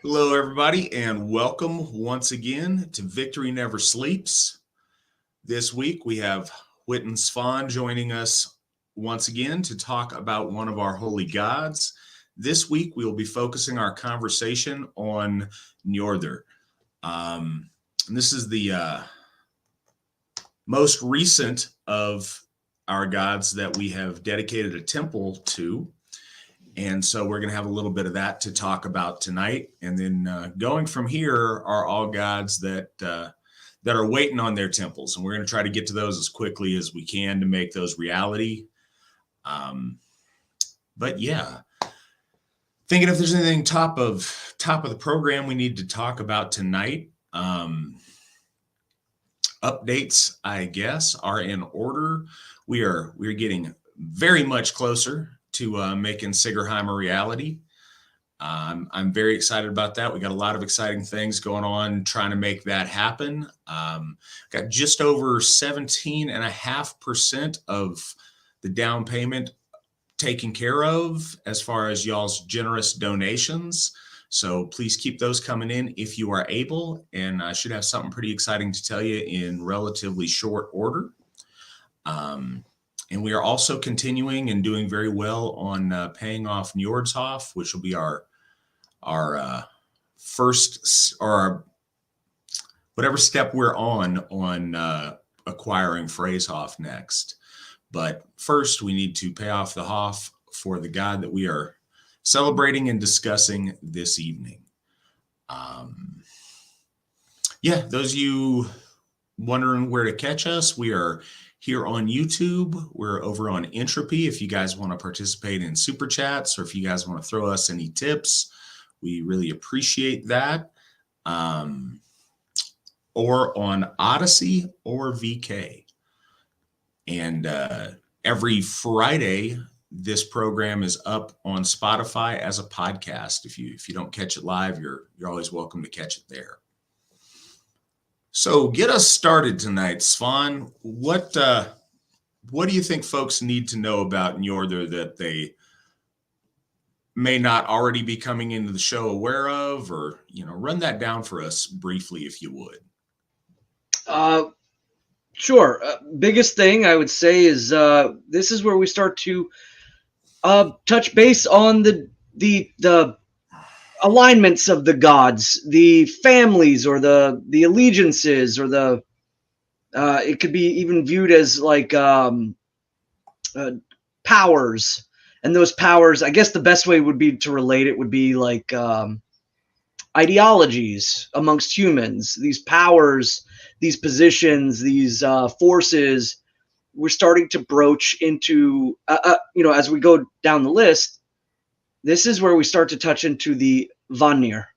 Hello, everybody, and welcome once again to Victory Never Sleeps. This week we have Witan Svan joining us once again to talk about one of our holy gods. This week we will be focusing our conversation on Njörðr. And this is the most recent of our gods that we have dedicated a temple to. And so we're going to have a little bit of that to talk about tonight. And then going from here are all gods that are waiting on their temples. And we're going to try to get to those as quickly as we can to make those reality. But yeah, thinking if there's anything top of the program we need to talk about tonight. Updates, I guess, are in order. We're getting very much closer to making Sigerheim a reality. I'm very excited about that. We got a lot of exciting things going on trying to make that happen. Got just over 17.5% of the down payment taken care of as far as y'all's generous donations. So please keep those coming in if you are able. And I should have something pretty exciting to tell you in relatively short order. And we are also continuing and doing very well on paying off Njörðr, which will be our first or our, whatever step we're on acquiring Frey's Hof next. But first, we need to pay off the Hof for the god that we are celebrating and discussing this evening. Those of you wondering where to catch us, we are here on YouTube. We're over on Entropy. If you guys want to participate in super chats or if you guys want to throw us any tips, we really appreciate that. Or on Odyssey or VK. And every Friday, this program is up on Spotify as a podcast. If you don't catch it live, you're always welcome to catch it there. So get us started tonight, Svan. What do you think folks need to know about Njörðr that they may not already be coming into the show aware of, or run that down for us briefly, if you would. Sure. Biggest thing I would say is this is where we start to touch base on the alignments of the gods, the families, or the allegiances, or the it could be even viewed as like powers. And those powers, I guess the best way would be to relate it would be like ideologies amongst humans. These powers, these positions, these forces, we're starting to broach into, as we go down the list, this is where we start to touch into the Vanir.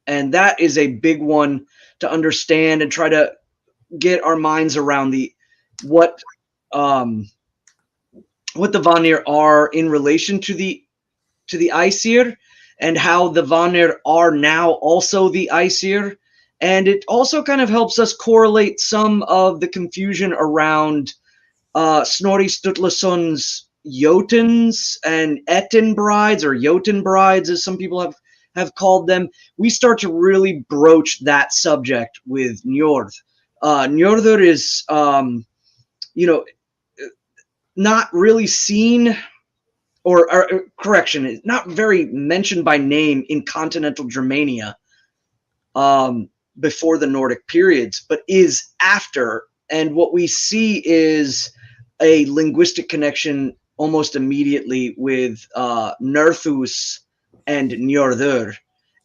And that is a big one to understand and try to get our minds around what the Vanir are in relation to the Aesir, and how the Vanir are now also the Aesir. And it also kind of helps us correlate some of the confusion around Snorri Sturluson's Jotuns and Etin brides, or Jotun brides, as some people have called them. We start to really broach that subject with Njörth. Njörður is, not really seen, or correction, not very mentioned by name in continental Germania before the Nordic periods, but is after. And what we see is a linguistic connection almost immediately with nerthis and Njörðr.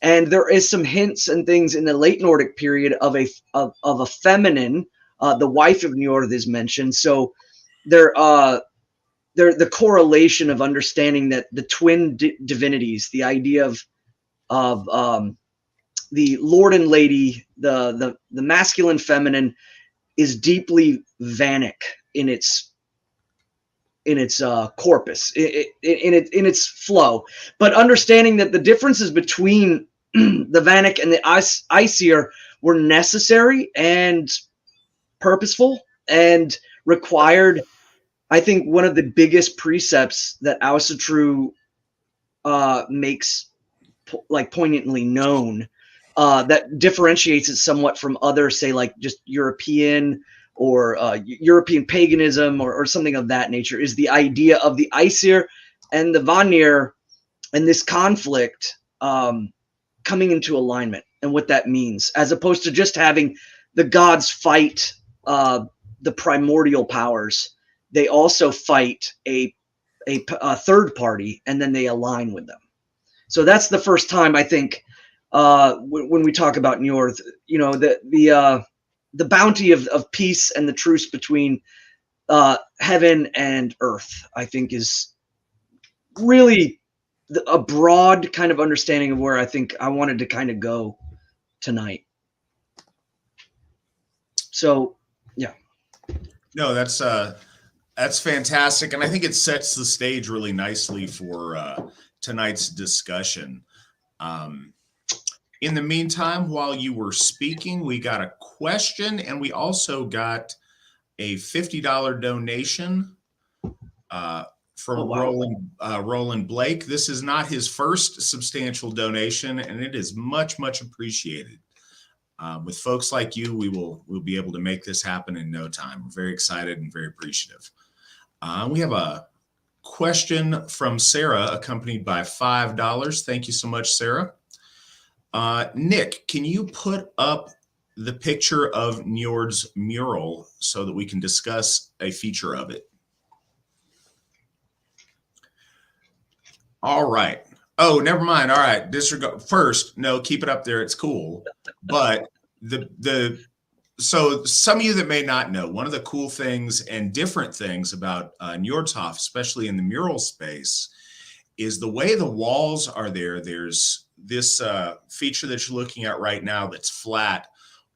And there is some hints and things in the late Nordic period of a feminine, the wife of Njörth is mentioned. So the correlation of understanding that the twin divinities, the idea of the Lord and Lady, the masculine, feminine, is deeply Vanic in its corpus, in its flow. But understanding that the differences between the Vanic and the Aesir were necessary and purposeful and required. I think one of the biggest precepts that Asatru makes poignantly known, that differentiates it somewhat from other, say, like just European or European paganism or something of that nature, is the idea of the Aesir and the Vanir and this conflict coming into alignment and what that means, as opposed to just having the gods fight the primordial powers. They also fight a third party, and then they align with them. So that's the first time, I think, when we talk about Njörð, you know, the bounty of peace and the truce between heaven and earth, I think, is really a broad kind of understanding of where I think I wanted to kind of go tonight. So, yeah. No, that's fantastic, and I think it sets the stage really nicely for tonight's discussion. In the meantime, while you were speaking, we got a question, and we also got a $50 donation from Roland Blake. This is not his first substantial donation, and it is much, much appreciated. With folks like you, we'll be able to make this happen in no time. We're very excited and very appreciative. We have a question from Sarah, accompanied by $5. Thank you so much, Sarah. Nick, can you put up the picture of Njörðr's mural so that we can discuss a feature of it? All right. Oh, never mind. All right. Disregard. First, no, keep it up there. It's cool. But so some of you that may not know, one of the cool things and different things about Njörðr's, especially in the mural space, is the way the walls are there. There's this feature that you're looking at right now that's flat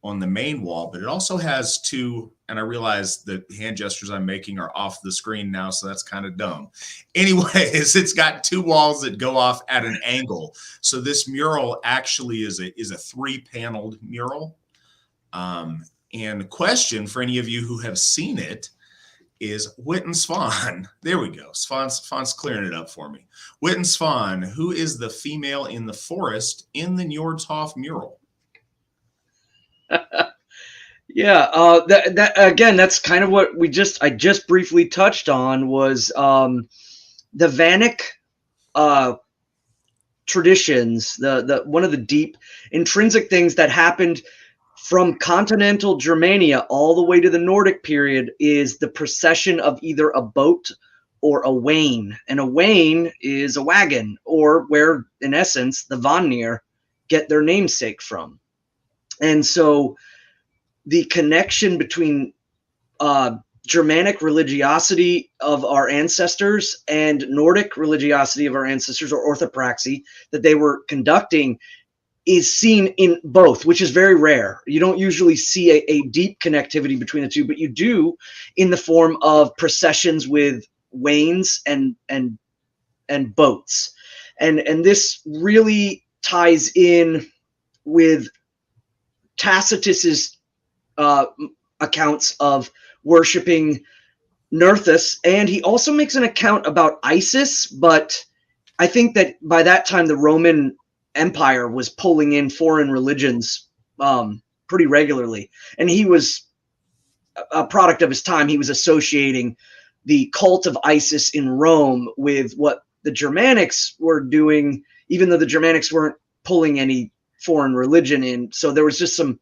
on the main wall, but it also has two, and I realize the hand gestures I'm making are off the screen now, so that's kind of dumb. Anyways, it's got two walls that go off at an angle. So this mural actually is a three-paneled mural. And the question for any of you who have seen it is Witan Svan. There we go. Svan's clearing it up for me. Witan Svan, who is the female in the forest in the Njörðr's mural? Yeah, that again, that's kind of what I just briefly touched on, was the Vannic traditions, the one of the deep intrinsic things that happened from continental Germania all the way to the Nordic period is the procession of either a boat or a wain. And a wain is a wagon, or where, in essence, the Vanir get their namesake from. And so the connection between Germanic religiosity of our ancestors and Nordic religiosity of our ancestors, or orthopraxy, that they were conducting, is seen in both, which is very rare. You don't usually see a deep connectivity between the two, but you do in the form of processions with wains and boats. And this really ties in with Tacitus's accounts of worshiping Nerthis, and he also makes an account about Isis, but I think that by that time the Roman Empire was pulling in foreign religions pretty regularly, and he was a product of his time. He was associating the cult of Isis in Rome with what the Germanics were doing, even though the Germanics weren't pulling any foreign religion in. So there was just some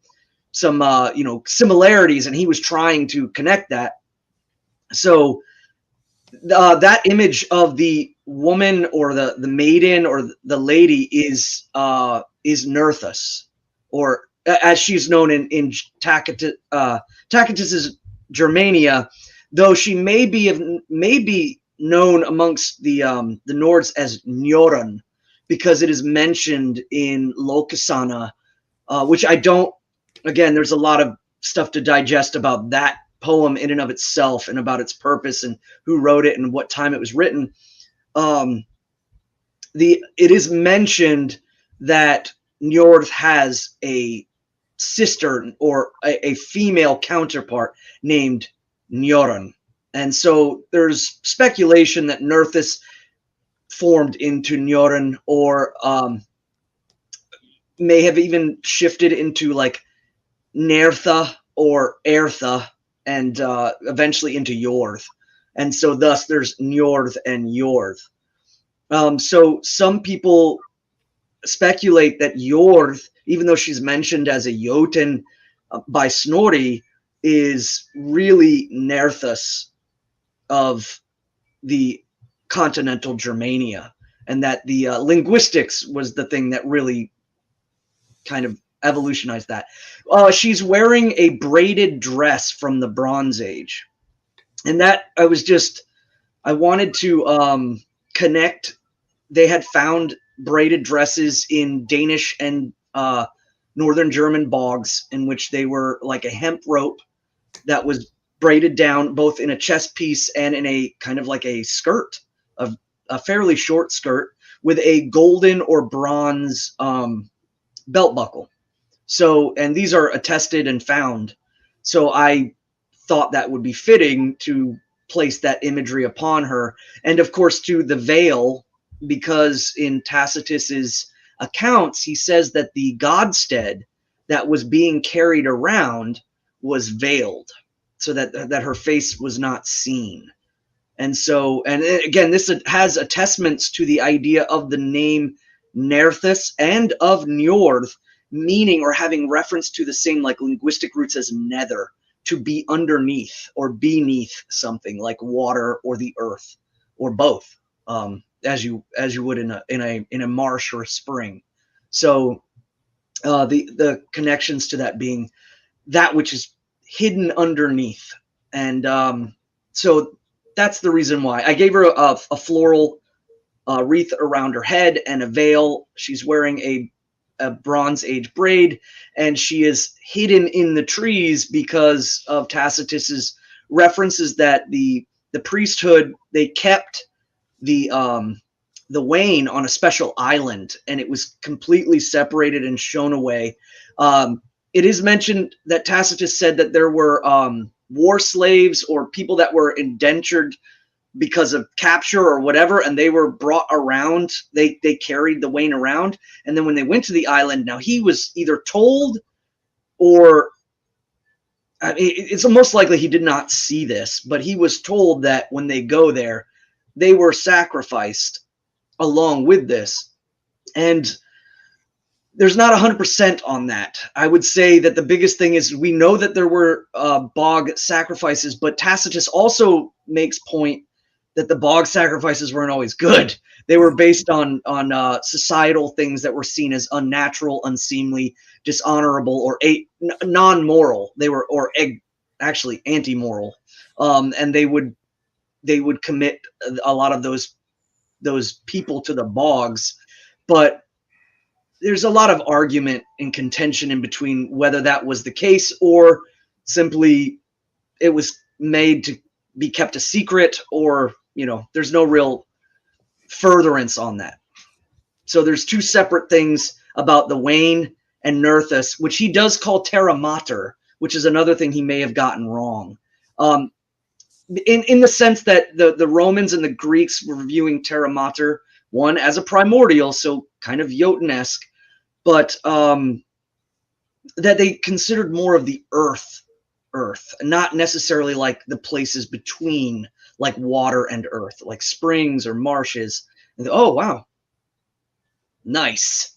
similarities, and he was trying to connect that. So that image of the woman or the maiden or the lady is Nerthis, or as she's known in Tacitus's Germania, though she may be known amongst the Nords as Njörðr, because it is mentioned in Lokasana, which I don't. Again, there's a lot of stuff to digest about that poem in and of itself, and about its purpose and who wrote it and what time it was written. It is mentioned that Njörth has a sister or a female counterpart named Njörn. And so there's speculation that Nerthis formed into Njörn, or may have even shifted into like Nertha or Ertha, and eventually into Njörð. And so thus there's Njörð and Njörth. So some people speculate that Njörð, even though she's mentioned as a Jotun by Snorri, is really nerthis of the continental Germania, and that the linguistics was the thing that really kind of evolutionized that. She's wearing a braided dress from the Bronze Age, and that I wanted to connect. They had found braided dresses in Danish and northern German bogs, in which they were like a hemp rope that was braided down both in a chest piece and in a kind of like a skirt, a fairly short skirt with a golden or bronze belt buckle. So, and these are attested and found. So I thought that would be fitting to place that imagery upon her. And of course, to the veil, because in Tacitus's accounts, he says that the godstead that was being carried around was veiled, so that her face was not seen. And so, and again, this has attestments to the idea of the name nerthis and of Njörð, meaning or having reference to the same like linguistic roots as nether, to be underneath or beneath something like water or the earth or both, as you would in a marsh or a spring. So the connections to that being that which is hidden underneath. And so that's the reason why I gave her a floral wreath around her head and a veil. She's wearing a Bronze Age braid, and she is hidden in the trees because of Tacitus's references that the priesthood, they kept the wain on a special island, and it was completely separated and shown away. It is mentioned that Tacitus said that there were war slaves or people that were indentured because of capture or whatever, and they were brought around. They carried the wain around, and then when they went to the island, now he was either told, or I mean, it's most likely he did not see this, but he was told that when they go there, they were sacrificed along with this. And there's not 100% on that. I would say that the biggest thing is we know that there were bog sacrifices, but Tacitus also makes point that the bog sacrifices weren't always good. They were based on societal things that were seen as unnatural, unseemly, dishonorable, or non-moral. They were, or actually anti-moral, and they would commit a lot of those people to the bogs. But there's a lot of argument and contention in between whether that was the case or simply it was made to be kept a secret, or, you know, there's no real furtherance on that. So there's two separate things about the wain and nerthis, which he does call terra mater, which is another thing he may have gotten wrong. In the sense that the Romans and the Greeks were viewing terra mater, one, as a primordial, so kind of Jotun-esque, but that they considered more of the earth, not necessarily like the places between, like water and earth, like springs or marshes. And oh, wow. Nice.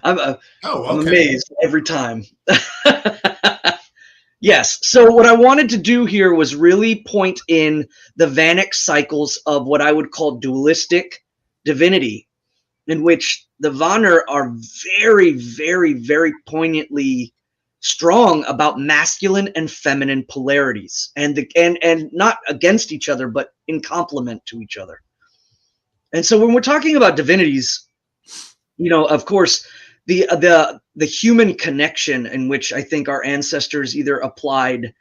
I'm amazed every time. Yes. So what I wanted to do here was really point in the Vanic cycles of what I would call dualistic divinity, in which the Vanir are very, very, very poignantly strong about masculine and feminine polarities, and not against each other, but in complement to each other. And so when we're talking about divinities, you know, of course, the human connection, in which I think our ancestors either applied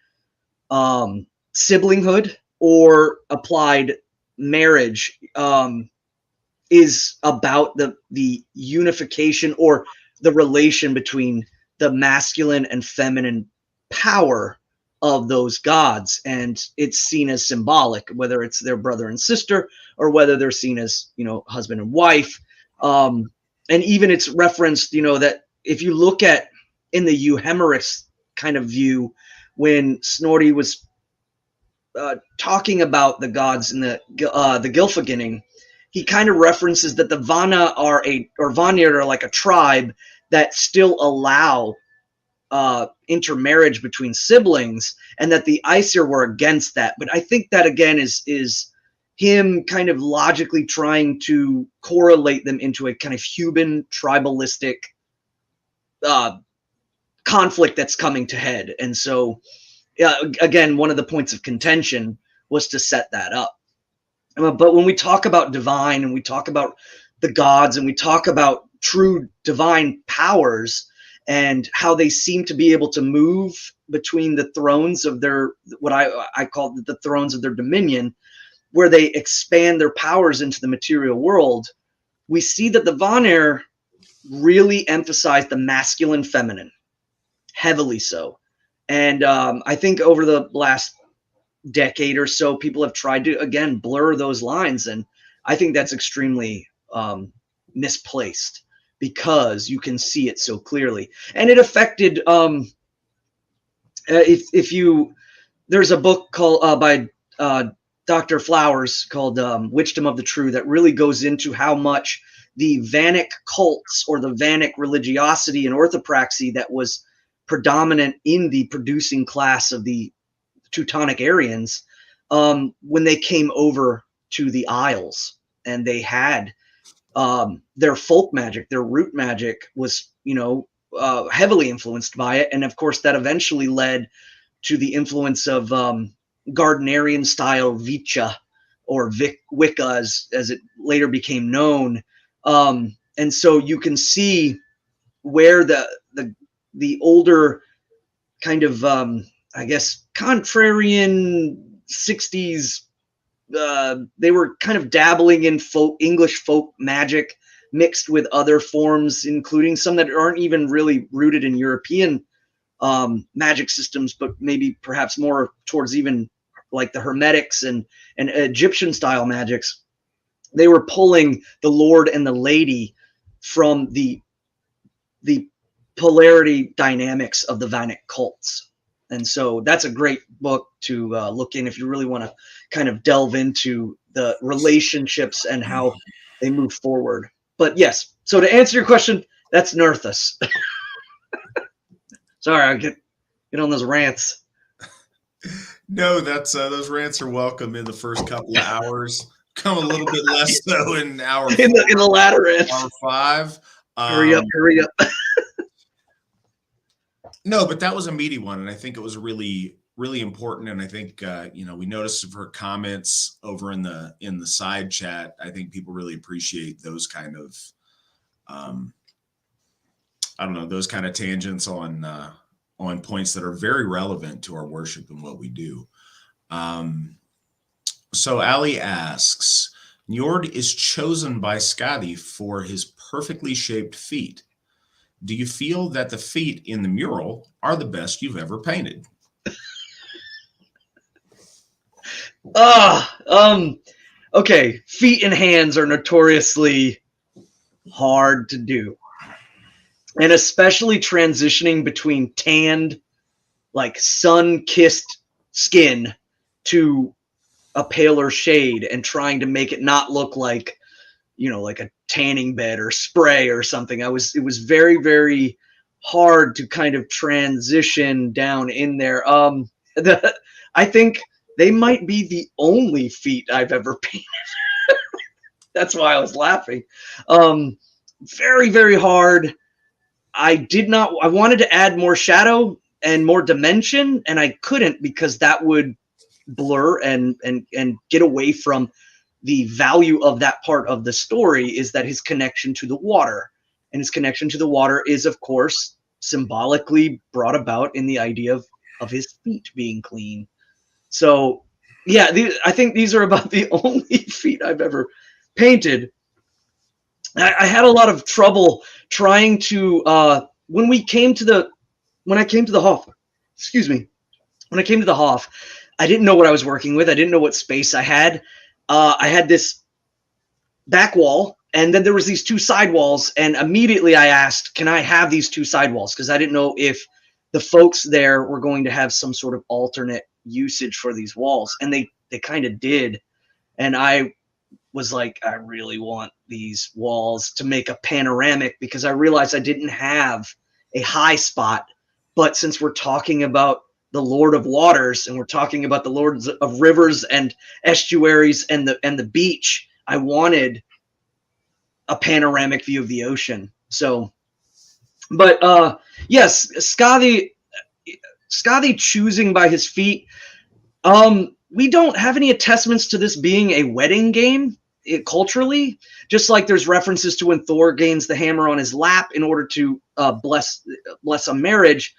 siblinghood or applied marriage, is about the unification or the relation between the masculine and feminine power of those gods. And it's seen as symbolic, whether it's their brother and sister or whether they're seen as, you know, husband and wife. And even it's referenced, that if you look at in the Euhemerus kind of view, when Snorri was talking about the gods in the Gylfaginning, he kind of references that the Vanir are like a tribe that still allow intermarriage between siblings, and that the Aesir were against that. But I think that again is him kind of logically trying to correlate them into a kind of human tribalistic conflict that's coming to head. And so again, one of the points of contention was to set that up. But when we talk about divine, and we talk about the gods, and we talk about true divine powers and how they seem to be able to move between the thrones of their, what I call the thrones of their dominion, where they expand their powers into the material world, we see that the Vanir really emphasize the masculine feminine, heavily so. And I think over the last decade or so, people have tried to, again, blur those lines. And I think that's extremely misplaced, because you can see it so clearly. And it affected, there's a book called by Dr. Flowers called Witchdom of the True, that really goes into how much the Vanic cults, or the Vanic religiosity and orthopraxy that was predominant in the producing class of the Teutonic Aryans, when they came over to the Isles, and they had their folk magic, their root magic was, heavily influenced by it. And of course, that eventually led to the influence of Gardnerian style Vicha, or Wicca, as it later became known. And so you can see where the older kind of, I guess, contrarian 60s, they were kind of dabbling in English folk magic mixed with other forms, including some that aren't even really rooted in European magic systems, but maybe perhaps more towards even like the Hermetics and Egyptian style magics. They were pulling the Lord and the Lady from the polarity dynamics of the Vanic cults. And so that's a great book to look in if you really want to kind of delve into the relationships and how they move forward. But yes, so to answer your question, that's nerthis. Sorry, I get on those rants. No, that's those rants are welcome in the first couple of hours. Come a little bit less so in hour in the latter end. Hour 5. Hurry up. No, but that was a meaty one, and I think it was really, really important. And I think we noticed of her comments over in the side chat. I think people really appreciate those kind of those kind of tangents on points that are very relevant to our worship and what we do. So Ali asks, Njörðr is chosen by Skathi for his perfectly shaped feet. Do you feel that the feet in the mural are the best you've ever painted? Okay. Feet and hands are notoriously hard to do. And especially transitioning between tanned, like sun-kissed skin to a paler shade, and trying to make it not look like, like a tanning bed or spray or something. It was very, very hard to kind of transition down in there. I think they might be the only feet I've ever painted. That's why I was laughing. Very, very hard. I wanted to add more shadow and more dimension, and I couldn't, because that would blur and get away from the value of that part of the story, is that his connection to the water. And his connection to the water is, of course, symbolically brought about in the idea of his feet being clean. So, yeah, I think these are about the only feet I've ever painted. I had a lot of trouble trying to, when I came to the Hof, when I came to the Hof, I didn't know what I was working with. I didn't know what space I had. I had this back wall And then there was these 2 sidewalls, and immediately I asked, can I have these 2 sidewalls? Because I didn't know if the folks there were going to have some sort of alternate usage for these walls, and they kind of did. And I was like, I really want these walls to make a panoramic, because I realized I didn't have a high spot. But since we're talking about the Lord of Waters, and we're talking about the Lords of Rivers and estuaries and the beach, I wanted a panoramic view of the ocean. So, but yes, Skathi choosing by his feet. We don't have any attestments to this being a wedding game culturally, just like there's references to when Thor gains the hammer on his lap in order to bless a marriage.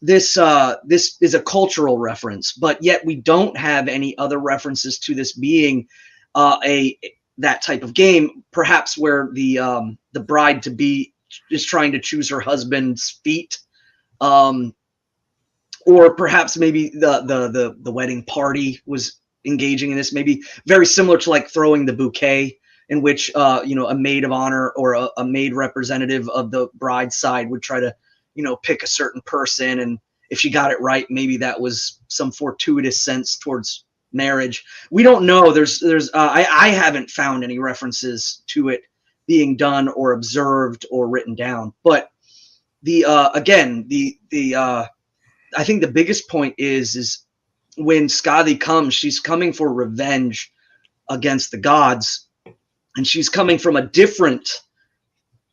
This is a cultural reference, but yet we don't have any other references to this being that type of game, perhaps where the bride to be is trying to choose her husband's feet, or perhaps maybe the wedding party was engaging in this, maybe very similar to like throwing the bouquet, in which a maid of honor or a maid representative of the bride's side would try to pick a certain person, and if she got it right, maybe that was some fortuitous sense towards marriage. We don't know. I haven't found any references to it being done or observed or written down. But I think the biggest point is when Skathi comes, she's coming for revenge against the gods, and she's coming from a different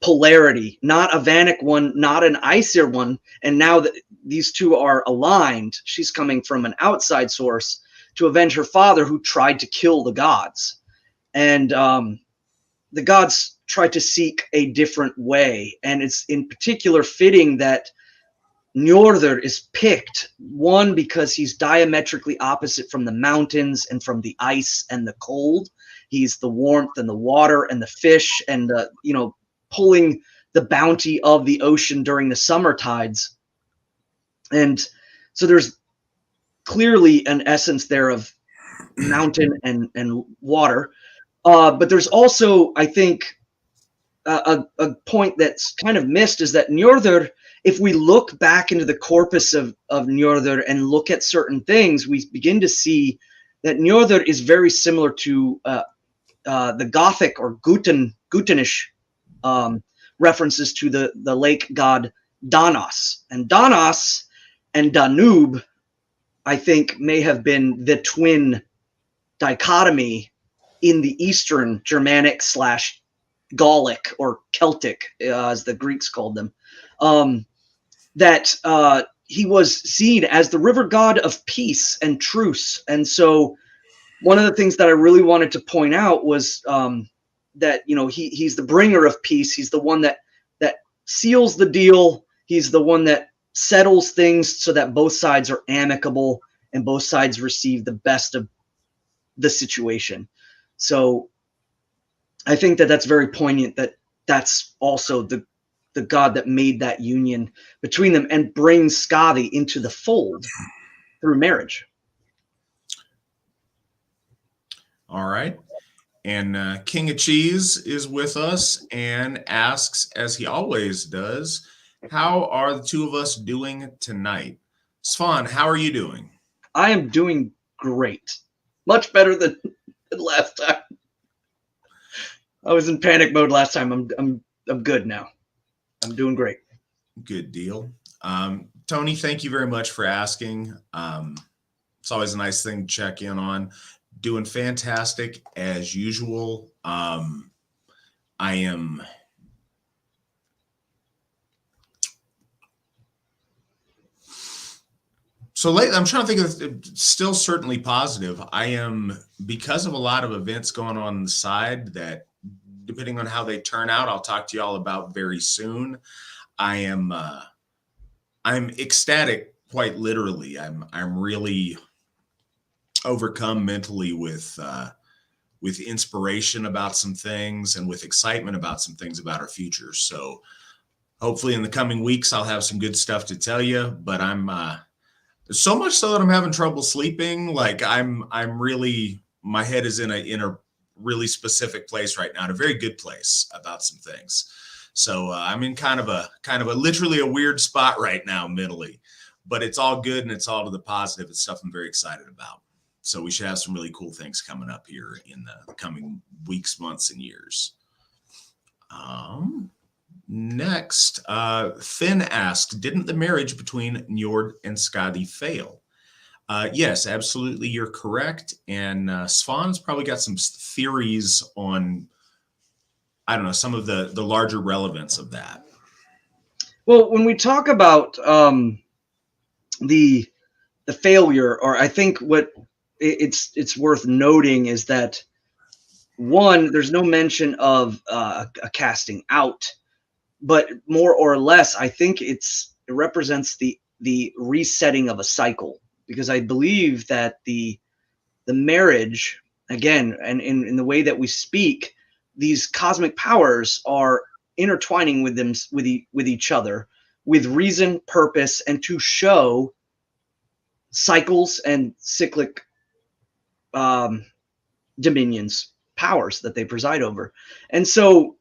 polarity, not a Vanic one, not an Aesir one. And now that these two are aligned, she's coming from an outside source to avenge her father, who tried to kill the gods. And the gods tried to seek a different way. And it's in particular fitting that Njörðr is picked, one, because he's diametrically opposite from the mountains and from the ice and the cold. He's the warmth and the water and the fish and the, pulling the bounty of the ocean during the summer tides. And so there's clearly an essence there of mountain and water. But there's also, I think, a point that's kind of missed, is that Njörðr, if we look back into the corpus of Njörðr and look at certain things, we begin to see that Njörðr is very similar to the Gothic or Gutanish references to the lake god Danos. And Danos and Danube, I think, may have been the twin dichotomy in the Eastern Germanic / Gallic or Celtic, as the Greeks called them, that he was seen as the river god of peace and truce. And so one of the things that I really wanted to point out was that, he's the bringer of peace. He's the one that seals the deal. He's the one that settles things so that both sides are amicable and both sides receive the best of the situation. So I think that that's very poignant, that that's also the god that made that union between them and brings Skathi into the fold through marriage. All right. And King of Cheese is with us and asks, as he always does, how are the two of us doing tonight? Svan, how are you doing? I am doing great. Much better than last time. I was in panic mode last time. I'm good now. I'm doing great. Good deal. Tony, thank you very much for asking. It's always a nice thing to check in on. Doing fantastic as usual. I am so late. I'm trying to think of still certainly positive. I am, because of a lot of events going on the side that, depending on how they turn out, I'll talk to you all about very soon. I'm ecstatic, quite literally. I'm really overcome mentally with inspiration about some things and with excitement about some things about our future. So hopefully in the coming weeks, I'll have some good stuff to tell you, but I'm so much so that I'm having trouble sleeping. Like I'm really, my head is in a really specific place right now, and a very good place about some things. So I'm in kind of a literally a weird spot right now mentally, but it's all good and it's all to the positive. It's stuff I'm very excited about. So we should have some really cool things coming up here in the coming weeks, months, and years. Next, Finn asked, didn't the marriage between Njörð and Skathi fail? Yes, absolutely. You're correct. And Svan's probably got some theories on, I don't know, some of the larger relevance of that. Well, when we talk about the failure, or I think what it's worth noting is that, one, there's no mention of a casting out, but more or less, I think it represents the resetting of a cycle, because I believe that the marriage, again, and in the way that we speak, these cosmic powers are intertwining with them, with each other, with reason, purpose, and to show cycles and cyclic dominions, powers that they preside over. And so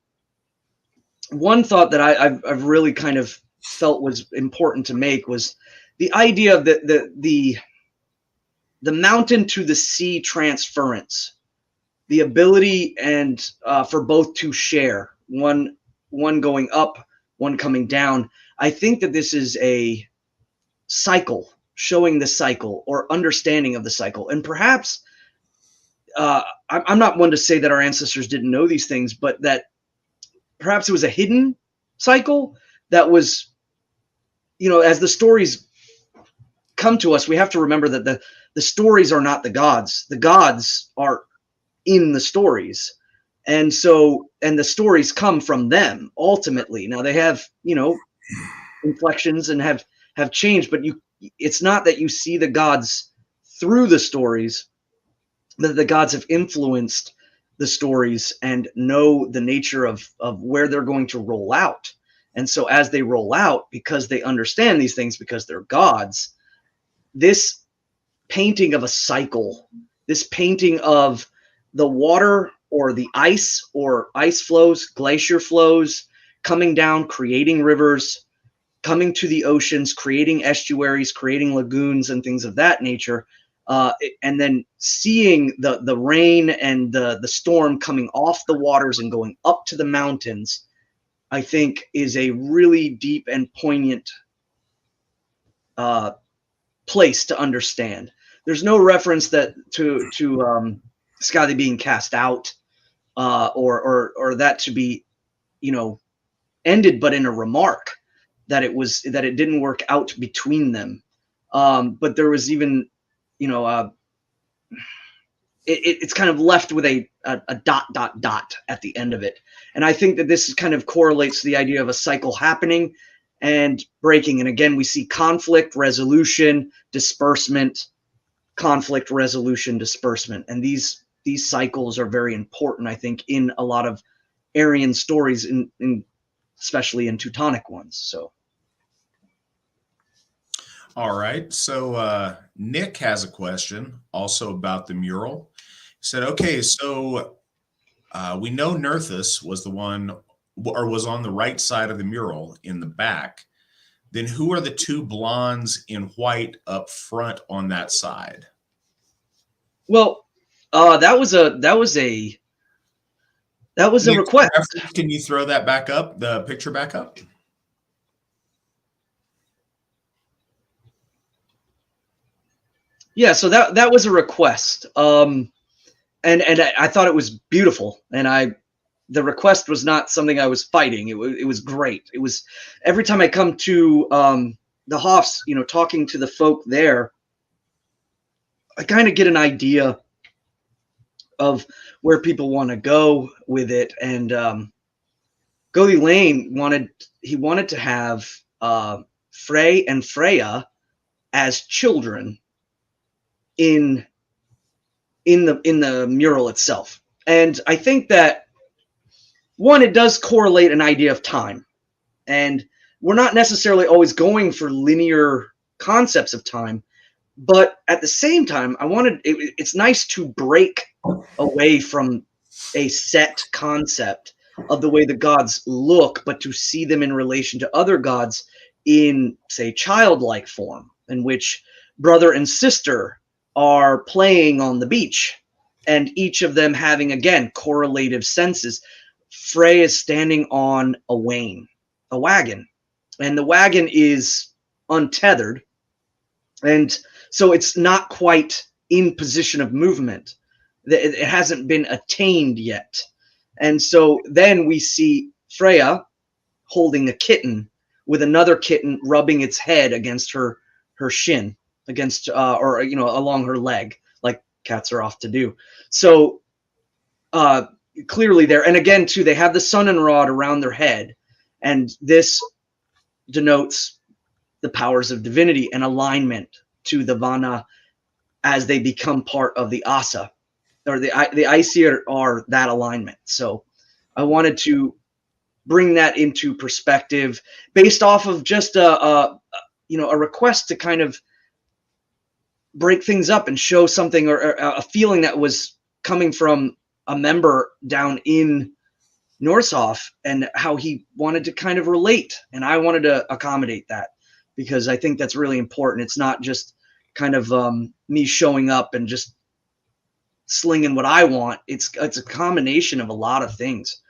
one thought that I've really kind of felt was important to make was the idea of the mountain to the sea transference, the ability and for both to share, one going up, one coming down. I think that this is a cycle, showing the cycle or understanding of the cycle. And perhaps I'm not one to say that our ancestors didn't know these things, but that perhaps it was a hidden cycle that was, as the stories come to us, we have to remember that the stories are not the gods. The gods are in the stories. And so, and the stories come from them ultimately. Now they have, inflections and have changed, but it's not that you see the gods through the stories, that the gods have influenced the stories and know the nature of where they're going to roll out. And so as they roll out, because they understand these things, because they're gods, this painting of a cycle, this painting of the water or the ice or ice flows, glacier flows, coming down, creating rivers, coming to the oceans, creating estuaries, creating lagoons and things of that nature, and then seeing the rain and the storm coming off the waters and going up to the mountains, I think is a really deep and poignant place to understand. There's no reference to Skathi being cast out, or that to be, ended, but in a remark that it didn't work out between them. But there was even, it's kind of left with a dot at the end of it. And I think that this kind of correlates to the idea of a cycle happening and breaking. And again, we see conflict, resolution, disbursement, conflict, resolution, disbursement. And these cycles are very important, I think, in a lot of Aryan stories, in especially in Teutonic ones. So. All right. So Nick has a question also about the mural. He said, okay, so we know Nerthis was the one, or was on the right side of the mural in the back. Then who are the two blondes in white up front on that side? Well, that was a request. Can you throw that back up, the picture back up? Yeah, so that was a request, and I thought it was beautiful, and the request was not something I was fighting. It was great. It was, every time I come to the Hofs, talking to the folk there, I kind of get an idea of where people want to go with it, and Goldie Lane wanted to have Frey and Freya as children in the mural itself. And I think that, one, it does correlate an idea of time, and we're not necessarily always going for linear concepts of time, but at the same time, it's nice to break away from a set concept of the way the gods look, but to see them in relation to other gods in, say, childlike form, in which brother and sister are playing on the beach, and each of them having, again, correlative senses. Frey is standing on a wagon, and the wagon is untethered, and so it's not quite in position of movement. It hasn't been attained yet. And so then we see Freya holding a kitten, with another kitten rubbing its head against her shin, against or along her leg, like cats are off to do. So clearly there, and again too, they have the sun and rod around their head, and this denotes the powers of divinity and alignment to the Vana as they become part of the Asa, or the Aegir are that alignment. So I wanted to bring that into perspective based off of just a request to kind of break things up and show something, or a feeling that was coming from a member down in North, and how he wanted to kind of relate. And I wanted to accommodate that, because I think that's really important. It's not just kind of me showing up and just slinging what I want. It's a combination of a lot of things.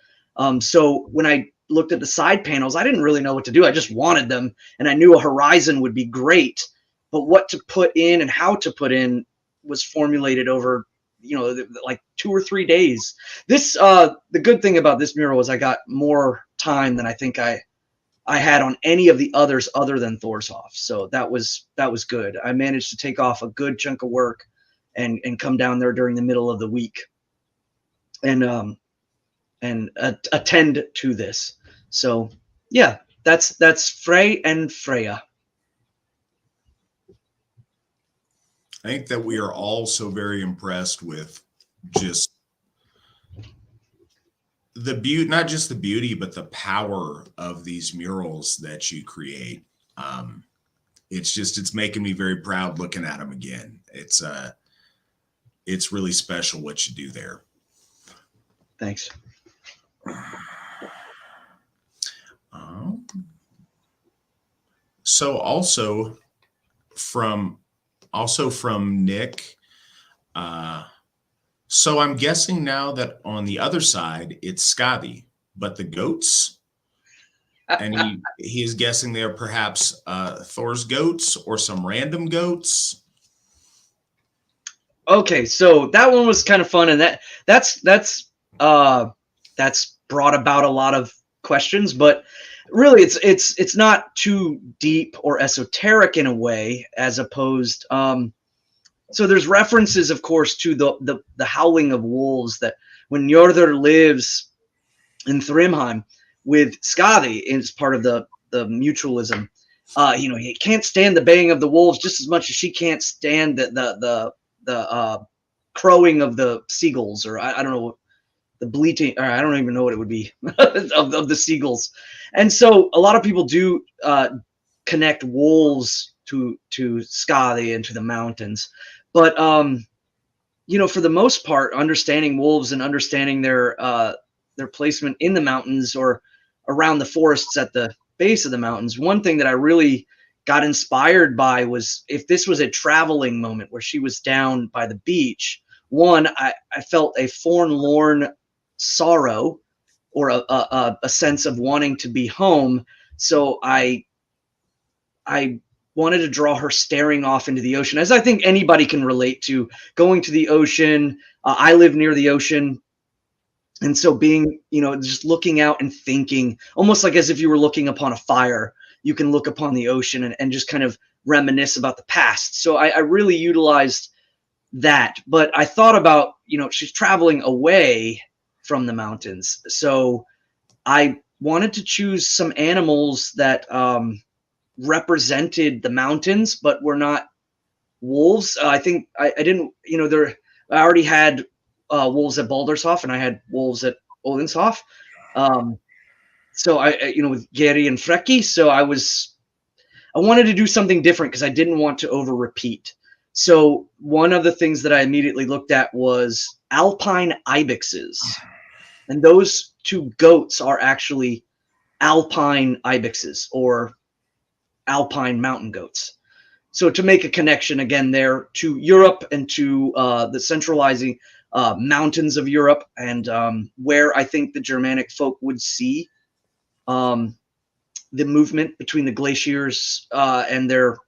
So when I looked at the side panels, I didn't really know what to do. I just wanted them, and I knew a horizon would be great, but what to put in and how to put in was formulated over, like 2 or 3 days. This, the good thing about this mural was I got more time than I think I had on any of the others other than Thorshoff. So that was good. I managed to take off a good chunk of work and come down there during the middle of the week and attend to this. So yeah, that's Frey and Freya. I think that we are all so very impressed with just the beauty, not just the beauty, but the power of these murals that you create. It's making me very proud looking at them again. It's really special what you do there. Thanks. So also from Nick, so I'm guessing now that on the other side it's Skathi, but the goats, and he is guessing they're perhaps Thor's goats or some random goats. Okay, so that one was kind of fun, and that's brought about a lot of questions, but really it's not too deep or esoteric in a way, as opposed. So there's references, of course, to the howling of wolves, that when Njörðr lives in Thrymheim with Skathi, is part of the mutualism. He can't stand the baying of the wolves just as much as she can't stand the crowing of the seagulls, or I don't know, the bleating, or I don't even know what it would be of the seagulls. And so a lot of people do connect wolves to Skathi and to the mountains. But, for the most part, understanding wolves and understanding their placement in the mountains or around the forests at the base of the mountains, one thing that I really got inspired by was, if this was a traveling moment where she was down by the beach, one, I felt a forlorn sorrow, or a sense of wanting to be home. So I wanted to draw her staring off into the ocean, as I think anybody can relate to going to the ocean. I live near the ocean. And so being, just looking out and thinking, almost like as if you were looking upon a fire, you can look upon the ocean and just kind of reminisce about the past. So I really utilized that. But I thought about, she's traveling away from the mountains. So I wanted to choose some animals that represented the mountains, but were not wolves. I think I didn't, I already had wolves at Baldershof, and I had wolves at Odenshof. So I with Geri and Freki. So I wanted to do something different, because I didn't want to over repeat. So one of the things that I immediately looked at was Alpine ibexes, and those two goats are actually Alpine ibexes, or Alpine mountain goats. So to make a connection again there to Europe and to the centralizing mountains of Europe, and where I think the Germanic folk would see the movement between the glaciers and their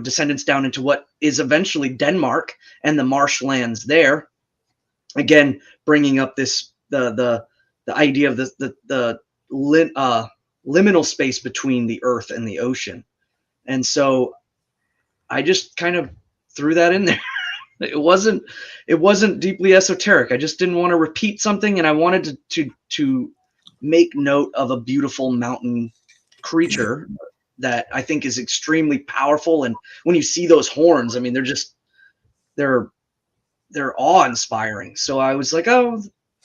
descendants down into what is eventually Denmark and the marshlands there. Again, bringing up this the idea of the liminal space between the earth and the ocean. And so I just kind of threw that in there. It wasn't deeply esoteric. I just didn't want to repeat something, and I wanted to make note of a beautiful mountain creature that I think is extremely powerful. And when you see those horns, I mean, they're awe-inspiring. So I was like, oh,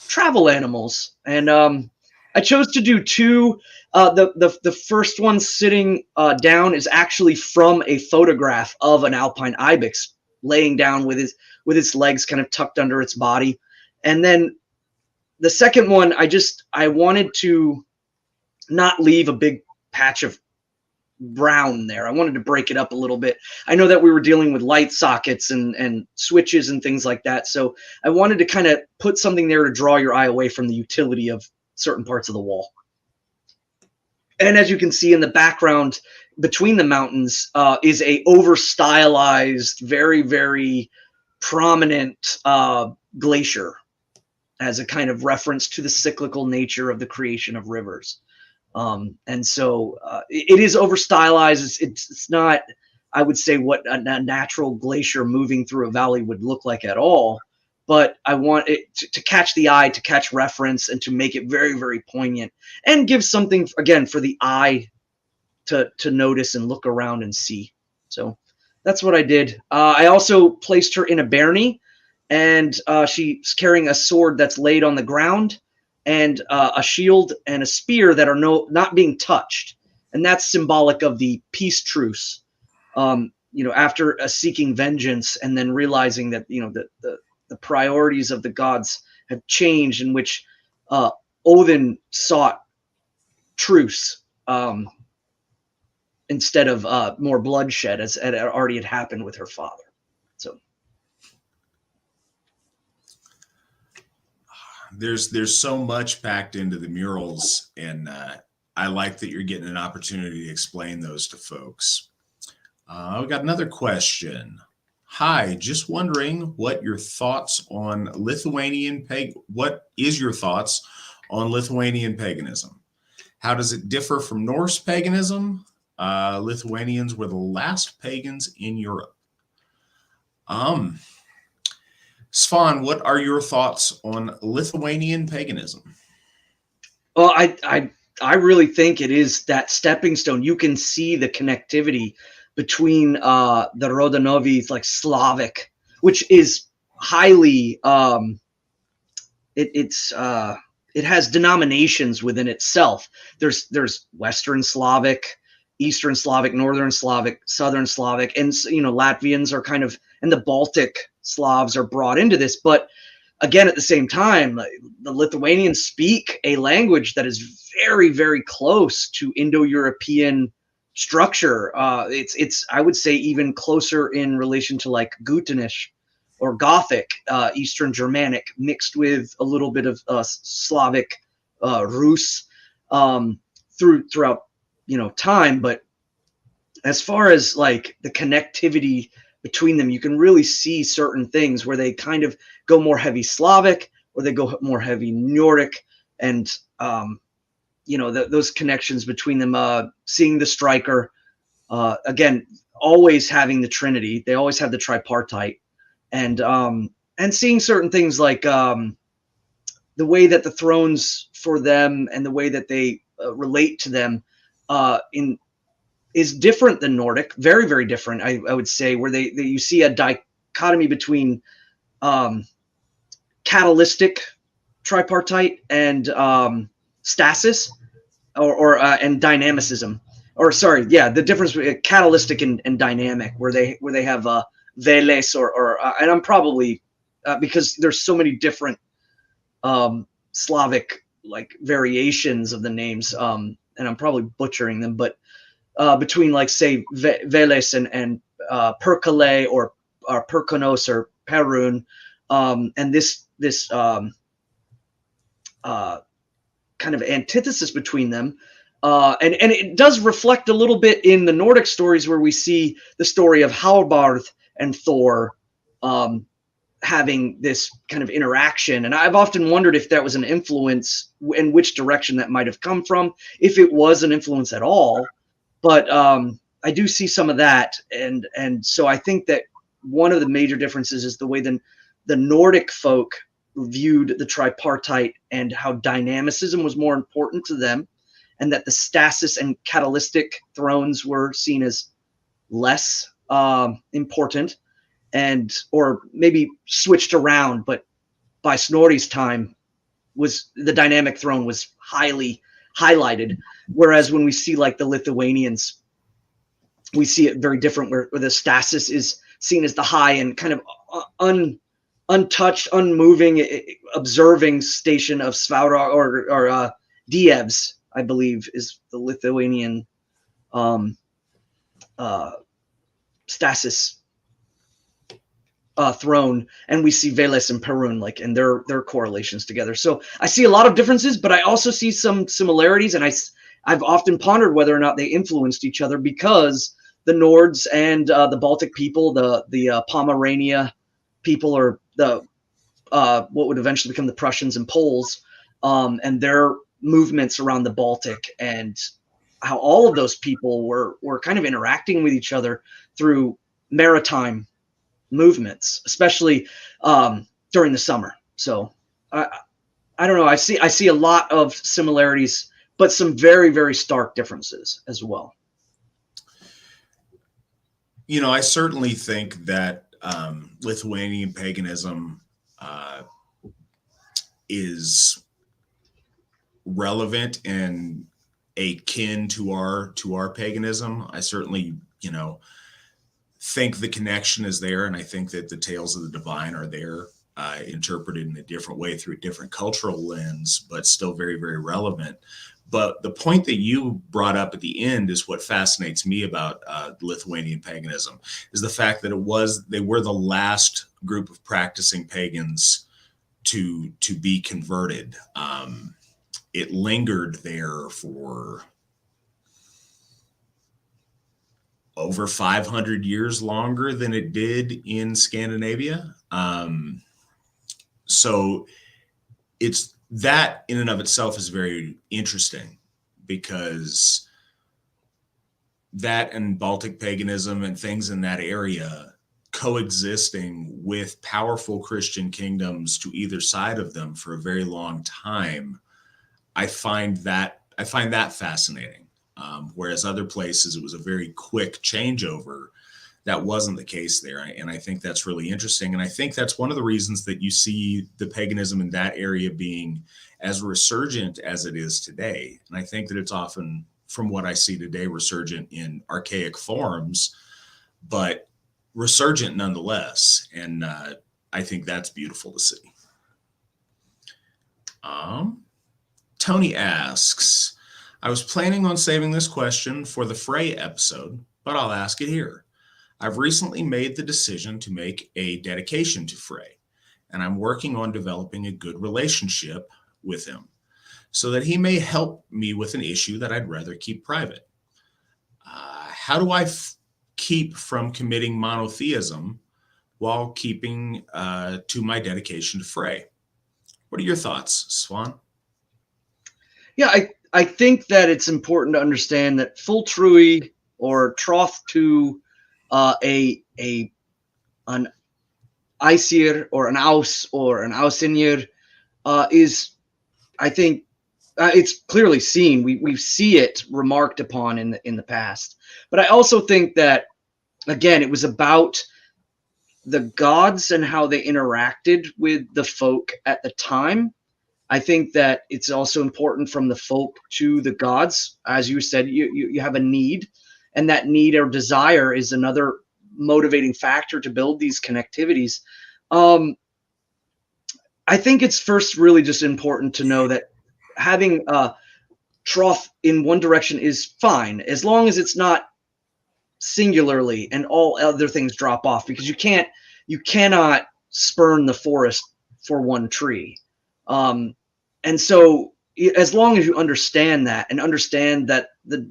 travel animals. And I chose to do two. The first one sitting down is actually from a photograph of an Alpine ibex laying down with its legs kind of tucked under its body. And then the second one, I wanted to not leave a big patch of brown there. I wanted to break it up a little bit. I know that we were dealing with light sockets and switches and things like that. So I wanted to kind of put something there to draw your eye away from the utility of certain parts of the wall. And as you can see in the background between the mountains is a over-stylized, very, very prominent glacier as a kind of reference to the cyclical nature of the creation of rivers. And so it is over-stylized. It's not, I would say, what a natural glacier moving through a valley would look like at all. But I want it to catch the eye, to catch reference, and to make it very, very poignant, and give something, again, for the eye to notice and look around and see. So that's what I did. I also placed her in a bairnie, and she's carrying a sword that's laid on the ground, and a shield and a spear that are not being touched. And that's symbolic of the peace truce. After seeking vengeance and then realizing that, the priorities of the gods have changed, in which Odin sought truce instead of more bloodshed, as it already had happened with her father. So there's so much packed into the murals, and I like that you're getting an opportunity to explain those to folks. We got another question. Hi, just wondering what is your thoughts on Lithuanian paganism? How does it differ from Norse paganism? Lithuanians were the last pagans in Europe. Svan, what are your thoughts on Lithuanian paganism? Well, I really think it is that stepping stone. You can see the connectivity between the Rodanovi, like Slavic, which is highly it has denominations within itself. There's Western Slavic, Eastern Slavic, Northern Slavic, Southern Slavic, and Latvians are kind of, and the Baltic Slavs are brought into this. But again, at the same time, the Lithuanians speak a language that is very, very close to Indo-European structure. It's I would say even closer in relation to like Gutenish or Gothic, Eastern Germanic, mixed with a little bit of Slavic, Rus, throughout time. But as far as like the connectivity between them, you can really see certain things where they kind of go more heavy Slavic, or they go more heavy Nordic, and those connections between them, seeing the striker, again, always having the Trinity. They always have the tripartite, and seeing certain things like the way that the thrones for them and the way that they relate to them is different than Nordic, very, very different. I would say, where you see a dichotomy between catalytic tripartite and stasis, and dynamicism, the difference between catalytic and dynamic, where they have veles, and I'm probably because there's so many different Slavic like variations of the names, and I'm probably butchering them, but between like say Veles and Perkale or Perkonos or Perun, and this kind of antithesis between them. And it does reflect a little bit in the Nordic stories where we see the story of Halbarth and Thor having this kind of interaction. And I've often wondered if that was an influence and which direction that might have come from, if it was an influence at all. But I do see some of that. And so I think that one of the major differences is the way the Nordic folk viewed the tripartite and how dynamicism was more important to them, and that the stasis and catalytic thrones were seen as less important, or maybe switched around. But by Snorri's time, the dynamic throne was highly highlighted. Whereas when we see like the Lithuanians, we see it very different, where the stasis is seen as the high and kind of untouched, unmoving, observing station of Svaura or Dievs, I believe, is the Lithuanian stasis throne, and we see Veles and Perun and their correlations together. So I see a lot of differences, but I also see some similarities, and I've often pondered whether or not they influenced each other, because the Nords and the Baltic people, the Pomerania people, or the what would eventually become the Prussians and Poles, and their movements around the Baltic, and how all of those people were kind of interacting with each other through maritime movements, especially during the summer. So I don't know. I see a lot of similarities, but some very, very stark differences as well. I certainly think that Lithuanian paganism is relevant and akin to our paganism. I certainly, think the connection is there, and I think that the tales of the divine are there, interpreted in a different way through a different cultural lens, but still very, very relevant. But the point that you brought up at the end is what fascinates me about Lithuanian paganism, is the fact that they were the last group of practicing pagans to be converted. It lingered there for over 500 years longer than it did in Scandinavia. So it's that in and of itself is very interesting, because that and Baltic paganism and things in that area coexisting with powerful Christian kingdoms to either side of them for a very long time, I find that fascinating. Whereas other places, it was a very quick changeover. That wasn't the case there. And I think that's really interesting. And I think that's one of the reasons that you see the paganism in that area being as resurgent as it is today. And I think that it's often, from what I see today, resurgent in archaic forms, but resurgent nonetheless. And I think that's beautiful to see. Tony asks, I was planning on saving this question for the Frey episode, but I'll ask it here. I've recently made the decision to make a dedication to Frey, and I'm working on developing a good relationship with him so that he may help me with an issue that I'd rather keep private. How do I keep from committing monotheism while keeping to my dedication to Frey? What are your thoughts, Svan? Yeah, I think that it's important to understand that full trui or troth to an Aesir or an Aus or an Ausinir is, I think, it's clearly seen. We see it remarked upon in the past. But I also think that, again, it was about the gods and how they interacted with the folk at the time. I think that it's also important from the folk to the gods. As you said, you have a need, and that need or desire is another motivating factor to build these connectivities. I think it's first really just important to know that having trough in one direction is fine, as long as it's not singularly and all other things drop off, because you cannot spurn the forest for one tree. And so as long as you understand that, and understand that the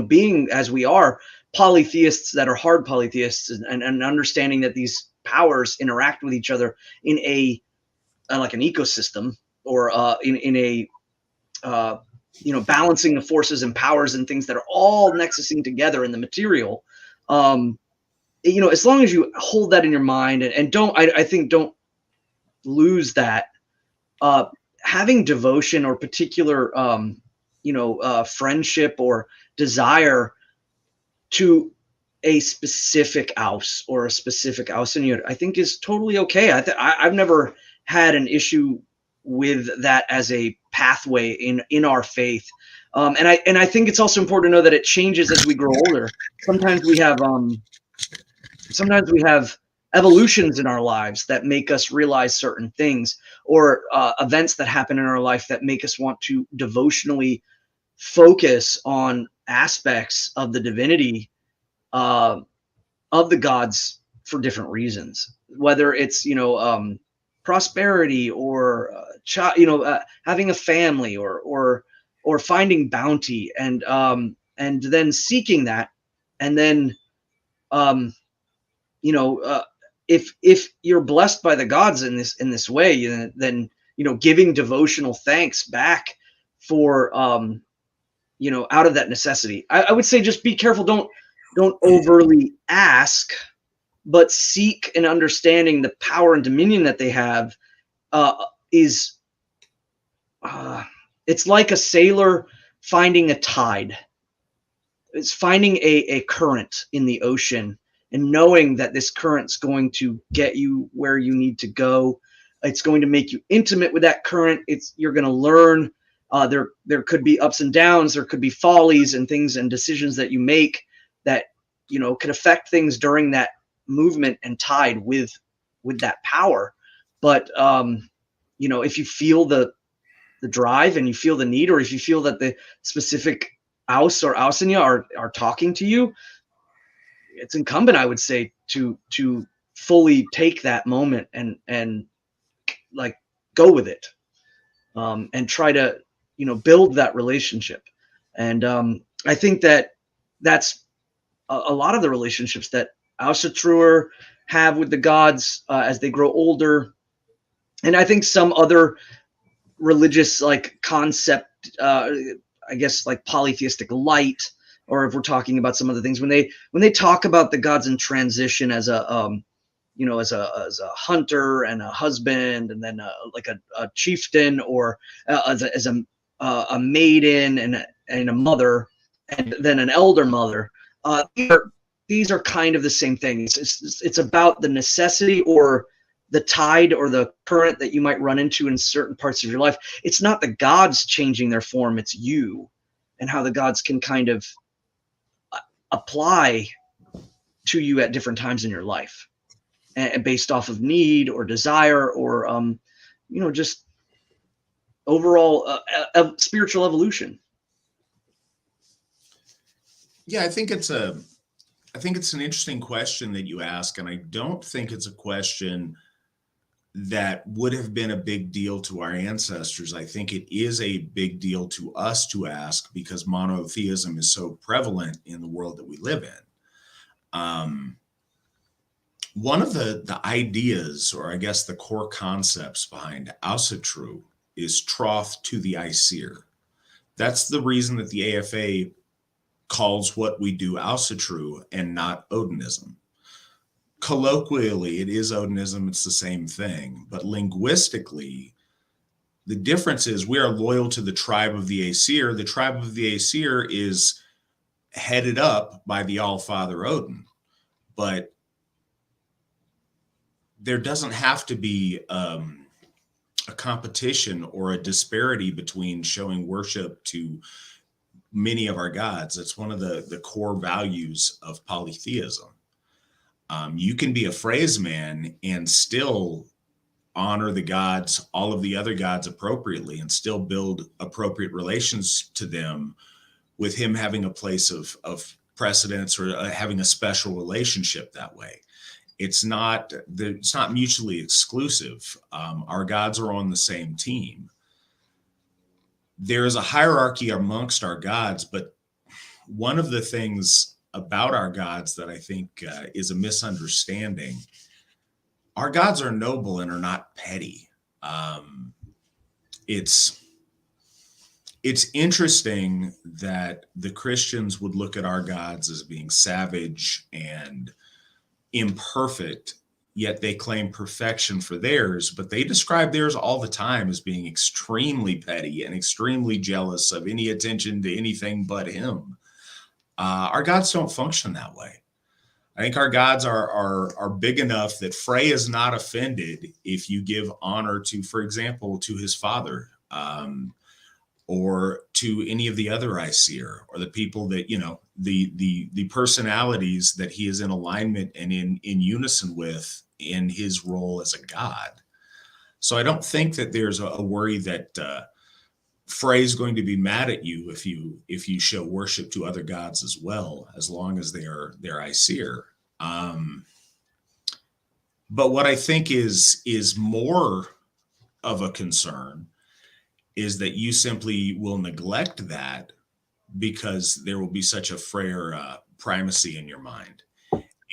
being as we are polytheists that are hard polytheists, and understanding that these powers interact with each other in a like an ecosystem, or in a balancing the forces and powers and things that are all nexusing together in the material. As long as you hold that in your mind, and don't, I think, don't lose that. Having devotion or particular, friendship or desire to a specific house or a specific house in Njörð, I think is totally okay. I've never had an issue with that as a pathway in our faith. And I think it's also important to know that it changes as we grow older. Sometimes we have evolutions in our lives that make us realize certain things, or events that happen in our life that make us want to devotionally focus on aspects of the divinity of the gods for different reasons, whether it's prosperity, or having a family, or finding bounty, and then seeking that, and then if you're blessed by the gods in this way, then giving devotional thanks back for out of that necessity. I would say just be careful. Don't overly ask, but seek and understanding the power and dominion that they have. It's like a sailor finding a tide. It's finding a current in the ocean, and knowing that this current's going to get you where you need to go. It's going to make you intimate with that current. You're going to learn. There could be ups and downs. There could be follies and things and decisions that you make that could affect things during that movement and tide with that power. But if you feel the drive, and you feel the need, or if you feel that the specific Aus or Ausinya are talking to you, it's incumbent, I would say, to fully take that moment and like go with it, and try to build that relationship. And I think that's a lot of the relationships that Asatru have with the gods as they grow older. And I think some other religious concept, I guess, like polytheistic light, or if we're talking about some other things, when they talk about the gods in transition as a as a hunter and a husband, and then a chieftain, or as a maiden and a mother, and then an elder mother, these are kind of the same thing. It's about the necessity, or the tide, or the current that you might run into in certain parts of your life. It's not the gods changing their form, it's you, and how the gods can kind of apply to you at different times in your life, and based off of need or desire, or just overall spiritual evolution. Yeah, I think it's an interesting question that you ask, and I don't think it's a question that would have been a big deal to our ancestors. I think it is a big deal to us to ask, because monotheism is so prevalent in the world that we live in. One of the ideas, or I guess the core concepts behind Asatru, is troth to the Aegir. That's the reason that the AFA calls what we do Asatru and not Odinism. Colloquially, it is Odinism, it's the same thing. But linguistically, the difference is we are loyal to the tribe of the Aegir. The tribe of the Aegir is headed up by the All-Father Odin. But there doesn't have to be a competition or a disparity between showing worship to many of our gods. It's one of the core values of polytheism. You can be a Frey's man and still honor the gods, all of the other gods appropriately, and still build appropriate relations to them, with him having a place of precedence or having a special relationship that way. It's not mutually exclusive. Our gods are on the same team. There is a hierarchy amongst our gods, but one of the things about our gods that I think is a misunderstanding, our gods are noble and are not petty. It's interesting that the Christians would look at our gods as being savage and imperfect, yet they claim perfection for theirs, but they describe theirs all the time as being extremely petty and extremely jealous of any attention to anything but him. Our gods don't function that way. I think our gods are big enough that Frey is not offended if you give honor to, for example, to his father, or to any of the other Aesir, or the people that, the personalities that he is in alignment and in unison with in his role as a god. So I don't think that there's a worry that Frey is going to be mad at you if you show worship to other gods as well, as long as they're Aesir. But what I think is more of a concern is that you simply will neglect that because there will be such a Freyr primacy in your mind.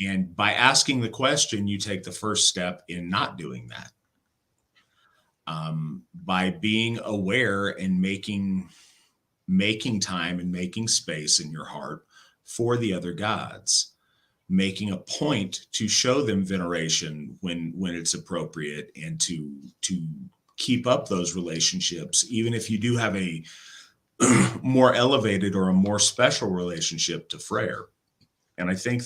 And by asking the question, you take the first step in not doing that. By being aware and making time and making space in your heart for the other gods, making a point to show them veneration when it's appropriate, and to keep up those relationships, even if you do have a more elevated or a more special relationship to Freyr. And I think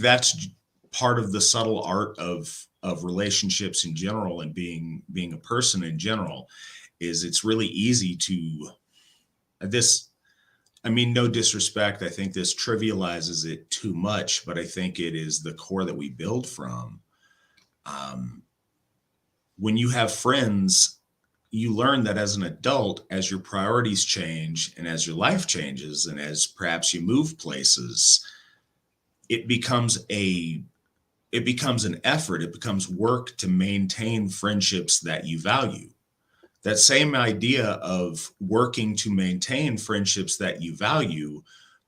that's part of the subtle art of relationships in general, and being a person in general, is it's really easy to no disrespect, I think this trivializes it too much, but I think it is the core that we build from. When you have friends, you learn that as an adult, as your priorities change and as your life changes, and as perhaps you move places, it becomes an effort. It becomes work to maintain friendships that you value. That same idea of working to maintain friendships that you value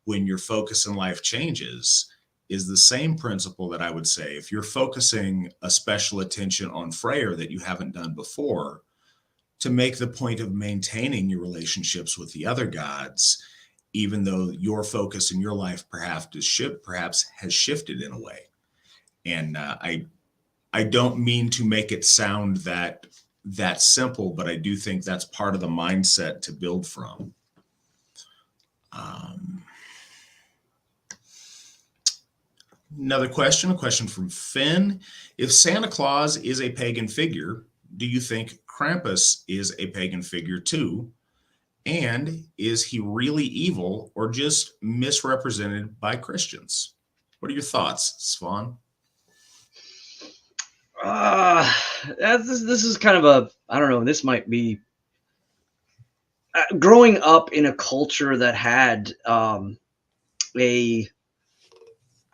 when your focus in life changes is the same principle that I would say if you're focusing a special attention on Freyr that you haven't done before, to make the point of maintaining your relationships with the other gods, even though your focus in your life perhaps has shifted in a way. And I don't mean to make it sound that simple, but I do think that's part of the mindset to build from. Another question, a question from Finn. If Santa Claus is a pagan figure, do you think Krampus is a pagan figure too? And is he really evil or just misrepresented by Christians? What are your thoughts, Svan? This is kind of I don't know, this might be growing up in a culture that had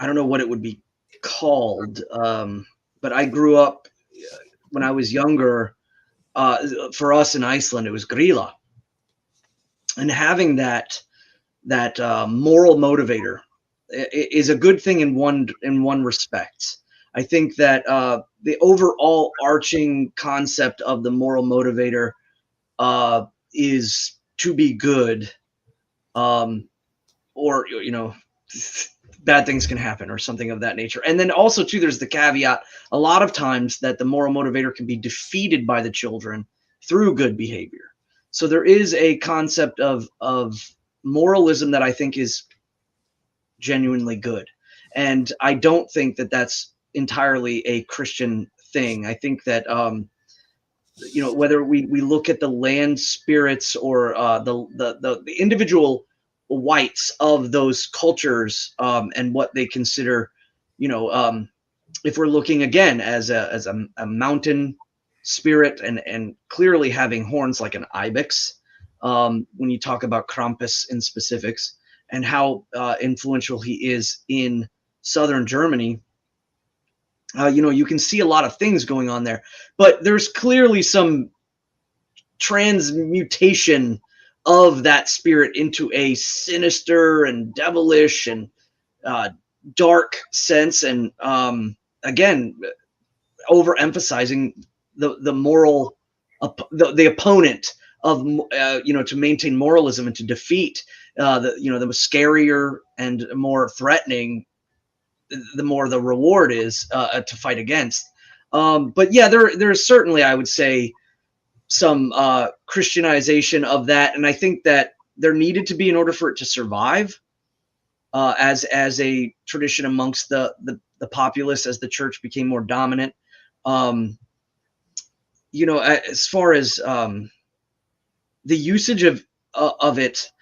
I don't know what it would be called, but I grew up when I was younger. For us in Iceland, it was grilla, and having that moral motivator is a good thing in one respect. I think that the overall arching concept of the moral motivator is to be good, or bad things can happen or something of that nature. And then also too, there's the caveat a lot of times that the moral motivator can be defeated by the children through good behavior. So there is a concept of moralism that I think is genuinely good. And I don't think that that's entirely a Christian thing. I think that, whether we look at the land spirits or the individual whites of those cultures, and what they consider, if we're looking again as a mountain spirit and clearly having horns like an ibex, when you talk about Krampus in specifics and how influential he is in southern Germany, you can see a lot of things going on there, but there's clearly some transmutation of that spirit into a sinister and devilish and dark sense, and again, overemphasizing the moral, the opponent of to maintain moralism and to defeat the scarier and more threatening, the more the reward is to fight against. But yeah, there's certainly, I would say, some Christianization of that, and I think that there needed to be in order for it to survive as a tradition amongst the populace as the church became more dominant. As far as the usage of it,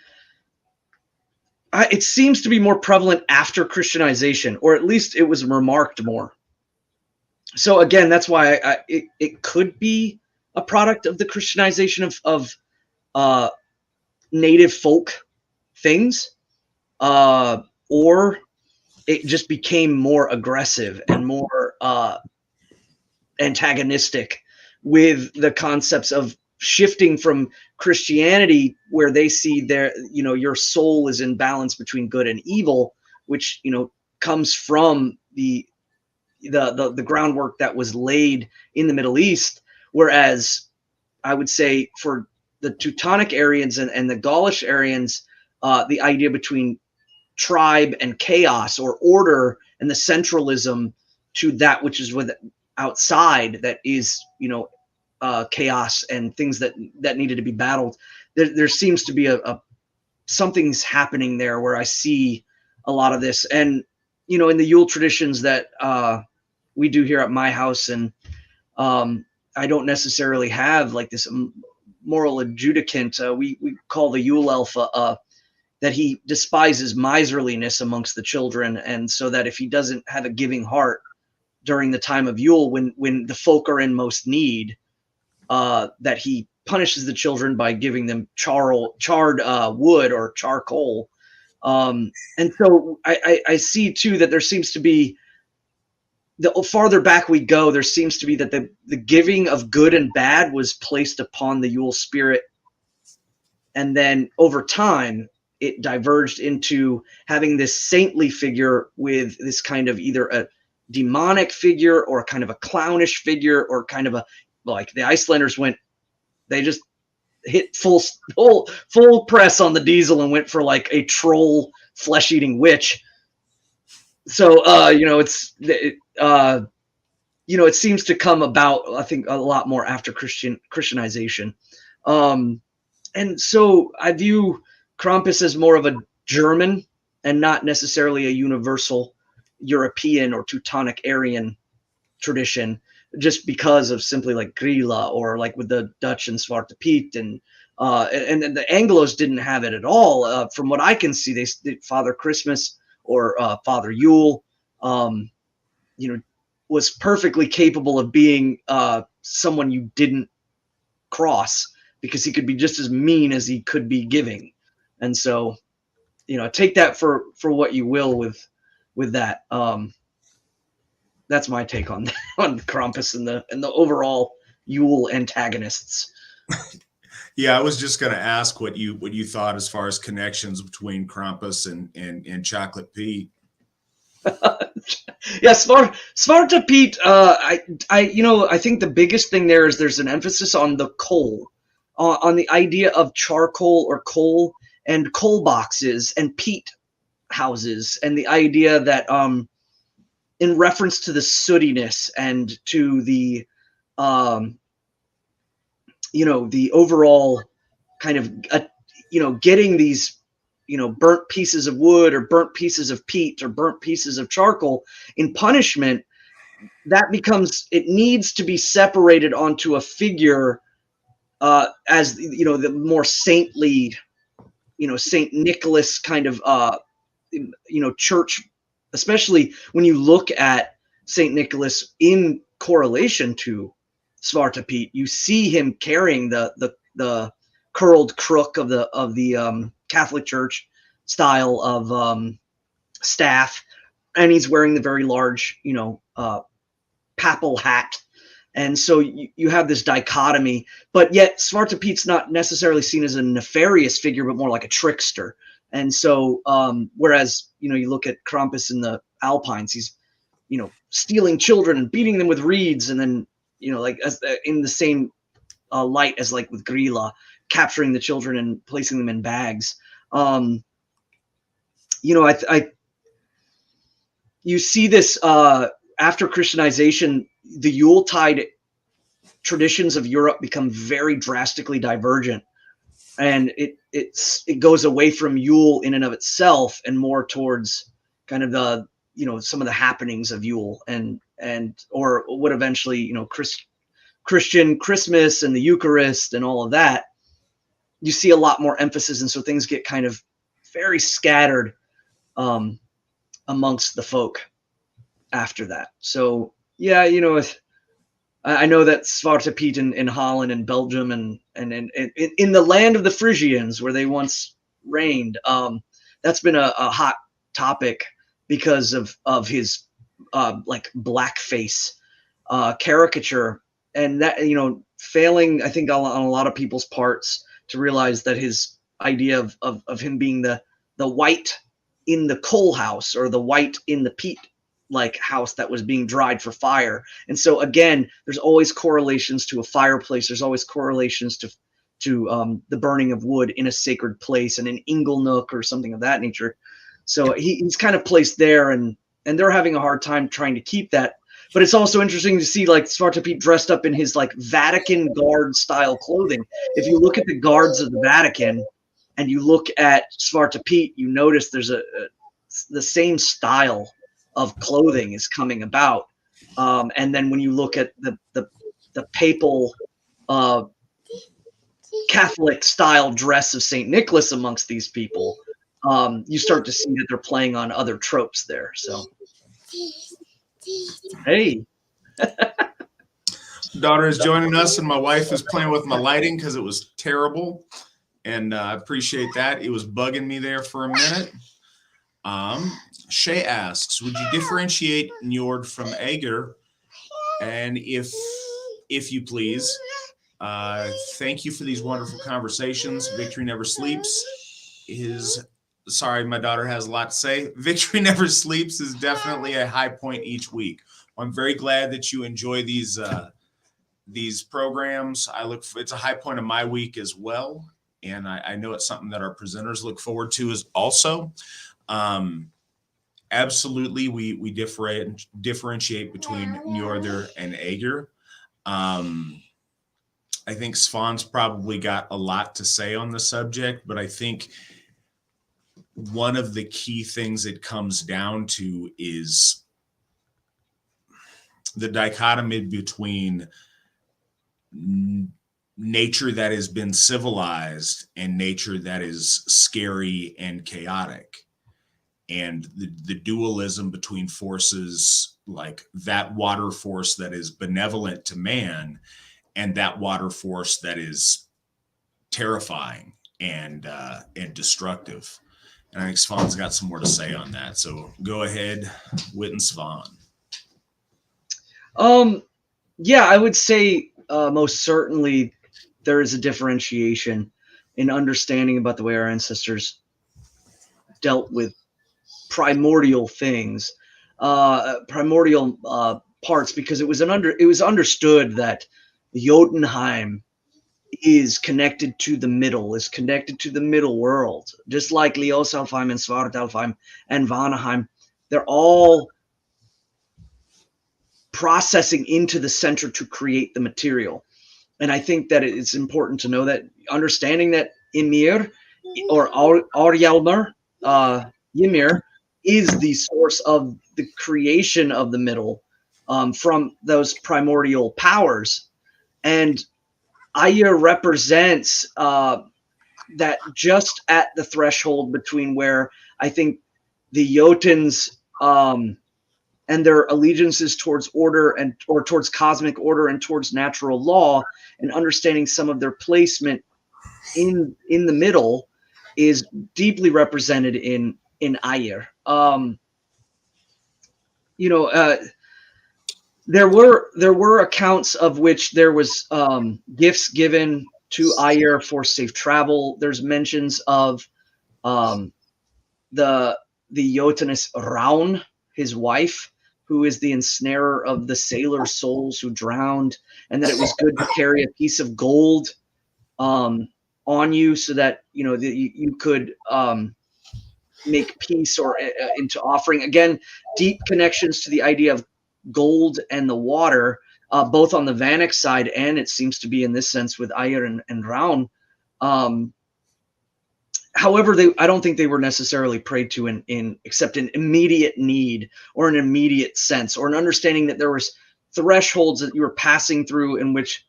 it seems to be more prevalent after Christianization, or at least it was remarked more. So again, that's why it could be a product of the Christianization of native folk things, or it just became more aggressive and more antagonistic with the concepts of shifting from Christianity, where they see your soul is in balance between good and evil, which comes from the groundwork that was laid in the Middle East. Whereas I would say for the Teutonic Aryans and the Gaulish Aryans, the idea between tribe and chaos, or order and the centralism to that which is outside, that is chaos and things that needed to be battled. There seems to be something's happening there where I see a lot of this, and in the Yule traditions that we do here at my house, and I don't necessarily have like this moral adjudicant. We call the Yule elf that he despises miserliness amongst the children, and so that if he doesn't have a giving heart during the time of Yule, when the folk are in most need, that he punishes the children by giving them charred wood or charcoal. And so I see too that there seems to be, the farther back we go, there seems to be that the giving of good and bad was placed upon the Yule spirit. And then over time, it diverged into having this saintly figure with this kind of either a demonic figure or kind of a clownish figure, or kind of like the Icelanders they just hit full press on the diesel and went for like a troll flesh-eating witch. So it seems to come about, I think, a lot more after Christianization. And so I view Krampus as more of a German and not necessarily a universal European or Teutonic Aryan tradition, just because of simply like Grilla, or like with the Dutch and Zwarte Piet, and the Anglos didn't have it at all. From what I can see, they Father Christmas or Father Yule, was perfectly capable of being someone you didn't cross, because he could be just as mean as he could be giving. And so, take that for what you will with that. That's my take on Krampus and the overall Yule antagonists. Yeah, I was just going to ask what you thought as far as connections between Krampus and Chocolate Pete. Yeah, Zwarte Piet. I think the biggest thing there is there's an emphasis on the coal, on the idea of charcoal or coal, and coal boxes and peat houses, and the idea that in reference to the sootiness and to the the overall kind of getting these burnt pieces of wood or burnt pieces of peat or burnt pieces of charcoal in punishment, that it needs to be separated onto a figure as the more saintly, Saint Nicholas kind of church, especially when you look at Saint Nicholas in correlation to Svartapete. You see him carrying the curled crook of the Catholic Church style of staff, and he's wearing the very large, papal hat. And so you have this dichotomy, but yet Svartapete's not necessarily seen as a nefarious figure, but more like a trickster. And so, whereas, you look at Krampus in the Alpines, he's, stealing children and beating them with reeds, and then, as in the same light as like with Grilla, capturing the children and placing them in bags. You see this after Christianization, the Yuletide traditions of Europe become very drastically divergent, and it goes away from Yule in and of itself and more towards kind of the some of the happenings of Yule and or what eventually Christian Christmas and the Eucharist and all of that. You see a lot more emphasis, and so things get kind of very scattered amongst the folk after that. So yeah, I know that Svartapete in Holland and Belgium and in the land of the Frisians where they once reigned, that's been a hot topic because of his like blackface caricature, and that failing, I think, on a lot of people's parts to realize that his idea of him being the white in the coal house or the white in the peat like house that was being dried for fire. And so again, there's always correlations to a fireplace. There's always correlations to the burning of wood in a sacred place and an inglenook or something of that nature. So he's kind of placed there, and they're having a hard time trying to keep that. But it's also interesting to see like Svartapete dressed up in his like Vatican guard style clothing. If you look at the guards of the Vatican and you look at Svartapete, you notice there's the same style of clothing is coming about. And then when you look at the papal Catholic style dress of St. Nicholas amongst these people, you start to see that they're playing on other tropes there. So, hey. Daughter is joining us, and my wife is playing with my lighting because it was terrible. And I appreciate that. It was bugging me there for a minute. Shay asks, would you differentiate Njörð from Aegir? And if you please, thank you for these wonderful conversations. Victory Never Sleeps sorry, my daughter has a lot to say. Victory Never Sleeps is definitely a high point each week. I'm very glad that you enjoy these programs. It's a high point of my week as well. And I know it's something that our presenters look forward to as also. Absolutely, we differentiate between Njörðr and Aegir. I think Svan's probably got a lot to say on the subject, but I think one of the key things it comes down to is the dichotomy between nature that has been civilized and nature that is scary and chaotic, and the dualism between forces like that water force that is benevolent to man and that water force that is terrifying and destructive. And I think Svan's got some more to say on that. So go ahead, Witan Svan. Yeah, I would say most certainly there is a differentiation in understanding about the way our ancestors dealt with primordial things, primordial parts, because it was understood that Jotunheim is connected to the middle world, just like Ljósálfheim and Svartalfheim and Vanaheim. They're all processing into the center to create the material. And I think that it's important to know that, understanding that Ymir or Aurjalmur, Ymir, is the source of the creation of the middle from those primordial powers. And Aegir represents that just at the threshold between where I think the Jotuns and their allegiances towards order or towards cosmic order and towards natural law, and understanding some of their placement in the middle is deeply represented in Aegir. There were accounts of which there was gifts given to Aegir for safe travel. There's mentions of the Jotuness Raun, his wife, who is the ensnarer of the sailor souls who drowned, and that it was good to carry a piece of gold on you so that you could make peace or into offering. Again, deep connections to the idea of gold and the water, both on the Vanic side, and it seems to be in this sense with Aegir and Raun. However, I don't think they were necessarily prayed to except in immediate need or an immediate sense, or an understanding that there was thresholds that you were passing through in which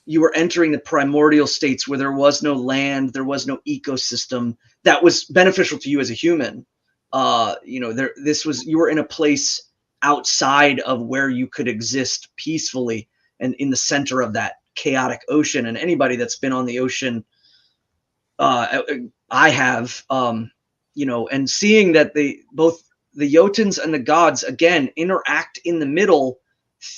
you were entering the primordial states where there was no land, there was no ecosystem that was beneficial to you as a human. You were in a place outside of where you could exist peacefully and in the center of that chaotic ocean. And anybody that's been on the ocean, I have, and seeing that both the Jotuns and the gods, again, interact in the middle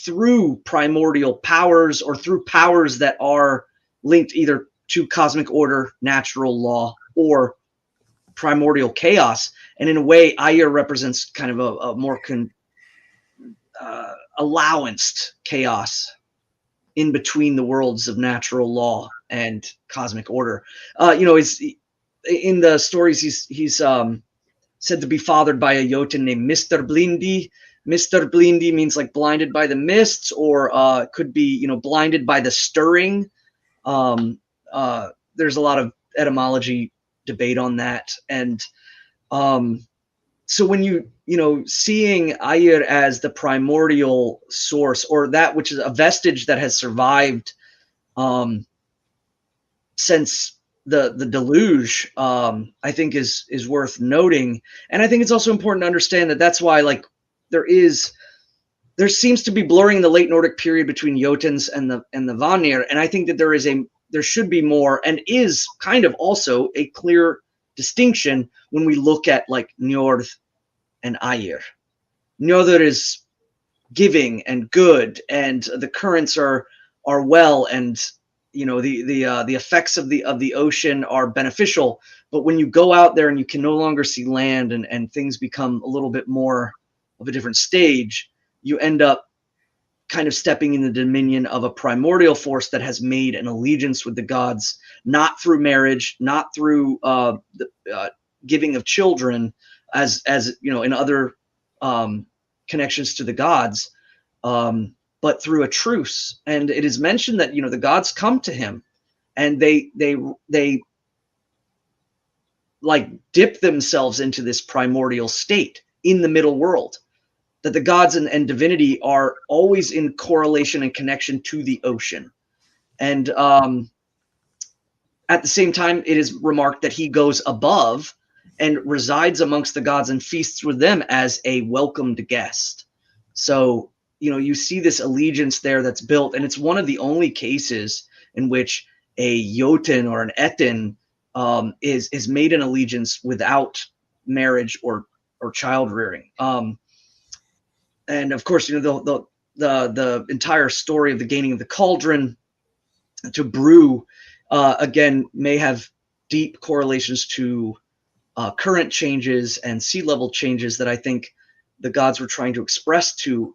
through primordial powers or through powers that are linked either to cosmic order, natural law, or primordial chaos. And in a way, Aegir represents kind of a more allowanced chaos in between the worlds of natural law and cosmic order. In the stories, he's said to be fathered by a Jotun named Mr. Blindi. Mr. Blindi means like blinded by the mists, or could be, blinded by the stirring. There's a lot of etymology debate on that. And so when seeing Aegir as the primordial source, or that which is a vestige that has survived since the deluge, I think is worth noting. And I think it's also important to understand that that's why, like, there seems to be blurring in the late Nordic period between Jotuns and the Vanir, and I think that there should be more, and is kind of also a clear distinction when we look at like Njörð and Aegir. Njörðr is giving and good, and the currents are well, and the effects of the ocean are beneficial. But when you go out there and you can no longer see land, and things become a little bit more of a different stage, you end up kind of stepping in the dominion of a primordial force that has made an allegiance with the gods, not through marriage, not through the giving of children, as in other connections to the gods, but through a truce. And it is mentioned that the gods come to him, and they like dip themselves into this primordial state in the middle world, that the gods and divinity are always in correlation and connection to the ocean. And at the same time, it is remarked that he goes above and resides amongst the gods and feasts with them as a welcomed guest. So, you see this allegiance there that's built, and it's one of the only cases in which a Jotun or an Etin is made an allegiance without marriage or child rearing. And of course, the entire story of the gaining of the cauldron to brew, again, may have deep correlations to current changes and sea level changes that I think the gods were trying to express to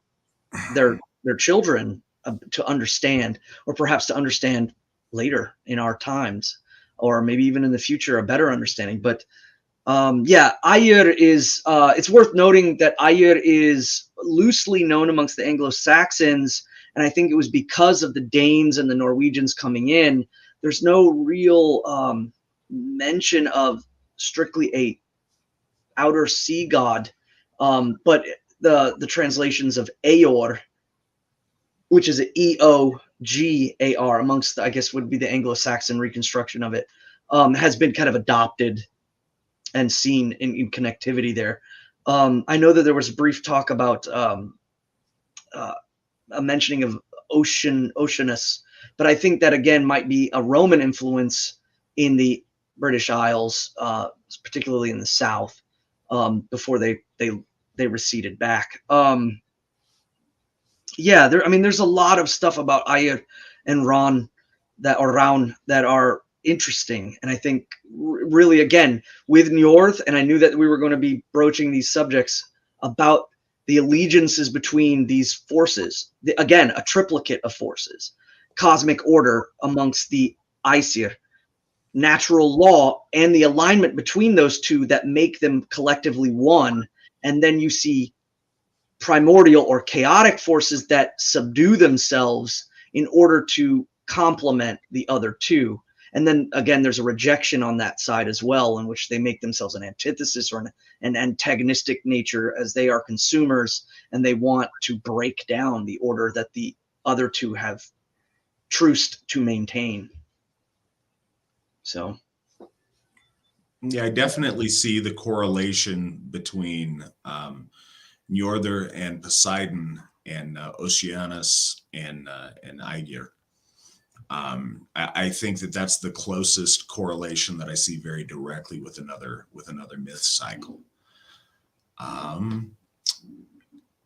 their children to understand, or perhaps to understand later in our times, or maybe even in the future, a better understanding. But Aegir is, it's worth noting that Aegir is loosely known amongst the Anglo-Saxons, and I think it was because of the Danes and the Norwegians coming in. There's no real mention of strictly a outer sea god, but the translations of Eor, which is Eogar amongst, I guess, would be the Anglo-Saxon reconstruction of it, has been kind of adopted and seen in connectivity there. I know that there was a brief talk about a mentioning of Oceanus, but I think that again might be a Roman influence in the British Isles, particularly in the south, before they receded back. Yeah, there's a lot of stuff about Aegir and Raun that are interesting, and I think really again with Njörð, and I knew that we were going to be broaching these subjects about the allegiances between these forces. Again, a triplicate of forces: cosmic order amongst the Aesir, natural law, and the alignment between those two that make them collectively one. And then you see primordial or chaotic forces that subdue themselves in order to complement the other two. And then again, there's a rejection on that side as well, in which they make themselves an antithesis or an antagonistic nature, as they are consumers and they want to break down the order that the other two have truced to maintain. So yeah, I definitely see the correlation between Njörðr and Poseidon and Oceanus and Aegir. I think that that's the closest correlation that I see very directly with another myth cycle.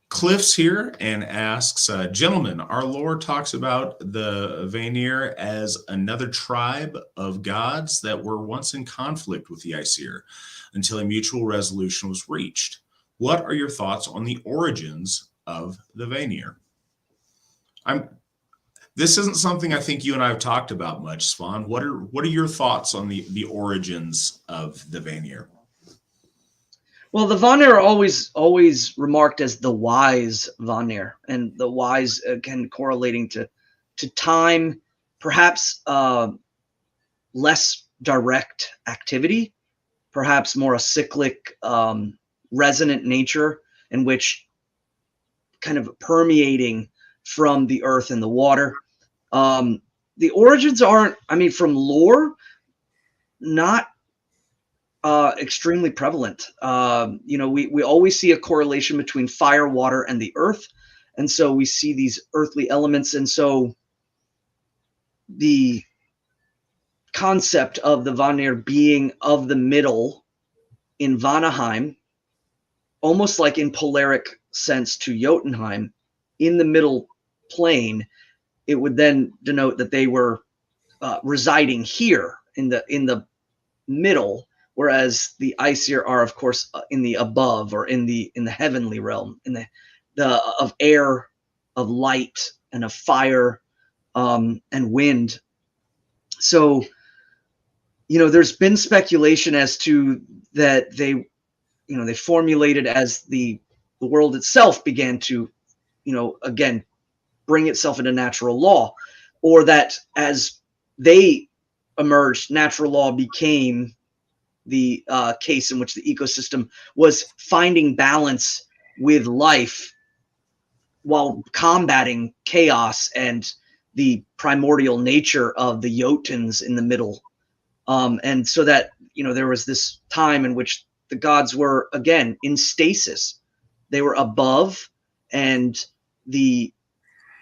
Cliff's here and asks, gentlemen, our lore talks about the Vanir as another tribe of gods that were once in conflict with the Aesir until a mutual resolution was reached. What are your thoughts on the origins of the Vanir? This isn't something I think you and I have talked about much, Svan. What are your thoughts on the origins of the Vanir? Well, the Vanir are always remarked as the wise Vanir, and the wise again correlating to time, perhaps less direct activity, perhaps more a cyclic, resonant nature, in which kind of permeating from the earth and the water. The origins aren't, from lore, not extremely prevalent. We always see a correlation between fire, water, and the earth. And so we see these earthly elements. And so the concept of the Vanir being of the middle in Vanaheim, almost like in polaric sense to Jotunheim, in the middle plane, it would then denote that they were residing here in the middle, whereas the Aesir are, of course, in the above, or in the heavenly realm, in the of air, of light, and of fire, and wind. So, there's been speculation as to that they formulated as the world itself began to, again, bring itself into natural law, or that as they emerged, natural law became the case in which the ecosystem was finding balance with life while combating chaos and the primordial nature of the Jotuns in the middle. And so that, there was this time in which the gods were, again, in stasis. They were above, and the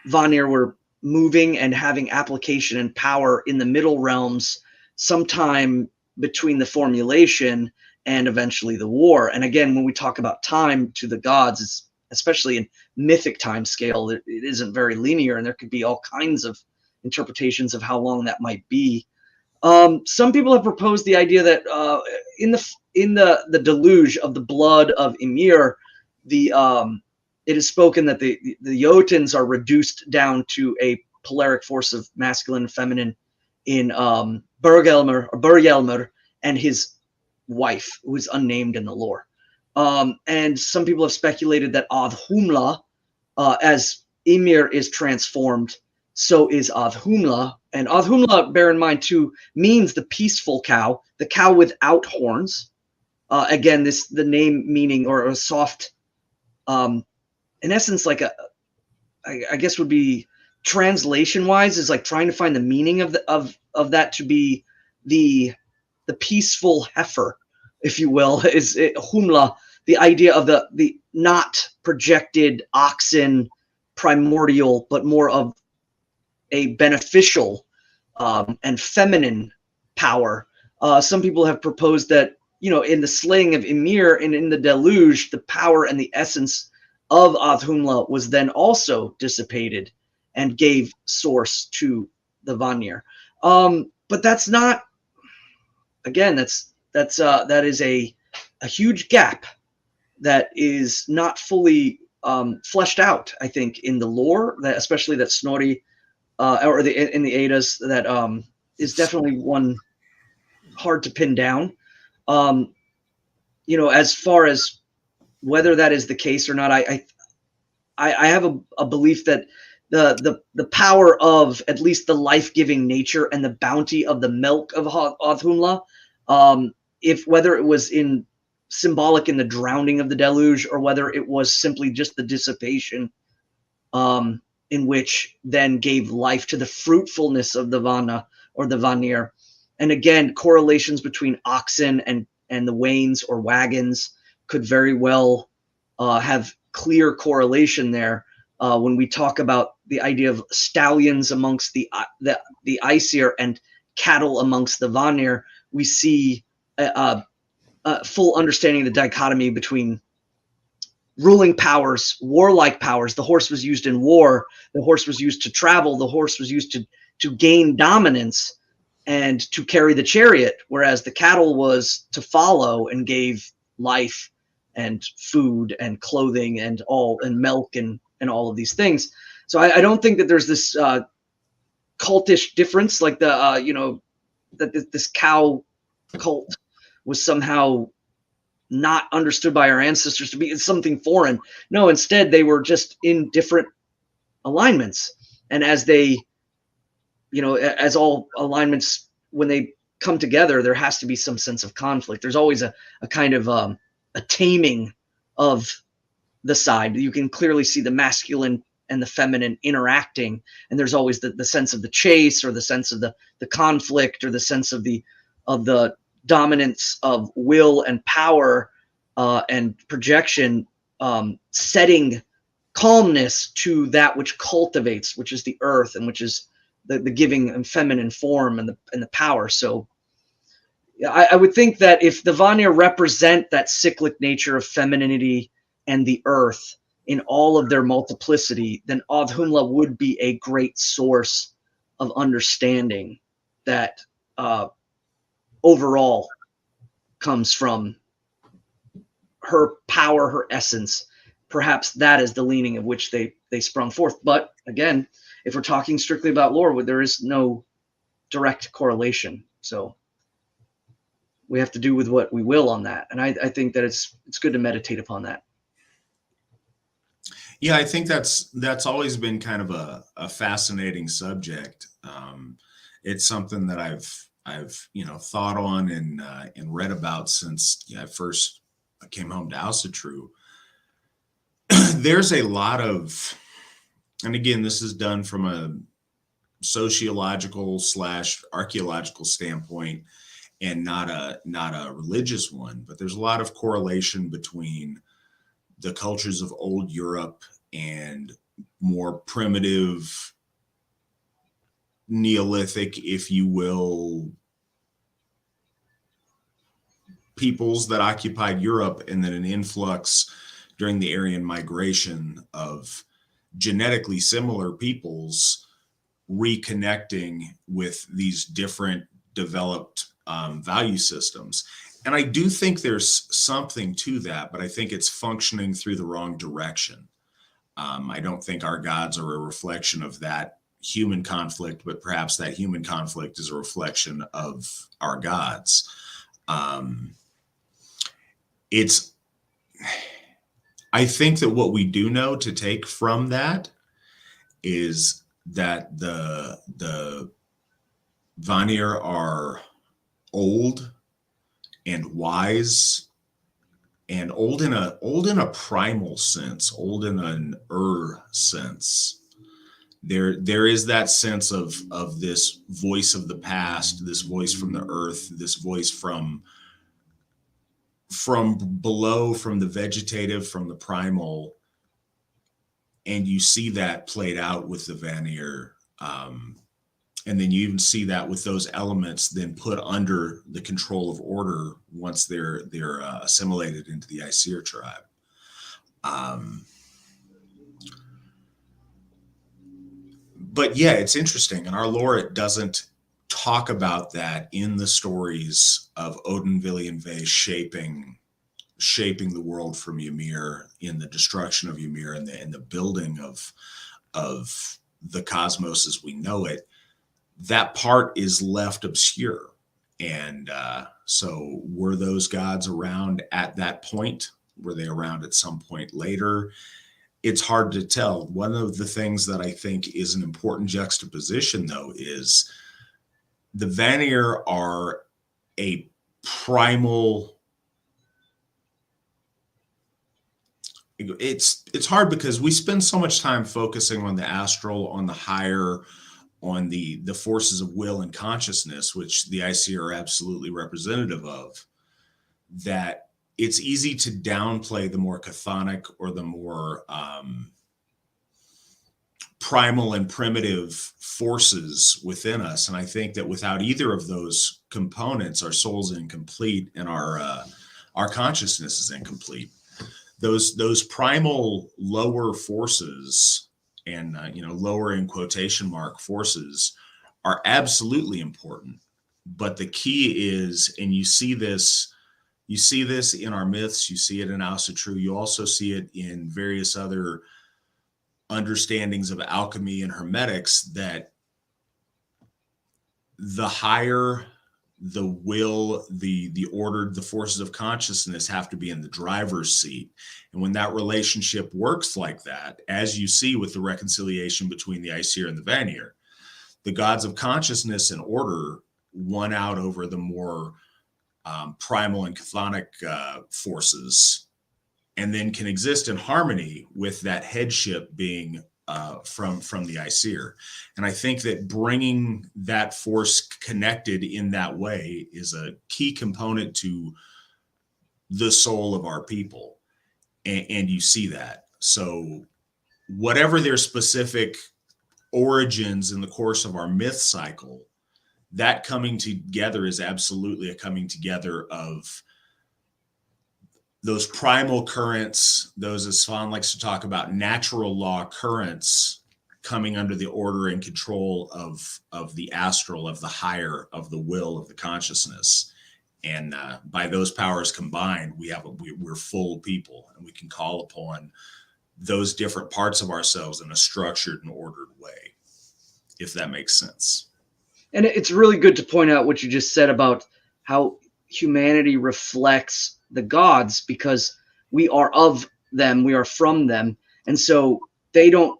Vanir were moving and having application and power in the middle realms sometime between the formulation and eventually the war. And again, when we talk about time to the gods, it's, especially in mythic time scale, it isn't very linear, and there could be all kinds of interpretations of how long that might be. Some people have proposed the idea that in the deluge of the blood of Ymir, it is spoken that the Jotuns are reduced down to a polaric force of masculine and feminine in Bergelmr and his wife, who is unnamed in the lore. And some people have speculated that Audhumla, as Ymir is transformed, so is Audhumla. And Audhumla, bear in mind too, means the peaceful cow, the cow without horns. Again, the name meaning, or a soft, in essence, like I guess would be translation wise, is like trying to find the meaning of that to be the peaceful heifer, if you will, is Humla, the idea of the not projected oxen primordial, but more of a beneficial and feminine power. Some people have proposed that, in the slaying of Ymir and in the deluge, the power and the essence of Audhumla was then also dissipated and gave source to the Vanir. But that's not, again, that is a huge gap that is not fully fleshed out, I think, in the lore, that especially that Snorri in the Eddas, that is definitely one hard to pin down. As far as whether that is the case or not, I have a belief that the power of at least the life-giving nature and the bounty of the milk of Audhumla, if whether it was symbolic in the drowning of the deluge, or whether it was simply just the dissipation, in which then gave life to the fruitfulness of the Vana or the Vanir. And again, correlations between oxen and the wains or wagons could very well have clear correlation there. When we talk about the idea of stallions amongst the Aesir and cattle amongst the Vanir, we see a full understanding of the dichotomy between ruling powers, warlike powers. The horse was used in war. The horse was used to travel. The horse was used to gain dominance and to carry the chariot, whereas the cattle was to follow and gave life and food and clothing and milk and all of these things. So I don't think that there's this cultish difference, like that this cow cult was somehow not understood by our ancestors to be something foreign. No, instead they were just in different alignments. And as they, as all alignments, when they come together, there has to be some sense of conflict. There's always a kind of a taming of the side. You can clearly see the masculine and the feminine interacting, and there's always the sense of the chase, or the sense of the conflict, or the sense of the dominance of will and power and projection, setting calmness to that which cultivates, which is the earth, and which is the giving and feminine form and the power. So I would think that if the Vanir represent that cyclic nature of femininity and the earth in all of their multiplicity, then Audhumla would be a great source of understanding that overall comes from her power, her essence. Perhaps that is the leaning of which they sprung forth. But again, if we're talking strictly about lore, there is no direct correlation. So we have to do with what we will on that. And I think that it's good to meditate upon that. Yeah, I think that's always been kind of a fascinating subject. It's something that I've thought on and read about since I first came home to Asatru. There's a lot of, and again, this is done from a sociological / archaeological standpoint, and not a religious one, but there's a lot of correlation between the cultures of old Europe and more primitive Neolithic, if you will, peoples that occupied Europe, and then an influx during the Aryan migration of genetically similar peoples reconnecting with these different developed value systems. And I do think there's something to that, but I think it's functioning through the wrong direction. I don't think our gods are a reflection of that human conflict, but perhaps that human conflict is a reflection of our gods. I think that what we do know to take from that is that the Vanir are old and wise, and old in a primal sense, old in an sense. There is that sense of this voice of the past, this voice from the earth, this voice from from below, from the vegetative, from the primal, and you see that played out with the Vanir. And then you even see that with those elements then put under the control of order once they're assimilated into the Aegir tribe. But yeah, it's interesting. In our lore, it doesn't talk about that in the stories of Odin, Vili, and Ve shaping the world from Ymir, in the destruction of Ymir, and the building of the cosmos as we know it. That part is left obscure. And so were those gods around at that point? Were they around at some point later? It's hard to tell. One of the things that I think is an important juxtaposition, though, is the Vanir are a primal. It's hard because we spend so much time focusing on the astral, on the higher, on the forces of will and consciousness, which the Aesir are absolutely representative of, that it's easy to downplay the more chthonic or the more primal and primitive forces within us. And I think that without either of those components, our soul's incomplete and our consciousness is incomplete. Those primal lower forces, and lower in quotation mark forces, are absolutely important. But the key is, and you see this in our myths, you see it in Asatru, you also see it in various other understandings of alchemy and hermetics, that the higher the will, the ordered, the forces of consciousness have to be in the driver's seat. And when that relationship works like that, as you see with the reconciliation between the Aesir and the Vanir, the gods of consciousness and order won out over the more primal and chthonic forces, and then can exist in harmony with that headship being from the Aesir. And I think that bringing that force connected in that way is a key component to the soul of our people. And you see that. So whatever their specific origins in the course of our myth cycle, that coming together is absolutely a coming together of those primal currents, those, as Svan likes to talk about, natural law currents coming under the order and control of the astral, of the higher, of the will, of the consciousness. And by those powers combined, we're full people, and we can call upon those different parts of ourselves in a structured and ordered way, if that makes sense. And it's really good to point out what you just said about how humanity reflects the gods, because we are of them, we are from them, and so they don't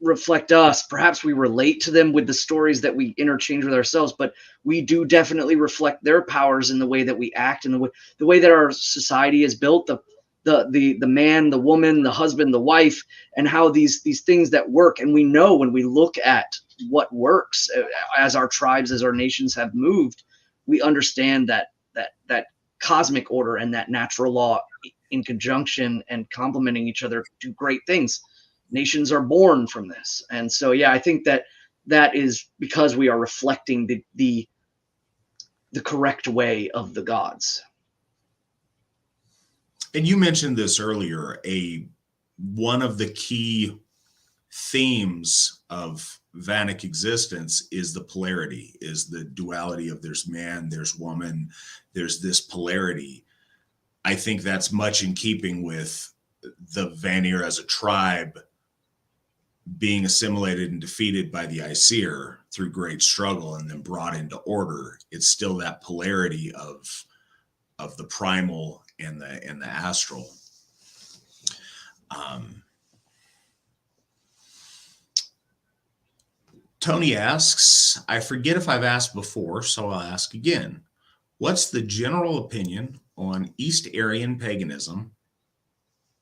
reflect us. Perhaps we relate to them with the stories that we interchange with ourselves, but we do definitely reflect their powers in the way that we act, and the way that our society is built, the man, the woman, the husband, the wife, and how these things that work. And we know when we look at what works as our tribes, as our nations have moved, we understand that cosmic order and that natural law in conjunction and complementing each other do great things. Nations are born from this. And so, yeah, I think that is because we are reflecting the correct way of the gods. And you mentioned this earlier, one of the key themes of Vanic existence is the polarity, is the duality of there's man, there's woman, there's this polarity. I think that's much in keeping with the Vanir as a tribe being assimilated and defeated by the Aesir through great struggle and then brought into order. It's still that polarity of the primal and the astral. Tony asks, I forget if I've asked before, so I'll ask again. What's the general opinion on East Aryan paganism,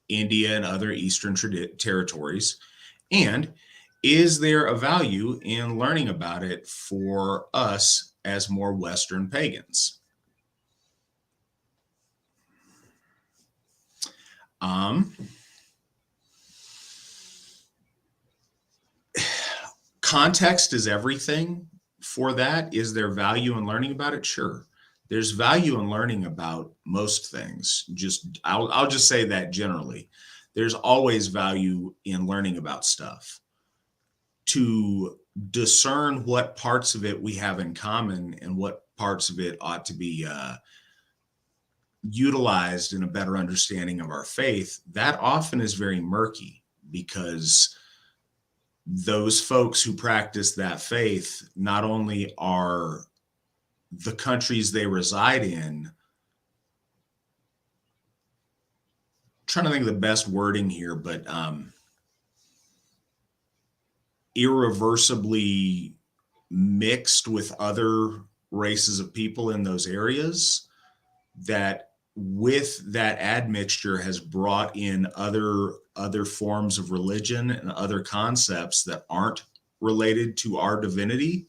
India and other Eastern territories? And is there a value in learning about it for us as more Western pagans? Um, Context is everything for that. Is there value in learning about it? Sure. There's value in learning about most things. I'll just say that generally. There's always value in learning about stuff. To discern what parts of it we have in common and what parts of it ought to be utilized in a better understanding of our faith, that often is very murky, because those folks who practice that faith not only are the countries they reside in, trying to think of the best wording here, but irreversibly mixed with other races of people in those areas, that with that admixture has brought in other forms of religion and other concepts that aren't related to our divinity.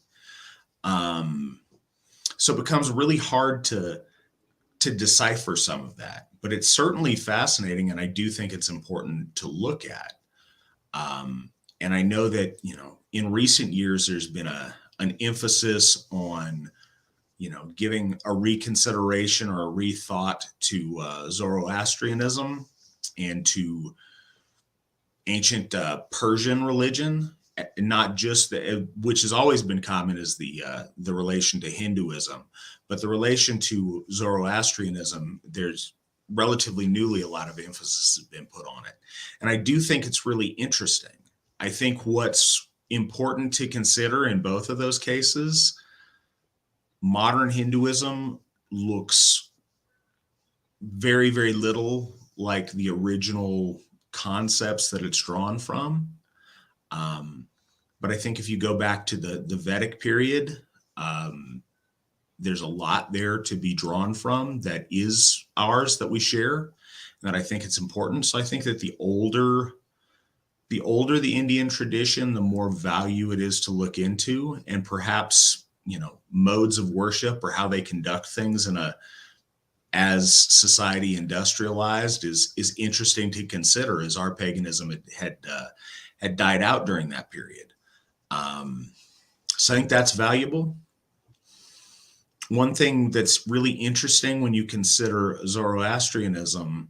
So it becomes really hard to decipher some of that, but it's certainly fascinating, and I do think it's important to look at. And I know that, in recent years, there's been an emphasis on, giving a reconsideration or a rethought to Zoroastrianism and to ancient Persian religion, not just which has always been common, is the relation to Hinduism, but the relation to Zoroastrianism. There's relatively newly a lot of emphasis has been put on it, and I do think it's really interesting. I think what's important to consider in both of those cases, modern Hinduism looks very, very little like the original concepts that it's drawn from. But I think if you go back to the Vedic period, there's a lot there to be drawn from that is ours, that we share, and that I think it's important. So I think that the older the Indian tradition, the more value it is to look into, and perhaps, modes of worship or how they conduct things as society industrialized is interesting to consider, as our paganism had died out during that period. So I think that's valuable. One thing that's really interesting when you consider Zoroastrianism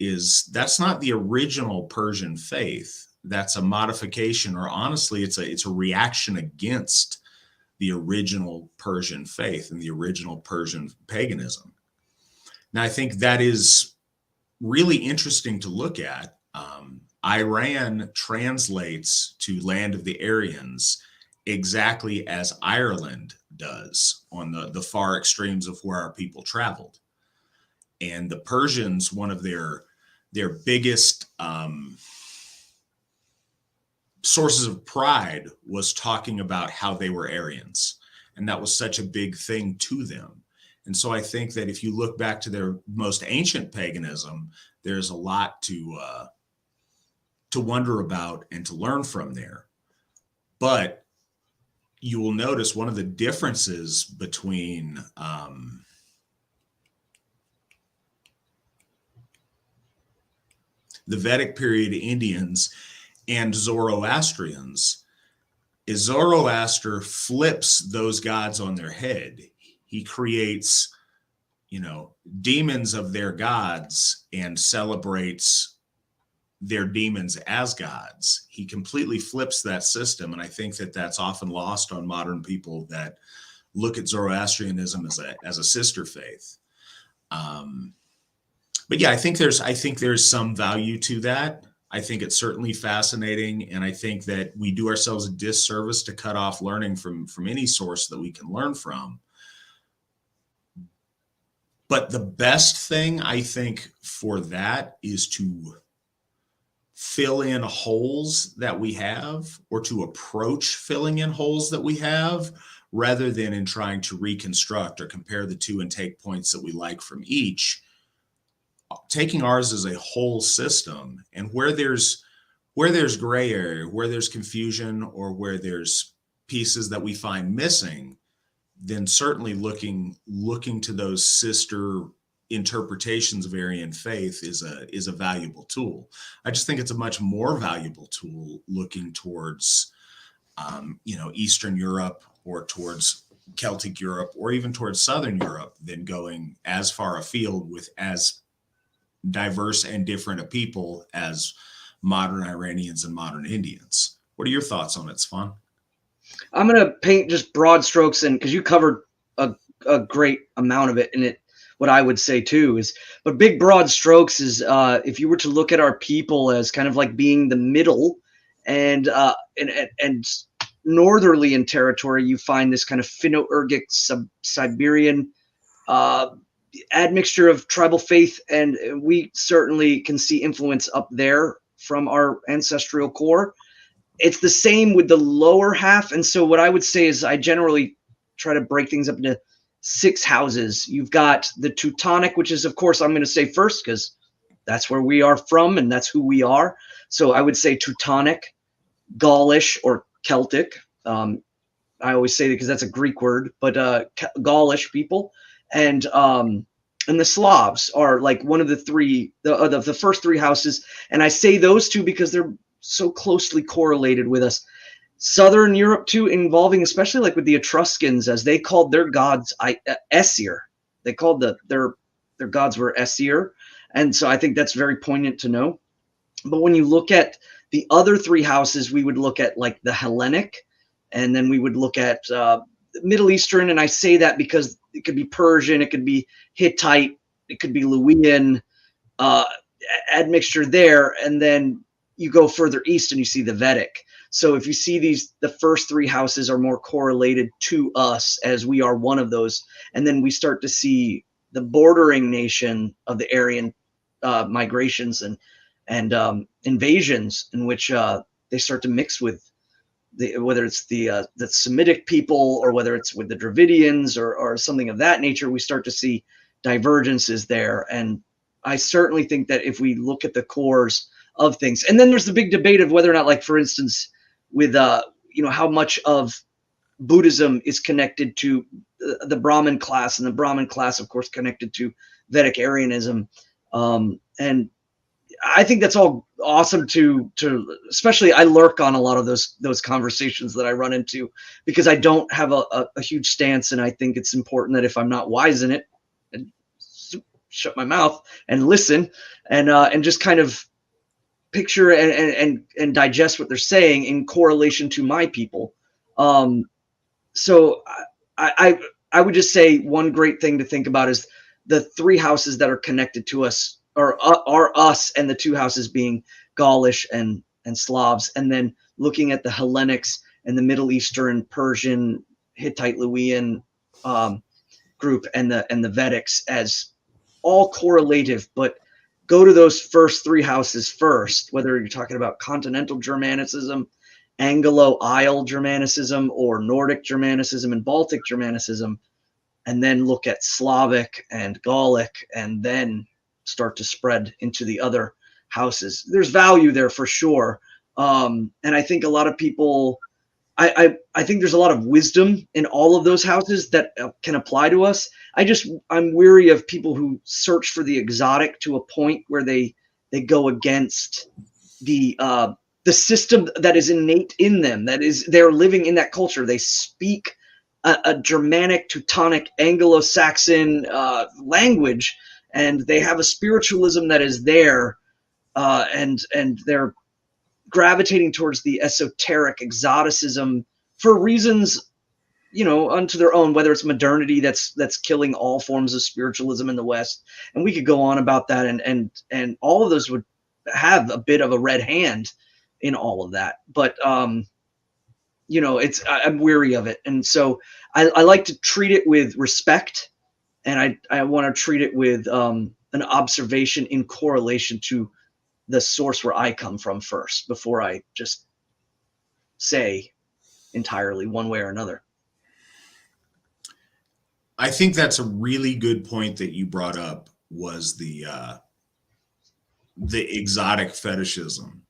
is that's not the original Persian faith. That's a modification, or honestly, it's a reaction against the original Persian faith and the original Persian paganism. Now, I think that is really interesting to look at. Iran translates to land of the Aryans exactly as Ireland does on the far extremes of where our people traveled. And the Persians, one of their biggest sources of pride was talking about how they were Aryans. And that was such a big thing to them. And so I think that if you look back to their most ancient paganism, there's a lot to wonder about and to learn from there. But you will notice one of the differences between the Vedic period Indians and Zoroastrians is Zoroaster flips those gods on their head. He creates, demons of their gods and celebrates their demons as gods. He completely flips that system. And I think that that's often lost on modern people that look at Zoroastrianism as a sister faith. But yeah, I think there's some value to that. I think it's certainly fascinating. And I think that we do ourselves a disservice to cut off learning from any source that we can learn from. But the best thing, I think, for that is to fill in holes that we have, or to approach filling in holes that we have, rather than in trying to reconstruct or compare the two and take points that we like from each. Taking ours as a whole system, and where there's gray area, where there's confusion, or where there's pieces that we find missing, then certainly looking to those sister interpretations of Aryan faith is a valuable tool. I just think it's a much more valuable tool looking towards, Eastern Europe or towards Celtic Europe or even towards Southern Europe than going as far afield with as diverse and different a people as modern Iranians and modern Indians. What are your thoughts on it, Svan? I'm going to paint just broad strokes, and because you covered a great amount of it, and it, what I would say too is, but big broad strokes is, if you were to look at our people as kind of like being the middle and northerly in territory, you find this kind of Finno-Ugric Siberian admixture of tribal faith, and we certainly can see influence up there from our ancestral core. It's the same with the lower half, and so what I would say is I generally try to break things up into 6 houses. You've got the Teutonic, which is, of course, I'm going to say first because that's where we are from and that's who we are. So I would say Teutonic, Gaulish or Celtic. I always say that because that's a Greek word, but Gaulish people, and the Slavs are like one of the three, the first 3 houses. And I say those 2 because they're so closely correlated with us. Southern Europe too, involving especially like with the Etruscans, as they called their gods Aesir. They called their gods were Aesir, and so I think that's very poignant to know. But when you look at the other 3 houses, we would look at like the Hellenic, and then we would look at Middle Eastern, and I say that because it could be Persian, it could be Hittite, it could be Luwian, admixture there, and then you go further east and you see the Vedic. So if you see the first 3 houses are more correlated to us as we are one of those. And then we start to see the bordering nation of the Aryan migrations and invasions in which they start to mix with whether it's the Semitic people or whether it's with the Dravidians or something of that nature. We start to see divergences there. And I certainly think that if we look at the cores of things, and then there's the big debate of whether or not, like, for instance, with how much of Buddhism is connected to the Brahmin class, and the Brahmin class, of course, connected to Vedic Aryanism, and I think that's all awesome to especially I lurk on a lot of those conversations that I run into because I don't have a huge stance, and I think it's important that if I'm not wise in it, and shut my mouth and listen and just kind of picture and digest what they're saying in correlation to my people. So I would just say one great thing to think about is the 3 houses that are connected to us are us, and the 2 houses being Gaulish and Slavs, and then looking at the Hellenics and the Middle Eastern, Persian, Hittite, Luwian group and the Vedics as all correlative, but go to those first 3 houses first, whether you're talking about continental Germanicism, Anglo-Isle Germanicism, or Nordic Germanicism and Baltic Germanicism, and then look at Slavic and Gallic, and then start to spread into the other houses. There's value there for sure. And I think a lot of people, I think there's a lot of wisdom in all of those houses that can apply to us. I'm weary of people who search for the exotic to a point where they go against the system that is innate in them. That is, they're living in that culture. They speak a Germanic, Teutonic, Anglo-Saxon language, and they have a spiritualism that is there, and they're gravitating towards the esoteric exoticism for reasons, unto their own, whether it's modernity that's killing all forms of spiritualism in the West. And we could go on about that, and all of those would have a bit of a red hand in all of that. But I'm weary of it. And so I like to treat it with respect, and I want to treat it with an observation in correlation to the source where I come from first, before I just say entirely one way or another. I think that's a really good point that you brought up, was the exotic fetishism.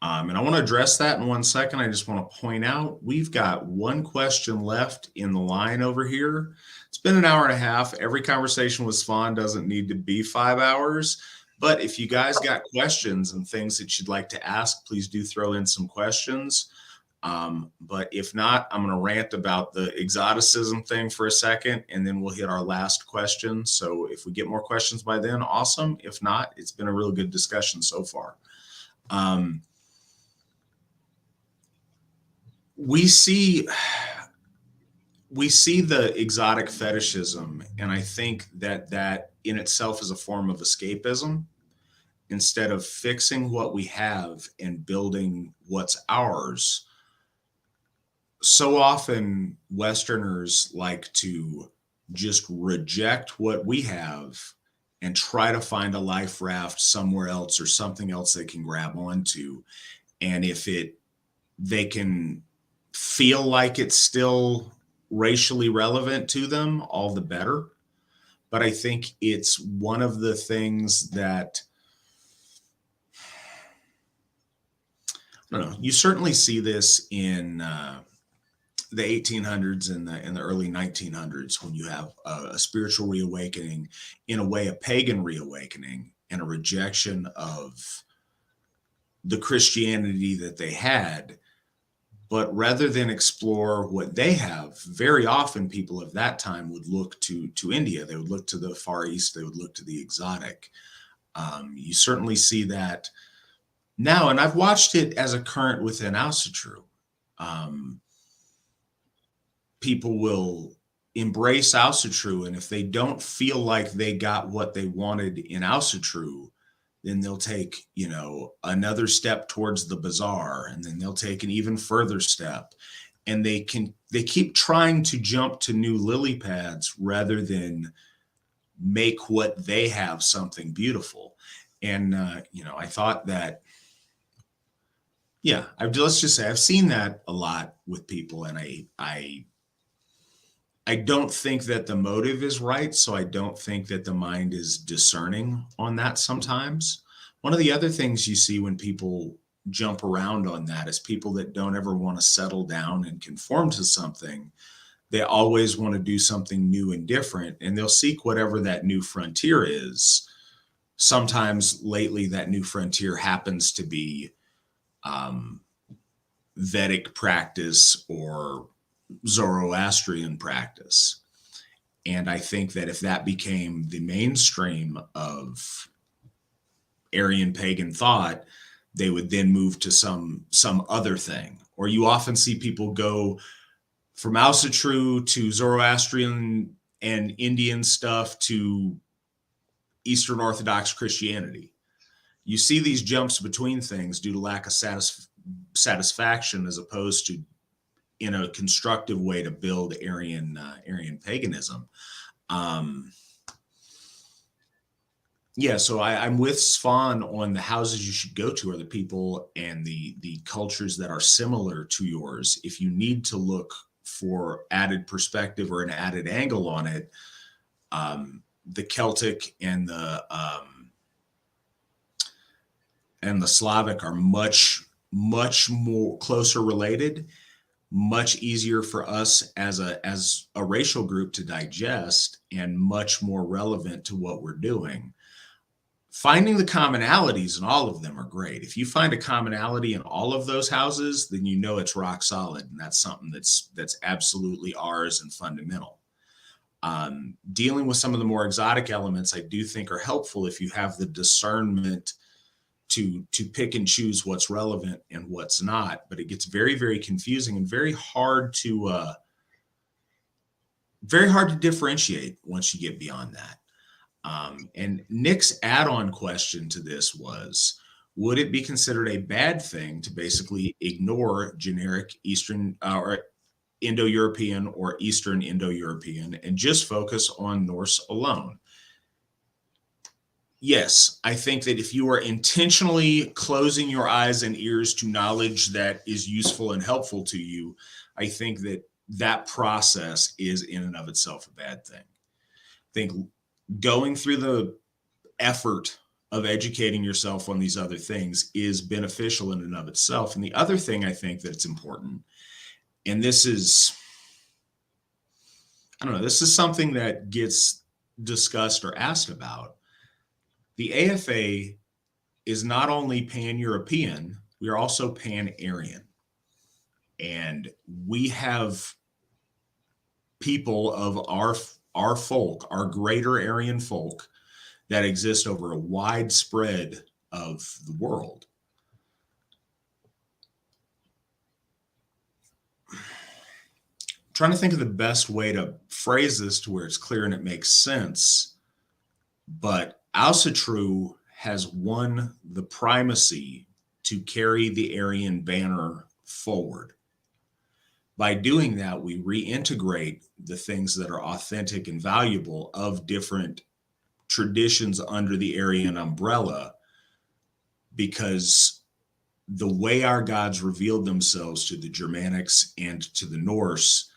And I want to address that in 1 second. I just want to point out we've got one question left in the line over here. It's been an hour and a half. Every conversation with Svan doesn't need to be 5 hours. But if you guys got questions and things that you'd like to ask, please do throw in some questions. But if not, I'm going to rant about the exoticism thing for a second, and then we'll hit our last question. So if we get more questions by then, awesome. If not, it's been a really good discussion so far. We see the exotic fetishism, and I think that in itself is a form of escapism. Instead of fixing what we have and building what's ours, so often Westerners like to just reject what we have and try to find a life raft somewhere else or something else they can grab onto. And if they can feel like it's still racially relevant to them, all the better. But I think it's one of the things that, I don't know, you certainly see this in the 1800s and the early 1900s, when you have a spiritual reawakening, in a way, a pagan reawakening, and a rejection of the Christianity that they had. But rather than explore what they have, very often people of that time would look to India. They would look to the Far East. They would look to the exotic. You certainly see that now, and I've watched it as a current within Asatru. People will embrace Asatru, and if they don't feel like they got what they wanted in Asatru, then they'll take, another step towards the bizarre, and then they'll take an even further step. And they keep trying to jump to new lily pads rather than make what they have something beautiful. And, I thought that, let's just say I've seen that a lot with people, and I don't think that the motive is right, so I don't think that the mind is discerning on that sometimes. One of the other things you see when people jump around on that is people that don't ever want to settle down and conform to something. They always want to do something new and different, and they'll seek whatever that new frontier is. Sometimes lately that new frontier happens to be Vedic practice or Zoroastrian practice. And I think that if that became the mainstream of Aryan pagan thought, they would then move to some other thing. Or you often see people go from Asatru to Zoroastrian and Indian stuff to Eastern Orthodox Christianity. You see these jumps between things due to lack of satisfaction, as opposed to in a constructive way to build Aryan paganism. So I'm with Svan on the houses you should go to are the people and the cultures that are similar to yours. If you need to look for added perspective or an added angle on it, the Celtic and the Slavic are much more closer related. Much easier for us as a racial group to digest, and much more relevant to what we're doing. Finding the commonalities in all of them are great. If you find a commonality in all of those houses, then you know it's rock solid, and that's something that's absolutely ours and fundamental. Dealing with some of the more exotic elements, I do think are helpful if you have the discernment to pick and choose what's relevant and what's not. But it gets very, very confusing and very hard to differentiate once you get beyond that. And Nick's add-on question to this was, would it be considered a bad thing to basically ignore generic Eastern or Indo-European or Eastern Indo-European and just focus on Norse alone? Yes, I think that if you are intentionally closing your eyes and ears to knowledge that is useful and helpful to you, I think that process is in and of itself a bad thing. I think going through the effort of educating yourself on these other things is beneficial in and of itself. And the other thing I think that's important, and this is, I don't know, this is something that gets discussed or asked about. The AFA is not only pan-European, we are also pan-Aryan. And we have people of our folk, our greater Aryan folk, that exist over a wide spread of the world. I'm trying to think of the best way to phrase this to where it's clear and it makes sense. But Asatru has won the primacy to carry the Aryan banner forward. By doing that, we reintegrate the things that are authentic and valuable of different traditions under the Aryan umbrella, because the way our gods revealed themselves to the Germanics and to the Norse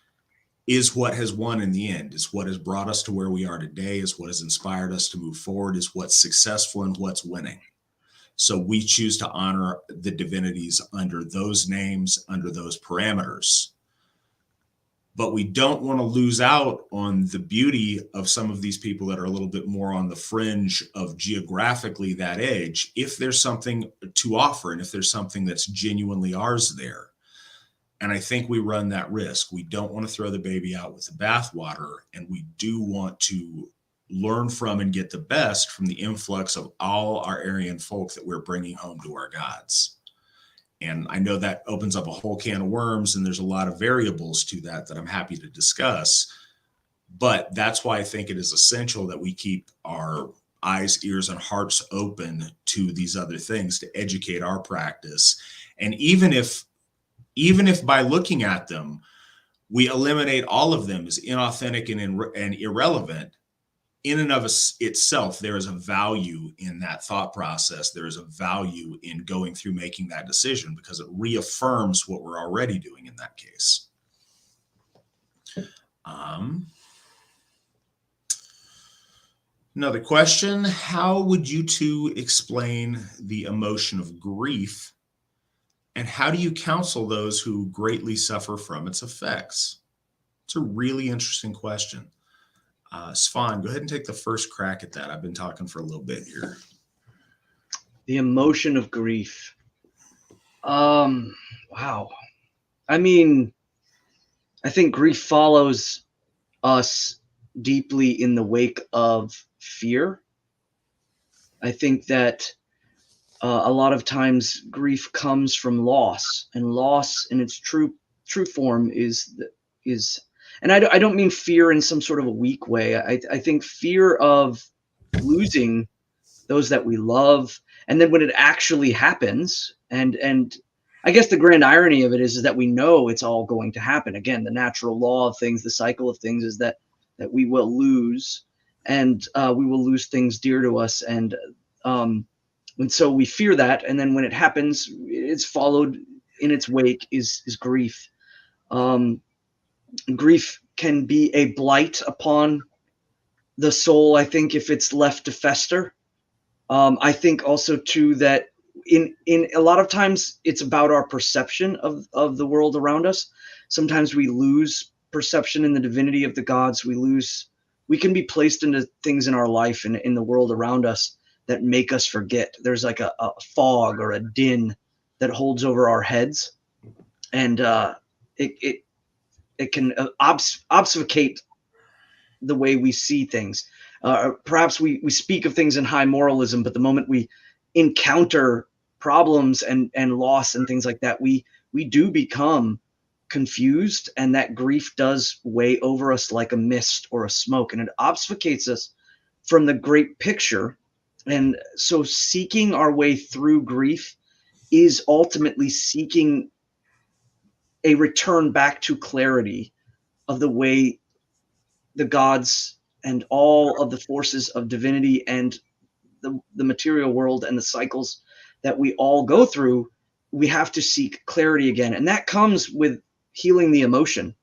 is what has won in the end, is what has brought us to where we are today, is what has inspired us to move forward, is what's successful and what's winning. So we choose to honor the divinities under those names, under those parameters. But we don't want to lose out on the beauty of some of these people that are a little bit more on the fringe of geographically that edge, if there's something to offer and if there's something that's genuinely ours there. And I think we run that risk. We don't want to throw the baby out with the bathwater, and we do want to learn from and get the best from the influx of all our Aryan folk that we're bringing home to our gods. And I know that opens up a whole can of worms, and there's a lot of variables to that I'm happy to discuss. But that's why I think it is essential that we keep our eyes, ears, and hearts open to these other things to educate our practice. And even if by looking at them, we eliminate all of them as inauthentic and irrelevant, in and of itself, there is a value in that thought process. There is a value in going through making that decision, because it reaffirms what we're already doing in that case. Another question: how would you two explain the emotion of grief, and how do you counsel those who greatly suffer from its effects? It's a really interesting question. Svan, go ahead and take the first crack at that. I've been talking for a little bit here. The emotion of grief. Wow. I mean, I think grief follows us deeply in the wake of fear. I think that a lot of times grief comes from loss, and loss in its true form is, and I don't mean fear in some sort of a weak way. I think fear of losing those that we love, and then when it actually happens, and I guess the grand irony of it is that we know it's all going to happen. Again, the natural law of things, the cycle of things, is that we will lose, and we will lose things dear to us, and so we fear that, and then when it happens, it's followed in its wake is grief. Grief can be a blight upon the soul, I think, if it's left to fester. I think also too that in a lot of times it's about our perception of the world around us. Sometimes we lose perception in the divinity of the gods. We can be placed into things in our life and in the world around us that make us forget. There's like a fog or a din that holds over our heads, and it can obfuscate the way we see things. Perhaps we speak of things in high moralism, but the moment we encounter problems and loss and things like that, we do become confused, and that grief does weigh over us like a mist or a smoke, and it obfuscates us from the great picture. And so seeking our way through grief is ultimately seeking a return back to clarity of the way the gods and all of the forces of divinity and the material world and the cycles that we all go through. We have to seek clarity again. And that comes with healing the emotion,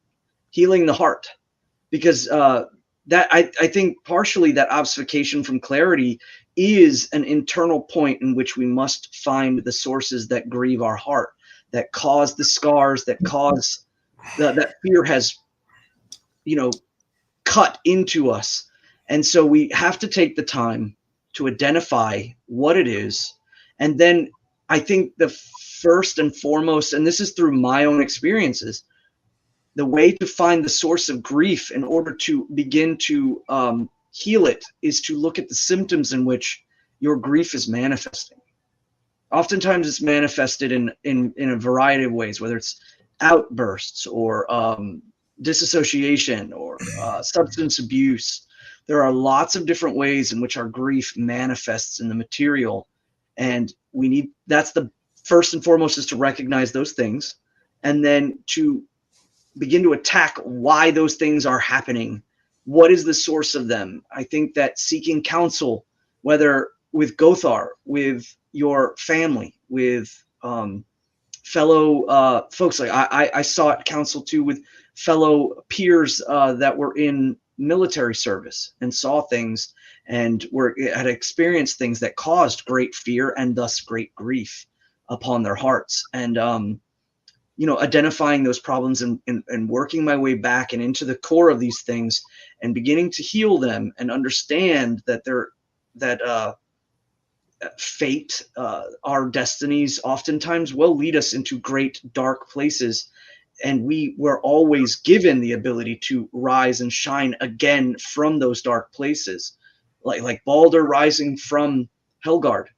healing the heart, because that I think partially that obfuscation from clarity is an internal point in which we must find the sources that grieve our heart, that cause the scars, that cause that fear has, cut into us. And so we have to take the time to identify what it is. And then I think the first and foremost, and this is through my own experiences, the way to find the source of grief in order to begin to heal it is to look at the symptoms in which your grief is manifesting. Oftentimes it's manifested in a variety of ways, whether it's outbursts or disassociation or substance abuse. There are lots of different ways in which our grief manifests in the material. And that's the first and foremost, is to recognize those things, and then to begin to attack why those things are happening. What is the source of them? I think that seeking counsel, whether with Gothar, with your family, with fellow folks, like I sought counsel too with fellow peers that were in military service and saw things and had experienced things that caused great fear and thus great grief upon their hearts. And identifying those problems and working my way back and into the core of these things and beginning to heal them and understand that fate, our destinies oftentimes will lead us into great dark places. And we were always given the ability to rise and shine again from those dark places, like Balder rising from Helgard.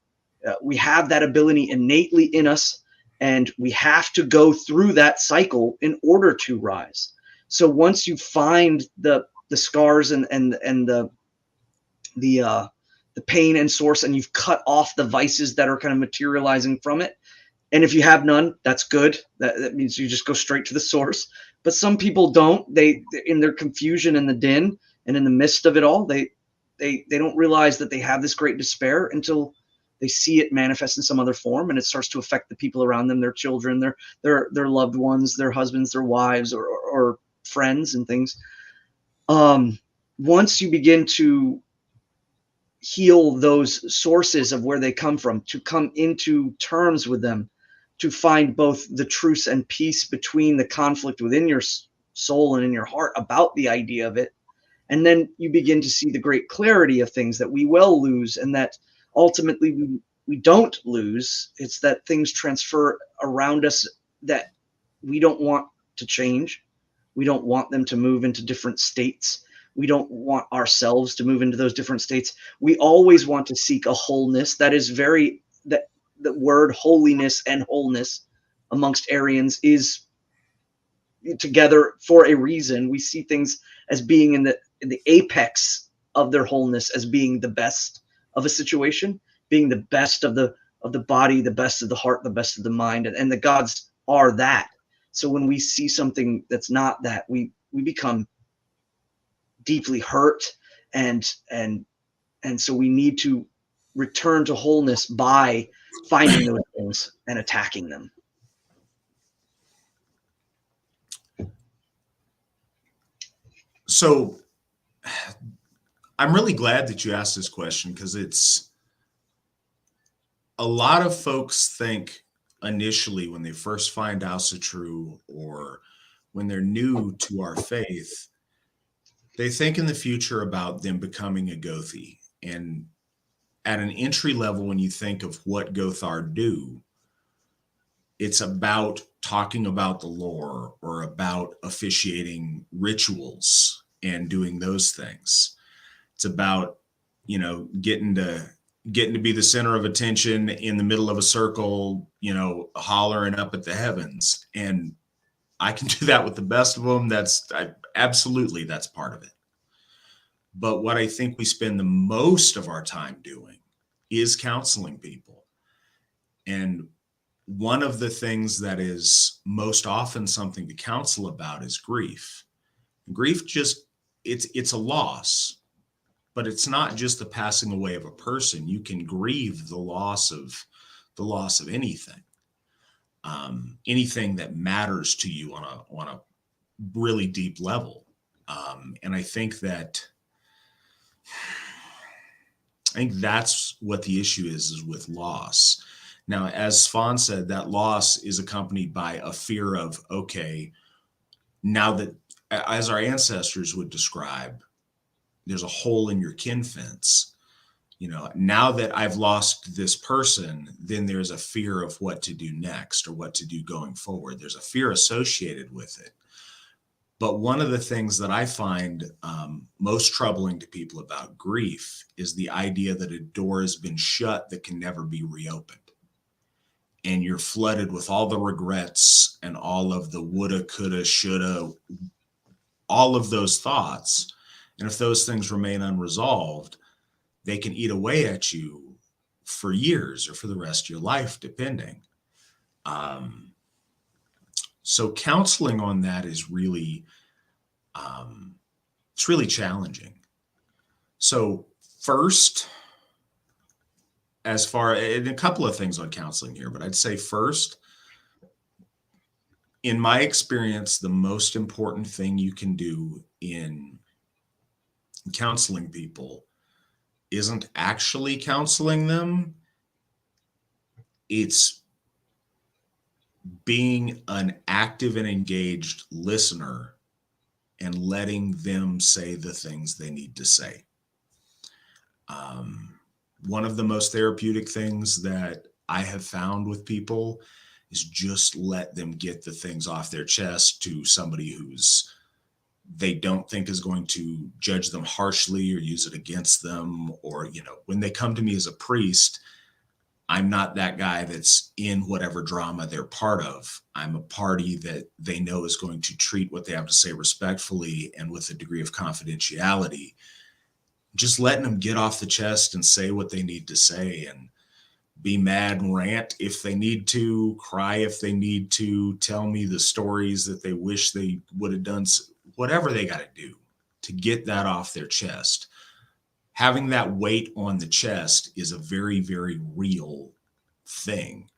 We have that ability innately in us, and we have to go through that cycle in order to rise. So once you find the scars and the pain and source, and you've cut off the vices that are kind of materializing from it, and if you have none, that's good. That means you just go straight to the source. But some people don't. They, in their confusion and the din and in the midst of it all, they don't realize that they have this great despair until they see it manifest in some other form, and it starts to affect the people around them, their children, their loved ones, their husbands, their wives, or friends and things. Once you begin to heal those sources of where they come from, to come into terms with them, to find both the truce and peace between the conflict within your soul and in your heart about the idea of it. And then you begin to see the great clarity of things that we will lose, and that ultimately we don't lose. It's that things transfer around us that we don't want to change. We don't want them to move into different states. We don't want ourselves to move into those different states. We always want to seek a wholeness. That is the word holiness and wholeness amongst Aryans is together for a reason. We see things as being in the apex of their wholeness, as being the best of a situation, being the best of the body, the best of the heart, the best of the mind, and the gods are that. So when we see something that's not that, we become deeply hurt, and so we need to return to wholeness by finding those things and attacking them. So I'm really glad that you asked this question, because it's a lot of folks think initially when they first find Asatru, or when they're new to our faith, they think in the future about them becoming a Gothi. And at an entry level, when you think of what Gothar do, it's about talking about the lore or about officiating rituals and doing those things. It's about, getting to be the center of attention in the middle of a circle, hollering up at the heavens. And I can do that with the best of them. Absolutely, that's part of it. But what I think we spend the most of our time doing is counseling people. And one of the things that is most often something to counsel about is grief. Grief it's a loss, but it's not just the passing away of a person. You can grieve the loss of anything, anything that matters to you on a really deep level. And I think that I think that's what the issue is with loss. Now, as Svan said, that loss is accompanied by a fear of, okay, now that, as our ancestors would describe, there's a hole in your kin fence. You know, now that I've lost this person, then there's a fear of what to do next or what to do going forward. There's a fear associated with it. But one of the things that I find most troubling to people about grief is the idea that a door has been shut that can never be reopened. And you're flooded with all the regrets and all of the woulda, coulda, shoulda, all of those thoughts. And if those things remain unresolved, they can eat away at you for years or for the rest of your life, depending. So counseling on that is really, it's really challenging. So first, and a couple of things on counseling here, but I'd say first, in my experience, the most important thing you can do in counseling people isn't actually counseling them. It's being an active and engaged listener and letting them say the things they need to say. One of the most therapeutic things that I have found with people is just let them get the things off their chest to somebody they don't think is going to judge them harshly or use it against them. Or, you know, when they come to me as a priest, I'm not that guy that's in whatever drama they're part of. I'm a party that they know is going to treat what they have to say respectfully and with a degree of confidentiality. Just letting them get off the chest and say what they need to say, and be mad and rant if they need to, cry if they need to, tell me the stories that they wish they would have done, whatever they got to do to get that off their chest. Having that weight on the chest is a very, very real thing.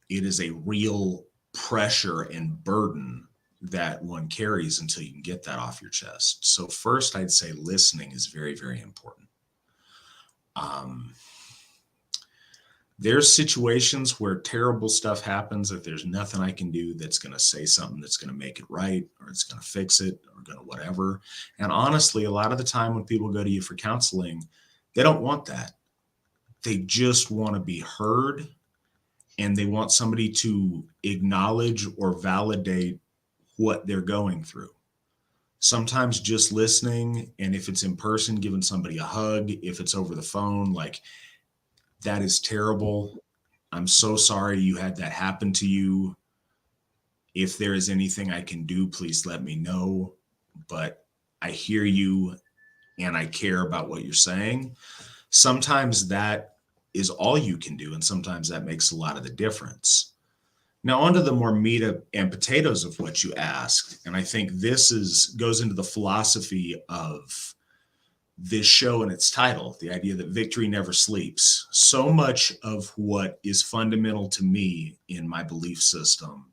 It is a real pressure and burden that one carries until you can get that off your chest. So first, I'd say listening is very, very important. There's situations where terrible stuff happens that there's nothing I can do that's going to say something that's going to make it right, or it's going to fix it, or going to whatever. And honestly, a lot of the time when people go to you for counseling, they don't want that. They just want to be heard, and they want somebody to acknowledge or validate what they're going through. Sometimes just listening, and if it's in person, giving somebody a hug, if it's over the phone, like, that is terrible. I'm so sorry you had that happen to you. If there is anything I can do, please let me know. But I hear you and I care about what you're saying. Sometimes that is all you can do, and sometimes that makes a lot of the difference. Now, onto the more meat and potatoes of what you asked, and I think this goes into the philosophy of this show and its title, the idea that victory never sleeps. So much of what is fundamental to me in my belief system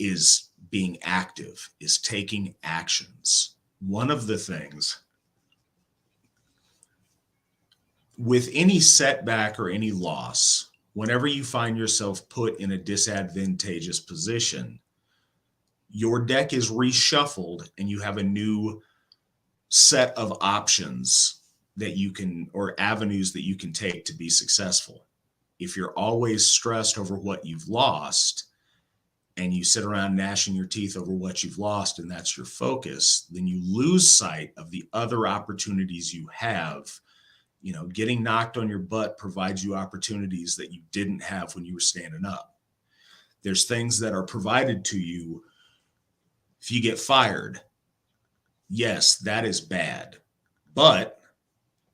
is being active, is taking actions. One of the things with any setback or any loss, whenever you find yourself put in a disadvantageous position, your deck is reshuffled and you have a new set of options that you can, or avenues that you can take to be successful. If you're always stressed over what you've lost and you sit around gnashing your teeth over what you've lost and that's your focus, then you lose sight of the other opportunities you have. You know, getting knocked on your butt provides you opportunities that you didn't have when you were standing up. There's things that are provided to you if you get fired. Yes, that is bad, but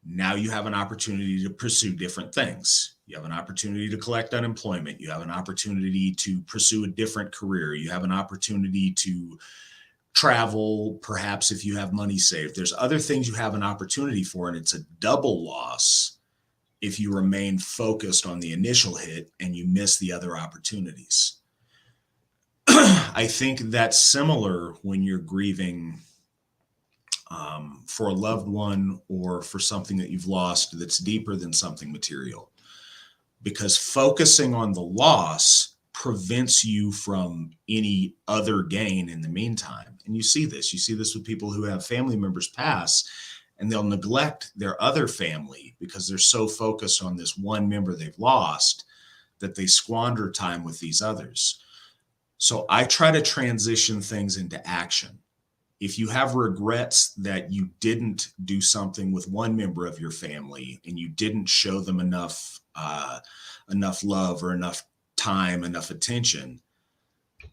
now you have an opportunity to pursue different things. You have an opportunity to collect unemployment. You have an opportunity to pursue a different career. You have an opportunity to travel, perhaps if you have money saved. There's other things you have an opportunity for, and it's a double loss if you remain focused on the initial hit and you miss the other opportunities. I think that's similar when you're grieving for a loved one or for something that you've lost that's deeper than something material. Because focusing on the loss prevents you from any other gain in the meantime. And you see this with people who have family members pass, and they'll neglect their other family because they're so focused on this one member they've lost that they squander time with these others. So I try to transition things into action. If you have regrets that you didn't do something with one member of your family and you didn't show them enough love or enough time, enough attention,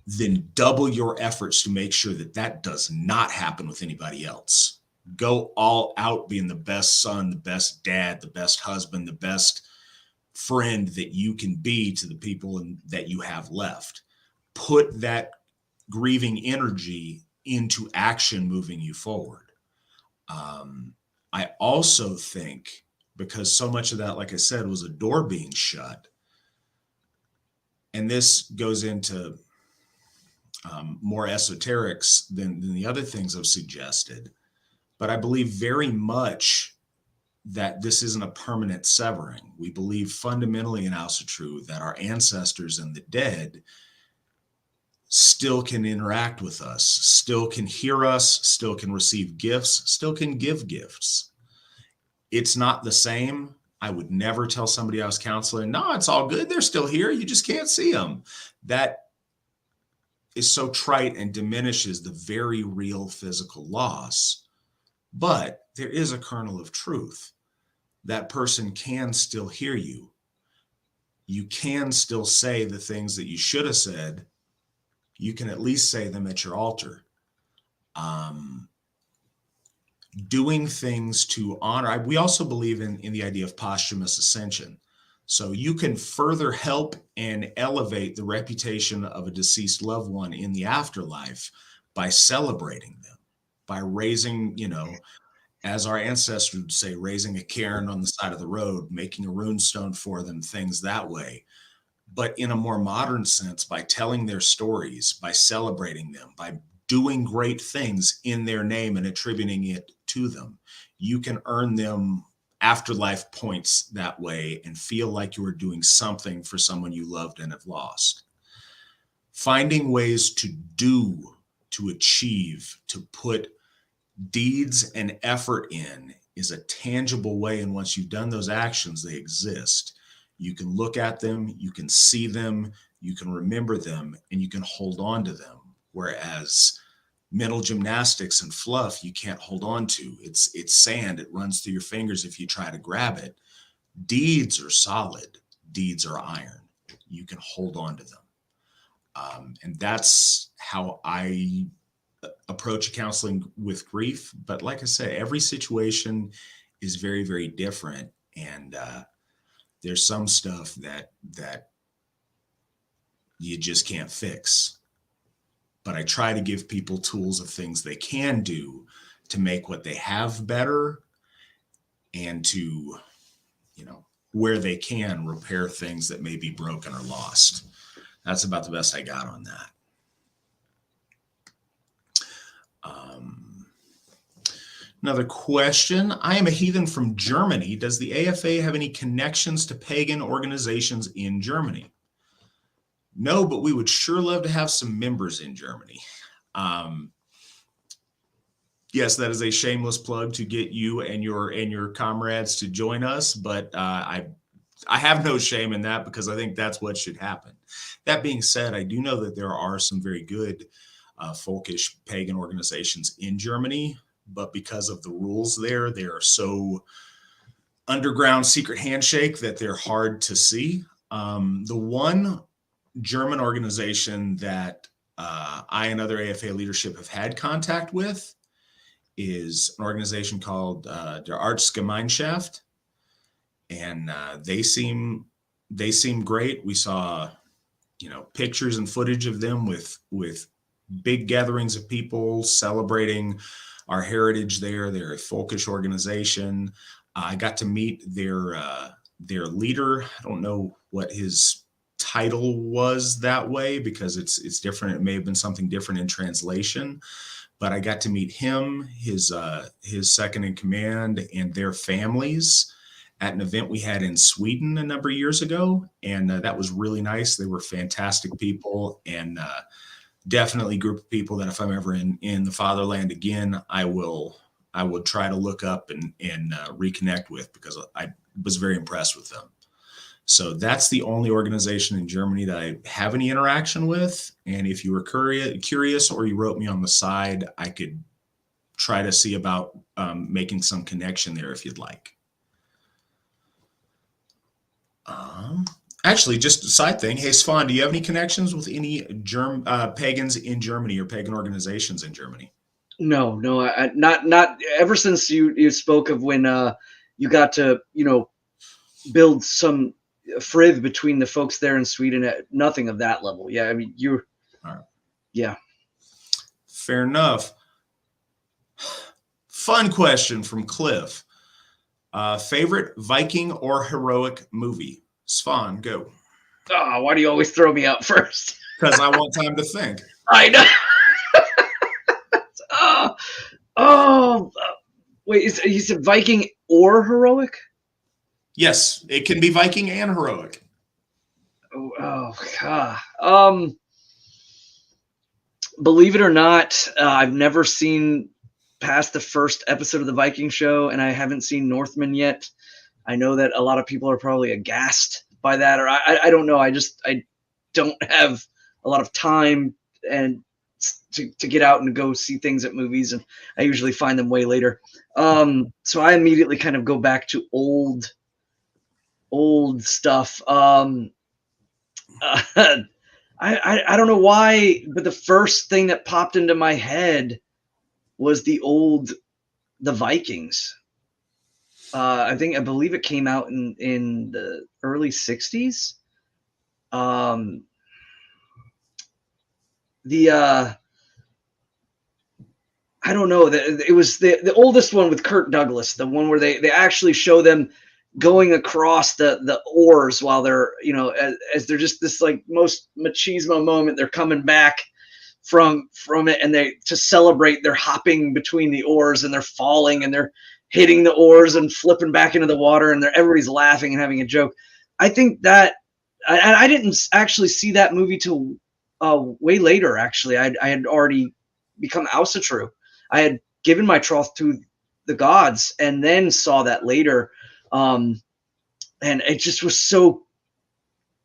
then double your efforts to make sure that that does not happen with anybody else. Go all out being the best son, the best dad, the best husband, the best friend that you can be to the people that you have left. Put that grieving energy into action moving you forward. I also think, because so much of that, like I said, was a door being shut, and this goes into more esoterics than the other things I've suggested, but I believe very much that this isn't a permanent severing. We believe fundamentally in Asatru that our ancestors and the dead still can interact with us, still can hear us, still can receive gifts, still can give gifts. It's not the same. I would never tell somebody I was counseling, no, it's all good. They're still here. You just can't see them. That is so trite and diminishes the very real physical loss. But there is a kernel of truth. That person can still hear you. You can still say the things that you should have said. You can at least say them at your altar. Doing things to honor. We also believe in the idea of posthumous ascension. So you can further help and elevate the reputation of a deceased loved one in the afterlife by celebrating them, by raising, as our ancestors would say, raising a cairn on the side of the road, making a rune stone for them, things that way. But in a more modern sense, by telling their stories, by celebrating them, by doing great things in their name and attributing it to them, you can earn them afterlife points that way and feel like you are doing something for someone you loved and have lost. Finding ways to do, to achieve, to put deeds and effort in is a tangible way. And once you've done those actions, they exist. You can look at them, you can see them, you can remember them, and you can hold on to them. Whereas mental gymnastics and fluff, you can't hold on to. It's sand. It runs through your fingers if you try to grab it. Deeds are solid. Deeds are iron. You can hold on to them. And that's how I approach counseling with grief. But like I said, every situation is very, very different. And there's some stuff that you just can't fix. But I try to give people tools of things they can do to make what they have better, and to, where they can, repair things that may be broken or lost. That's about the best I got on that. Another question. I am a heathen from Germany. Does the AFA have any connections to pagan organizations in Germany? No, but we would sure love to have some members in Germany. Yes, that is a shameless plug to get you and your comrades to join us, but I have no shame in that, because I think that's what should happen. That being said, I do know that there are some very good folkish pagan organizations in Germany, but because of the rules there, they are so underground secret handshake that they're hard to see. The one German organization that I and other AFA leadership have had contact with is an organization called Der Artsgemeinschaft, and they seem great. We saw, pictures and footage of them with big gatherings of people celebrating our heritage there. They're a folkish organization. I got to meet their leader. I don't know what his title was that way, because it's different. It may have been something different in translation, but I got to meet him, his second in command, and their families at an event we had in Sweden a number of years ago, and that was really nice. They were fantastic people, and definitely a group of people that if I'm ever in the fatherland again, I would try to look up and reconnect with, because I was very impressed with them. So that's the only organization in Germany that I have any interaction with. And if you were curious or you wrote me on the side, I could try to see about making some connection there if you'd like. Actually, just a side thing. Hey, Svan, do you have any connections with any pagans in Germany or pagan organizations in Germany? No, not ever since you spoke of when you got to, build some frith between the folks there in Sweden. Nothing of that level. Yeah, I mean, all right. Yeah. Fair enough. Fun question from Cliff. Favorite Viking or heroic movie? Svan, go. Oh, why do you always throw me out first? Because I want time to think. I know. Wait, you said Viking or heroic? Yes, it can be Viking and heroic. Oh God. Believe it or not, I've never seen past the first episode of the Viking show, and I haven't seen Northman yet. I know that a lot of people are probably aghast by that, or I don't know. I don't have a lot of time and to get out and go see things at movies, and I usually find them way later. So I immediately kind of go back to old stuff. I don't know why, but the first thing that popped into my head was the Vikings. I believe it came out in the early 60s. I don't know, it was the oldest one with Kirk Douglas, the one where they actually show them going across the oars while they're, as they're just this like most machismo moment. They're coming back from it, and to celebrate, they're hopping between the oars, and they're falling, and they're hitting the oars and flipping back into the water, and everybody's laughing and having a joke. I think that I didn't actually see that movie till way later. Actually, I had already become Asatru. I had given my troth to the gods, and then saw that later. And it just was so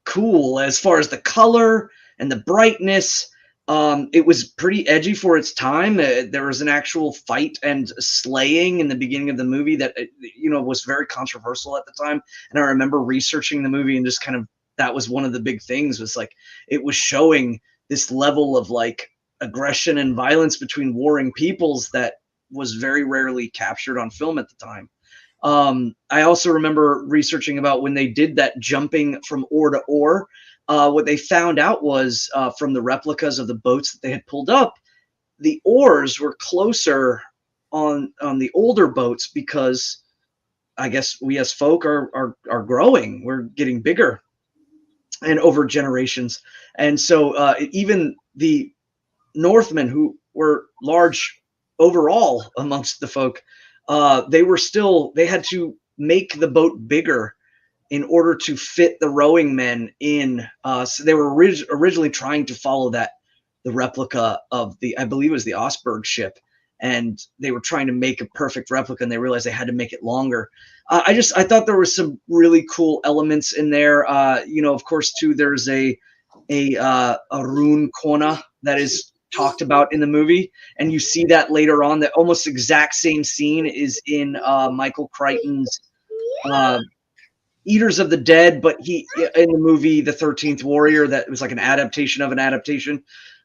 cool as far as the color and the brightness. It was pretty edgy for its time. There was an actual fight and slaying in the beginning of the movie that, was very controversial at the time. And I remember researching the movie, and just kind of, that was one of the big things, was like, it was showing this level of like aggression and violence between warring peoples that was very rarely captured on film at the time. I also remember researching about when they did that jumping from oar to oar. What they found out was from the replicas of the boats that they had pulled up, the oars were closer on the older boats, because I guess we as folk are growing. We're getting bigger, and over generations. And so even the Northmen, who were large overall amongst the folk, they had to make the boat bigger in order to fit the rowing men in. So they were originally trying to follow the replica of I believe it was the Osberg ship, and they were trying to make a perfect replica, and they realized they had to make it longer. I thought there was some really cool elements in there. Of course, too, there's a rune kona that is talked about in the movie, and you see that later on. That almost exact same scene is in Michael Crichton's Eaters of the Dead, but he in the movie The 13th Warrior, that was like an adaptation of an adaptation.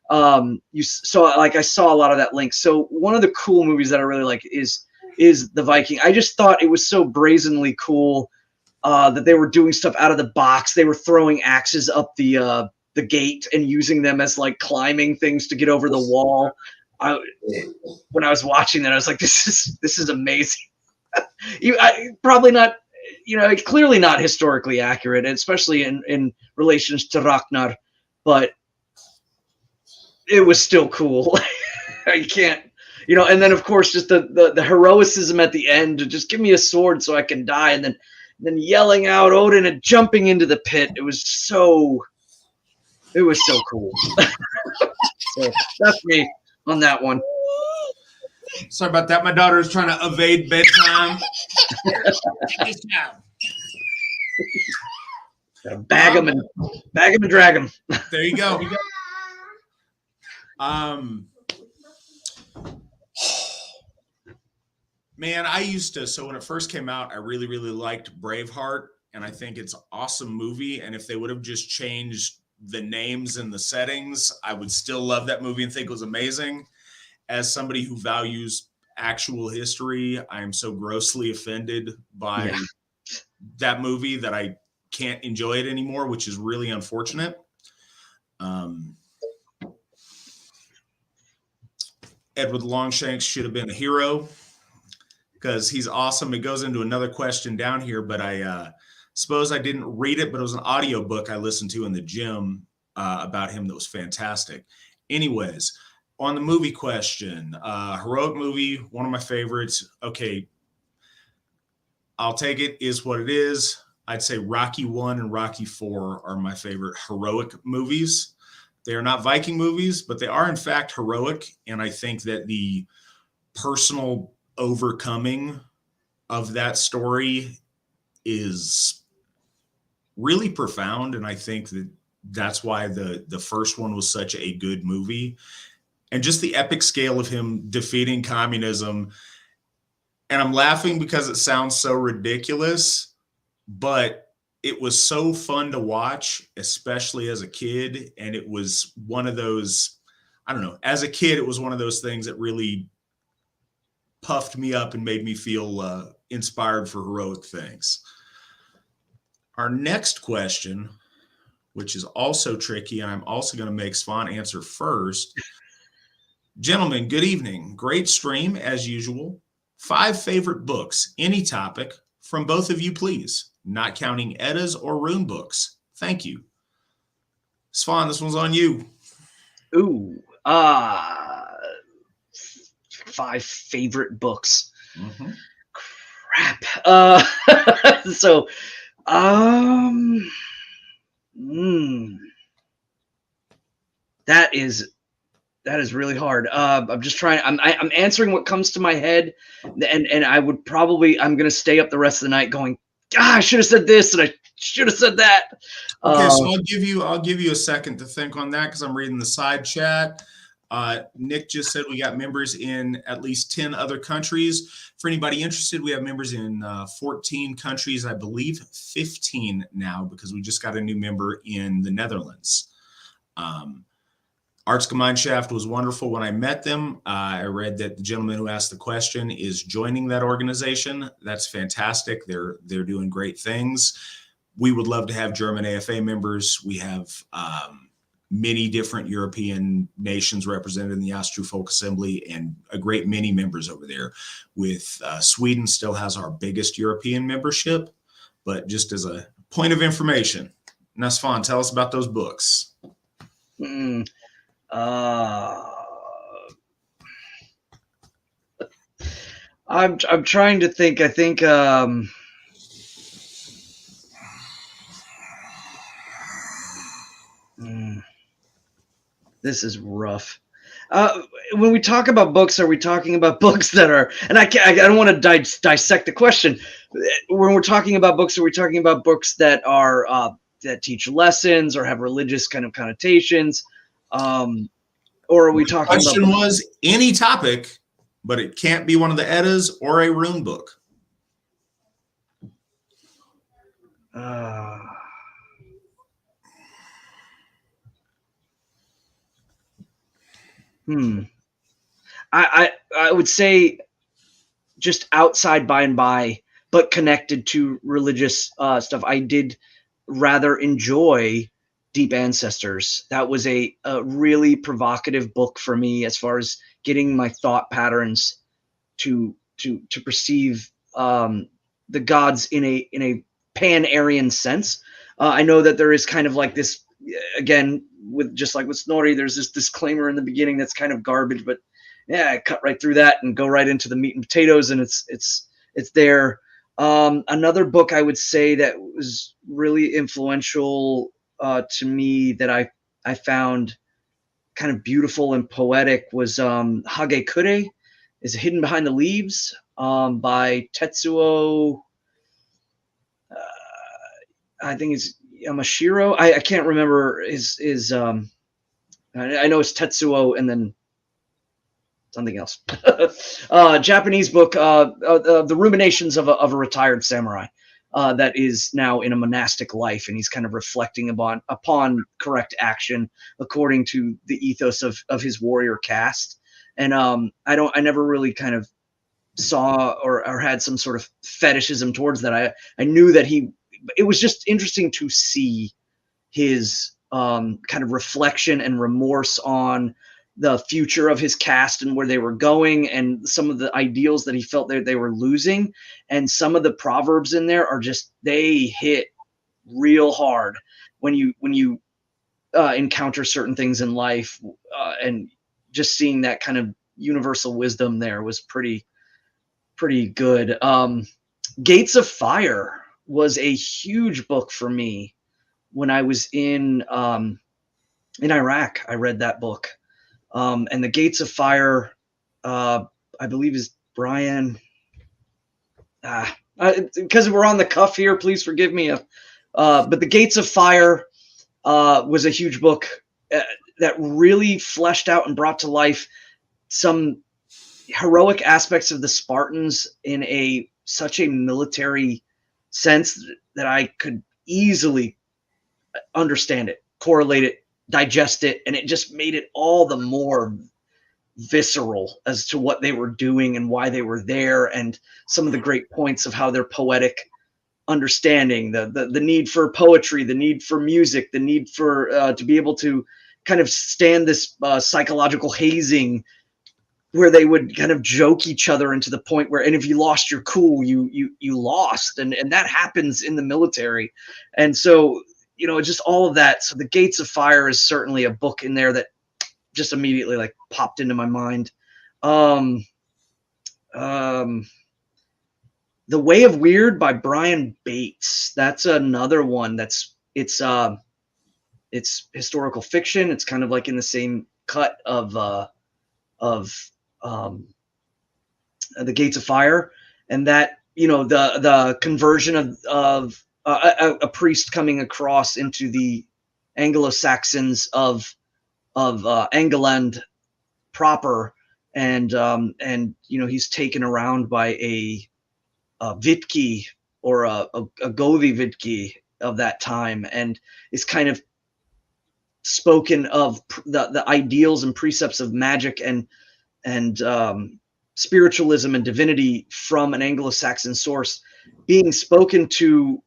I saw a lot of that link. So one of the cool movies that I really like is The Viking. I just thought it was so brazenly cool that they were doing stuff out of the box. They were throwing axes up the gate and using them as like climbing things to get over the wall. When I was watching that, I was like, this is amazing. Probably not, clearly not historically accurate, especially in relations to Ragnar, but it was still cool. You can't And then of course just the heroicism at the end to just give me a sword so I can die, and then yelling out Odin and jumping into the pit. It was so cool. So that's me on that one. Sorry about that. My daughter is trying to evade bedtime. Gotta bag them and drag them. There you go. Man, so when it first came out, I really, really liked Braveheart, and I think it's an awesome movie. And if they would have just changed the names and the settings, I would still love that movie and think it was amazing. As somebody who values actual history, I am so grossly offended by that movie that I can't enjoy it anymore, which is really unfortunate. Edward Longshanks should have been a hero because he's awesome. It goes into another question down here, but I suppose I didn't read it, but it was an audiobook I listened to in the gym about him that was fantastic. Anyways, on the movie question, heroic movie, one of my favorites. Okay, I'll take it, is what it is. I'd say Rocky 1 and Rocky 4 are my favorite heroic movies. They are not Viking movies, but they are in fact heroic. And I think that the personal overcoming of that story is really profound. And I think that that's why the first one was such a good movie. And just the epic scale of him defeating communism. And I'm laughing because it sounds so ridiculous, but it was so fun to watch, especially as a kid. And it was one of those, I don't know, as a kid, it was one of those things that really puffed me up and made me feel inspired for heroic things. Our next question, which is also tricky, and I'm also going to make Svan answer first. Gentlemen, good evening. Great stream as usual. 5 favorite books, any topic, from both of you, please. Not counting Eddas or rune books. Thank you. Svan, this one's on you. Ooh, 5 favorite books. Mm-hmm. Crap. So, that is really hard. I'm just trying. I'm answering what comes to my head, and I'm gonna stay up the rest of the night going, I should have said this and I should have said that. Okay, so I'll give you a second to think on that because I'm reading the side chat. Nick just said we got members in at least 10 other countries. For anybody interested, we have members in 14 countries, I believe 15 now, because we just got a new member in the Netherlands. Arts Gemeinschaft was wonderful when I met them. I read that the gentleman who asked the question is joining that organization. That's fantastic. They're doing great things. We would love to have German AFA members. We have many different European nations represented in the Asatru Folk Assembly and a great many members over there. With Sweden still has our biggest European membership, but just as a point of information, Svan, tell us about those books. I'm trying to think. I think this is rough. When we talk about books, are we talking about books that are? And I don't want to dissect the question. When we're talking about books, are we talking about books that are that teach lessons or have religious kind of connotations? Or are we talking about... The question was any topic, but it can't be one of the Eddas or a rune book. I would say just outside by and by, but connected to religious stuff. I did rather enjoy Deep Ancestors. That was a really provocative book for me as far as getting my thought patterns to perceive the gods in a pan-Aryan sense. I know that there is kind of like this, again, with just like with Snorri, there's this disclaimer in the beginning that's kind of garbage, but yeah, cut right through that and go right into the meat and potatoes, and it's there. Another book I would say that was really influential to me that I found kind of beautiful and poetic was Hage Kure, is Hidden Behind the Leaves, by Tetsuo. I think it's Yamashiro. I can't remember his I know it's Tetsuo and then something else. Japanese book, the ruminations of a retired samurai that is now in a monastic life, and he's kind of reflecting upon correct action according to the ethos of his warrior caste. And I never really kind of saw or had some sort of fetishism towards that. I knew that it was just interesting to see his kind of reflection and remorse on the future of his caste and where they were going, and some of the ideals that he felt that they were losing. And some of the proverbs in there are just, they hit real hard when you encounter certain things in life, and just seeing that kind of universal wisdom there was pretty good. Gates of Fire was a huge book for me when I was in Iraq. I read that book. And the Gates of Fire, I believe is Brian. Because we're on the cuff here, please forgive me. But the Gates of Fire was a huge book that really fleshed out and brought to life some heroic aspects of the Spartans in such a military sense that I could easily understand it, correlate it, digest it, and it just made it all the more visceral as to what they were doing and why they were there, and some of the great points of how their poetic understanding, the need for poetry, the need for music, the need for to be able to kind of stand this psychological hazing where they would kind of joke each other into the point where, and if you lost your cool, you lost, and that happens in the military. And so, just all of that. So the Gates of Fire is certainly a book in there that just immediately like popped into my mind. The Way of Weird by Brian Bates. That's another one it's historical fiction. It's kind of like in the same cut of the Gates of Fire, and that, the conversion of a priest coming across into the Anglo-Saxons of England proper, and he's taken around by a Vitki, or a Gothi Vitki of that time, and is kind of spoken of the ideals and precepts of magic and spiritualism and divinity from an Anglo-Saxon source being spoken to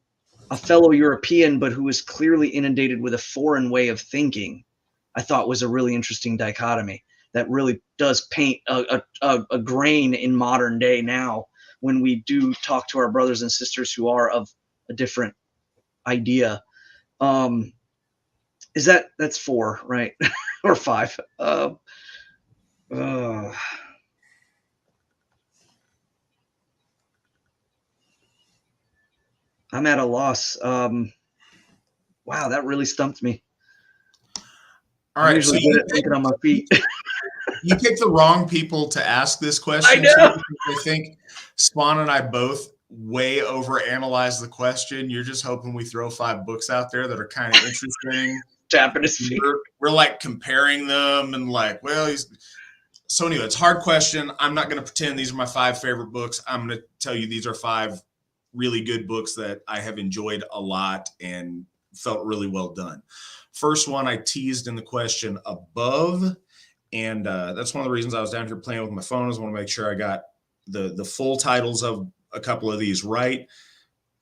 a fellow European, but who is clearly inundated with a foreign way of thinking, I thought was a really interesting dichotomy that really does paint a grain in modern day now, when we do talk to our brothers and sisters who are of a different idea. That's 4, right? Or 5. I'm at a loss. Wow, that really stumped me. All right, I'm usually good at thinking on my feet. You picked the wrong people to ask this question. I know. I think Spawn and I both way overanalyze the question. You're just hoping we throw 5 books out there that are kind of interesting. Tapping his feet. We're like comparing them and like, well, so anyway, it's a hard question. I'm not going to pretend these are my 5 favorite books. I'm going to tell you these are 5 really good books that I have enjoyed a lot and felt really well done. First one I teased in the question above, and that's one of the reasons I was down here playing with my phone, is I want to make sure I got the full titles of a couple of these right,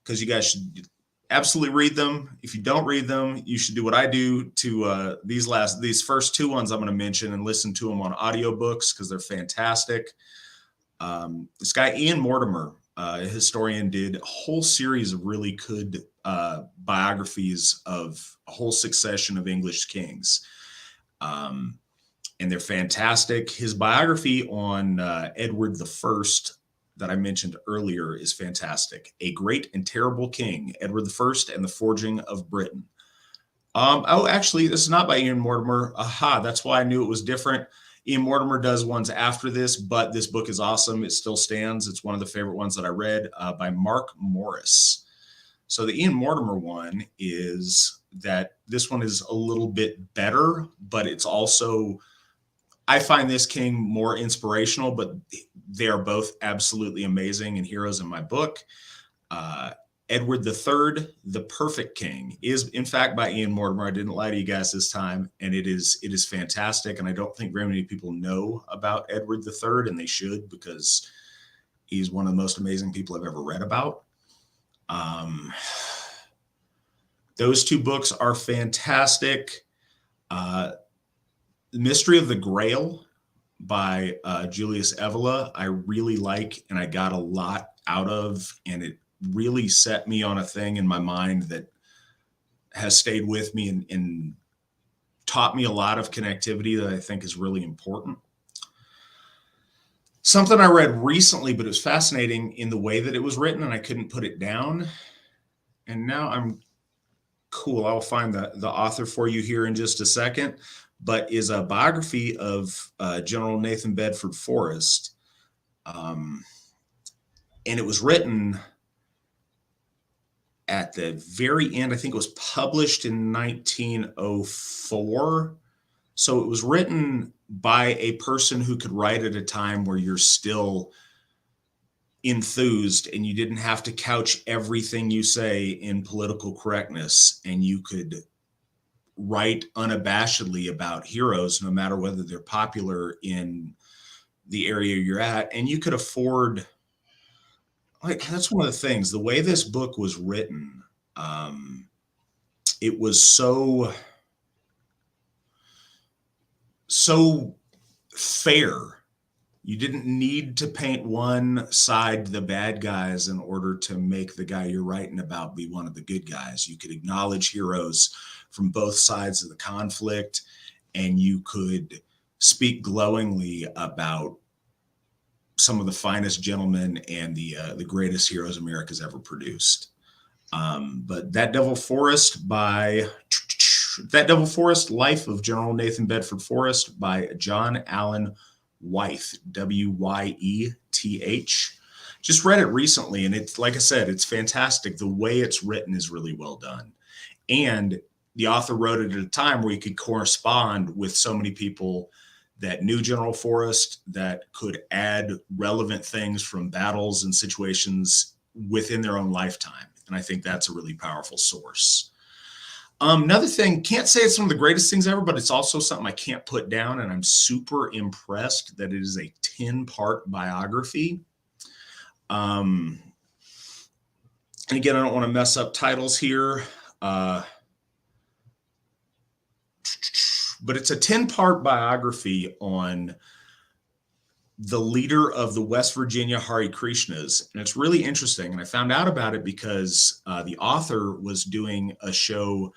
because you guys should absolutely read them. If you don't read them, you should do what I do to these first 2 ones I'm going to mention, and listen to them on audiobooks because they're fantastic. This guy Ian Mortimer, a historian, did a whole series of really good biographies of a whole succession of English kings. and they're fantastic. His biography on Edward the First that I mentioned earlier is fantastic. A Great and Terrible King, Edward the First and the Forging of Britain. Oh, actually, this is not by Ian Mortimer. Aha, that's why I knew it was different. Ian Mortimer does ones after this, but this book is awesome. It still stands. It's one of the favorite ones that I read by Mark Morris. So the Ian Mortimer one is that this one is a little bit better, but it's also, I find this king more inspirational, but they are both absolutely amazing and heroes in my book. Edward III, The Perfect King, is in fact by Ian Mortimer. I didn't lie to you guys this time, and it is fantastic. And I don't think very many people know about Edward III, and they should, because he's one of the most amazing people I've ever read about. Those two books are fantastic. The Mystery of the Grail by Julius Evola, I really like, and I got a lot out of, and it really set me on a thing in my mind that has stayed with me and taught me a lot of connectivity that I think is really important. Something I read recently, but it was fascinating in the way that it was written, and I couldn't put it down. And now I'm cool. I'll find the author for you here in just a second, but is a biography of General Nathan Bedford Forrest. And it was written at the very end. I think it was published in 1904. So it was written by a person who could write at a time where you're still enthused and you didn't have to couch everything you say in political correctness, and you could write unabashedly about heroes, no matter whether they're popular in the area you're at. And you could afford, like, that's one of the things, the way this book was written, it was so fair. You didn't need to paint one side the bad guys in order to make the guy you're writing about be one of the good guys. You could acknowledge heroes from both sides of the conflict, and you could speak glowingly about some of the finest gentlemen and the greatest heroes America's ever produced. But That Devil Forest, Life of General Nathan Bedford Forrest by John Allen Wyeth, Wyeth. Just read it recently, and it's, like I said, it's fantastic. The way it's written is really well done. And the author wrote it at a time where he could correspond with so many people that knew General Forrest, that could add relevant things from battles and situations within their own lifetime. And I think that's a really powerful source. Another thing, can't say it's one of the greatest things ever, but it's also something I can't put down, and I'm super impressed that it is a 10-part biography. And again, I don't want to mess up titles here, but it's a 10-part biography on the leader of the West Virginia Hare Krishnas. And it's really interesting. And I found out about it because the author was doing a show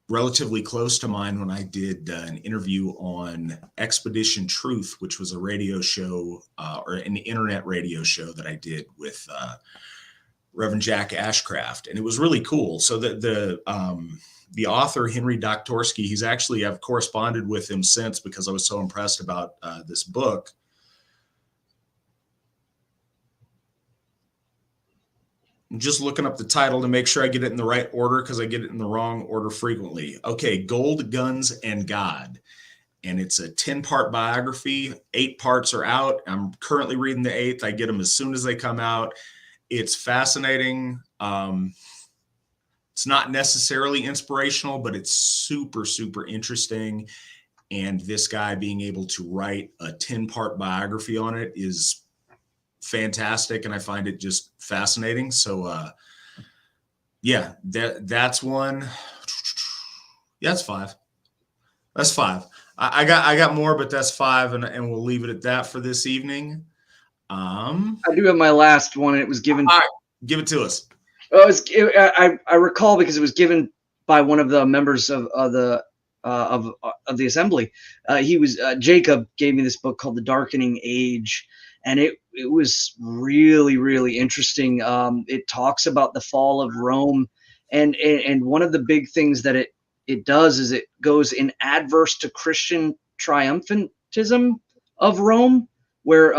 relatively close to mine when I did an interview on Expedition Truth, which was a radio show or an internet radio show that I did with Reverend Jack Ashcraft. And it was really cool. So the author, Henry Doktorsky, he's actually, I've corresponded with him since because I was so impressed about this book. I'm just looking up the title to make sure I get it in the right order, because I get it in the wrong order frequently. Okay, Gold, Guns, and God. And it's a 10-part biography. 8 parts are out. I'm currently reading the 8th. I get them as soon as they come out. It's fascinating. It's not necessarily inspirational, but it's super, super interesting. And this guy being able to write a 10-part biography on it is fantastic, and I find it just fascinating. So yeah, that's one. Yeah, that's 5. That's 5. I got more, but that's 5, and we'll leave it at that for this evening. I do have my last one, and it was given. All right, give it to us. I recall because it was given by one of the members of the of the assembly. Jacob gave me this book called The Darkening Age, and it was really, really interesting. It talks about the fall of Rome, and one of the big things that it does is it goes in adverse to Christian triumphantism of Rome, where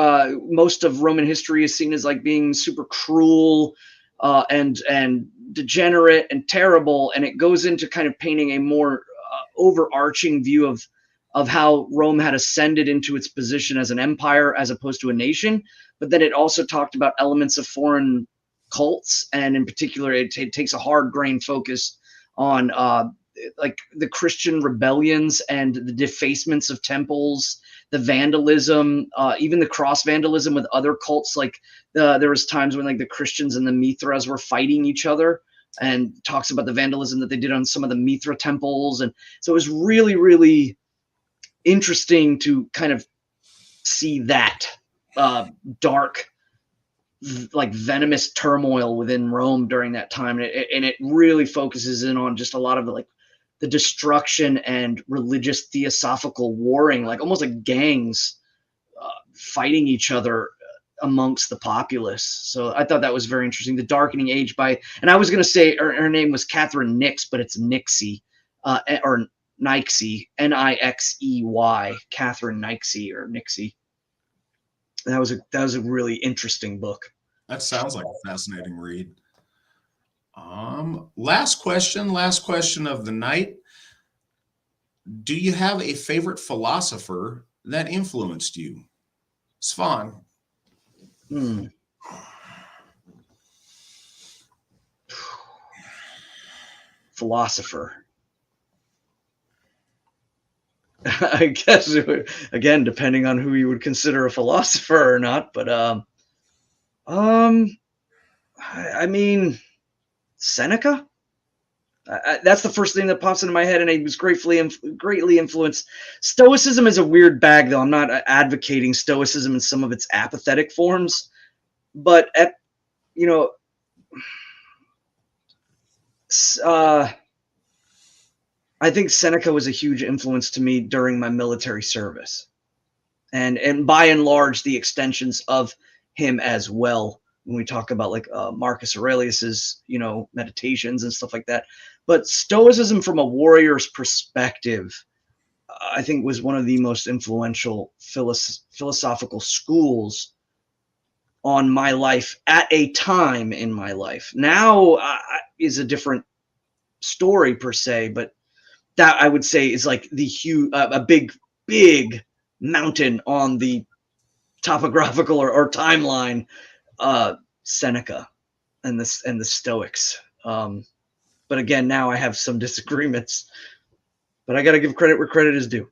most of Roman history is seen as like being super cruel and degenerate and terrible, and it goes into kind of painting a more overarching view of how Rome had ascended into its position as an empire as opposed to a nation. But then it also talked about elements of foreign cults, and in particular, it takes a hard grain focus on like the Christian rebellions and the defacements of temples, the vandalism, even the cross vandalism with other cults. Like there was times when like the Christians and the Mithras were fighting each other, and talks about the vandalism that they did on some of the Mithra temples. And so it was really, really interesting to kind of see that dark, like venomous turmoil within Rome during that time. And it really focuses in on just a lot of the destruction and religious theosophical warring, like almost like gangs fighting each other amongst the populace. So I thought that was very interesting. The Darkening Age and I was going to say her name was Catherine Nix, but it's Nixey, or Nixey, Nixey, Catherine Nixey or Nixey. That was a really interesting book. That sounds like a fascinating read. Last question of the night. Do you have a favorite philosopher that influenced you? Svan. Philosopher. I guess again, depending on who you would consider a philosopher or not, but I mean, Seneca. That's the first thing that pops into my head, and he was greatly influenced. Stoicism is a weird bag, though. I'm not advocating Stoicism in some of its apathetic forms, but I think Seneca was a huge influence to me during my military service, and by and large, the extensions of him as well. When we talk about like Marcus Aurelius's, meditations and stuff like that. But Stoicism from a warrior's perspective, I think was one of the most influential philosophical schools on my life at a time in my life. Now is a different story per se, but that I would say is like a big mountain on the topographical or timeline. Seneca and the Stoics. But again, now I have some disagreements, but I got to give credit where credit is due.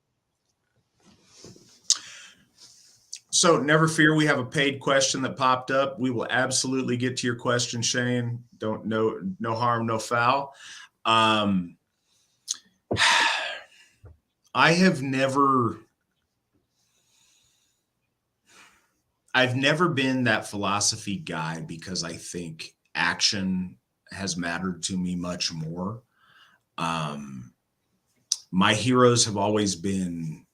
So never fear, we have a paid question that popped up. We will absolutely get to your question, Shane. No harm, no foul. I've never been that philosophy guy because I think action has mattered to me much more. My heroes have always been,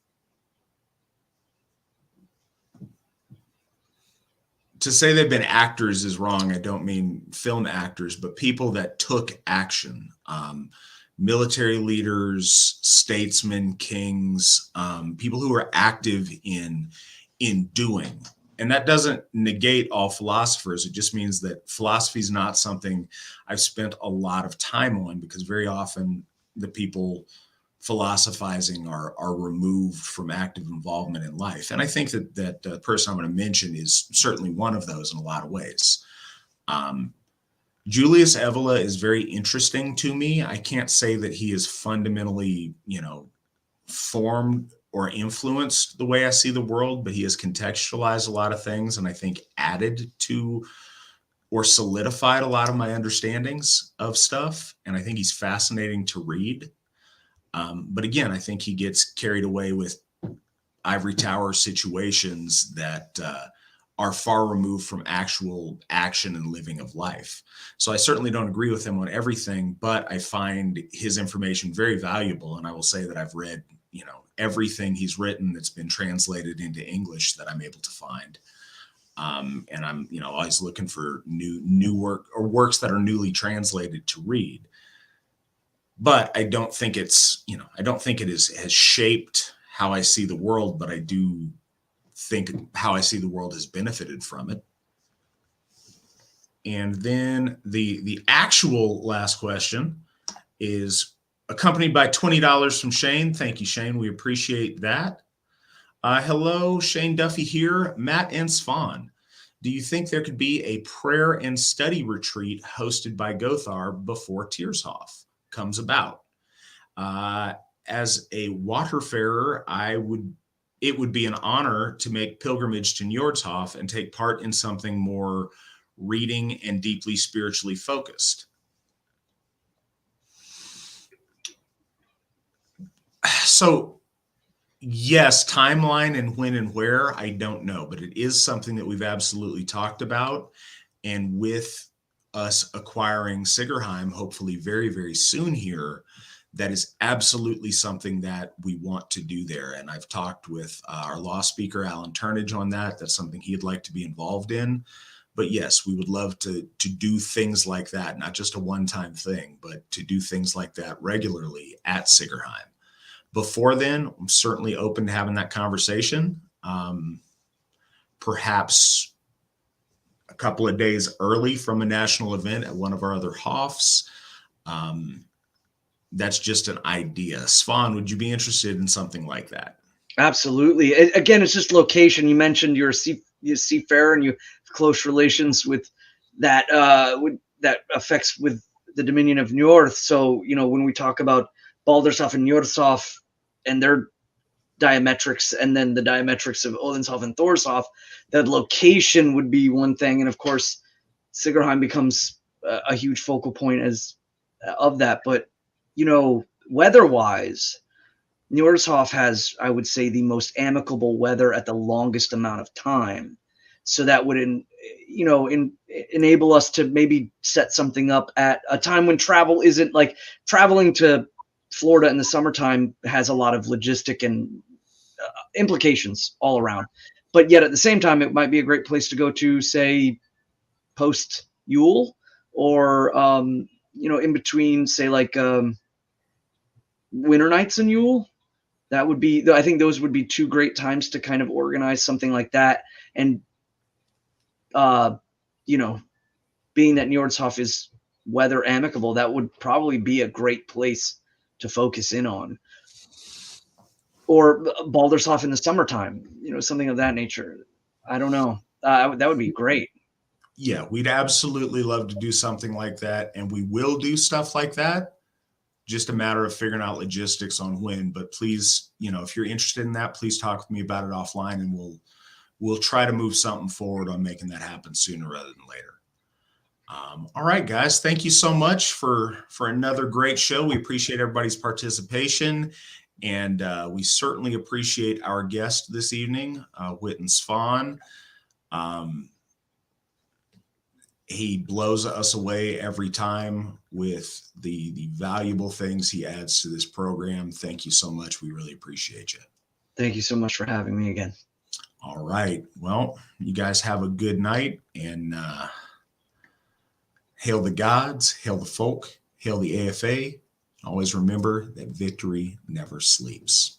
to say they've been actors is wrong. I don't mean film actors, but people that took action. Military leaders, statesmen, kings, people who are active in doing. And that doesn't negate all philosophers. It just means that philosophy is not something I've spent a lot of time on, because very often the people philosophizing are removed from active involvement in life. And I think that the person I'm going to mention is certainly one of those in a lot of ways. Julius Evola is very interesting to me. I can't say that he is fundamentally, formed or influenced the way I see the world, but he has contextualized a lot of things, and I think added to or solidified a lot of my understandings of stuff. And I think he's fascinating to read. But again, I think he gets carried away with ivory tower situations that are far removed from actual action and living of life. So I certainly don't agree with him on everything, but I find his information very valuable. And I will say that I've read, everything he's written that's been translated into English that I'm able to find. And I'm, always looking for new work or works that are newly translated to read. But I don't think it's, I don't think it has shaped how I see the world, but I do think how I see the world has benefited from it. And then the actual last question is accompanied by $20 from Shane. Thank you, Shane. We appreciate that. Hello, Shane Duffy here. Matt and Svan, do you think there could be a prayer and study retreat hosted by Gothar before Tiershoff comes about? As a waterfarer, it would be an honor to make pilgrimage to Njörðr and take part in something more reading and deeply spiritually focused. So, yes, timeline and when and where, I don't know, but it is something that we've absolutely talked about. And with us acquiring Sigerheim, hopefully very, very soon here, that is absolutely something that we want to do there. And I've talked with our law speaker, Alan Turnage, on that. That's something he'd like to be involved in. But yes, we would love to do things like that, not just a one-time thing, but to do things like that regularly at Sigerheim. Before then, I'm certainly open to having that conversation. Perhaps a couple of days early from a national event at one of our other Hofs. That's just an idea. Svan, would you be interested in something like that? Absolutely. Again, it's just location. You mentioned you're a seafarer and you have close relations with that that affects with the Dominion of Njorth. So, when we talk about Baldershof and Njorðshof and their diametrics, and then the diametrics of Odinshof and Thorshof, that location would be one thing. And of course, Sigerheim becomes a huge focal point of that. But, weather-wise, Njorðshof has, I would say, the most amicable weather at the longest amount of time. So that would, enable us to maybe set something up at a time when travel isn't like traveling to Florida in the summertime has a lot of logistic and implications all around. But yet at the same time, it might be a great place to go to, say, post Yule or, in between, say, like Winter Nights and Yule. That would be, I think those would be two great times to kind of organize something like that. And, being that Njorðshof is weather amicable, that would probably be a great place to focus in on. Or Baldershof in the summertime, something of that nature. I don't know. That would be great. Yeah, we'd absolutely love to do something like that. And we will do stuff like that. Just a matter of figuring out logistics on when. But please, if you're interested in that, please talk with me about it offline, and we'll try to move something forward on making that happen sooner rather than later. All right, guys, thank you so much for another great show. We appreciate everybody's participation, and we certainly appreciate our guest this evening, Witan Svan. He blows us away every time with the valuable things he adds to this program. Thank you so much. We really appreciate you. Thank you so much for having me again. All right. Well, you guys have a good night, and hail the gods, hail the folk, hail the AFA. Always remember that victory never sleeps.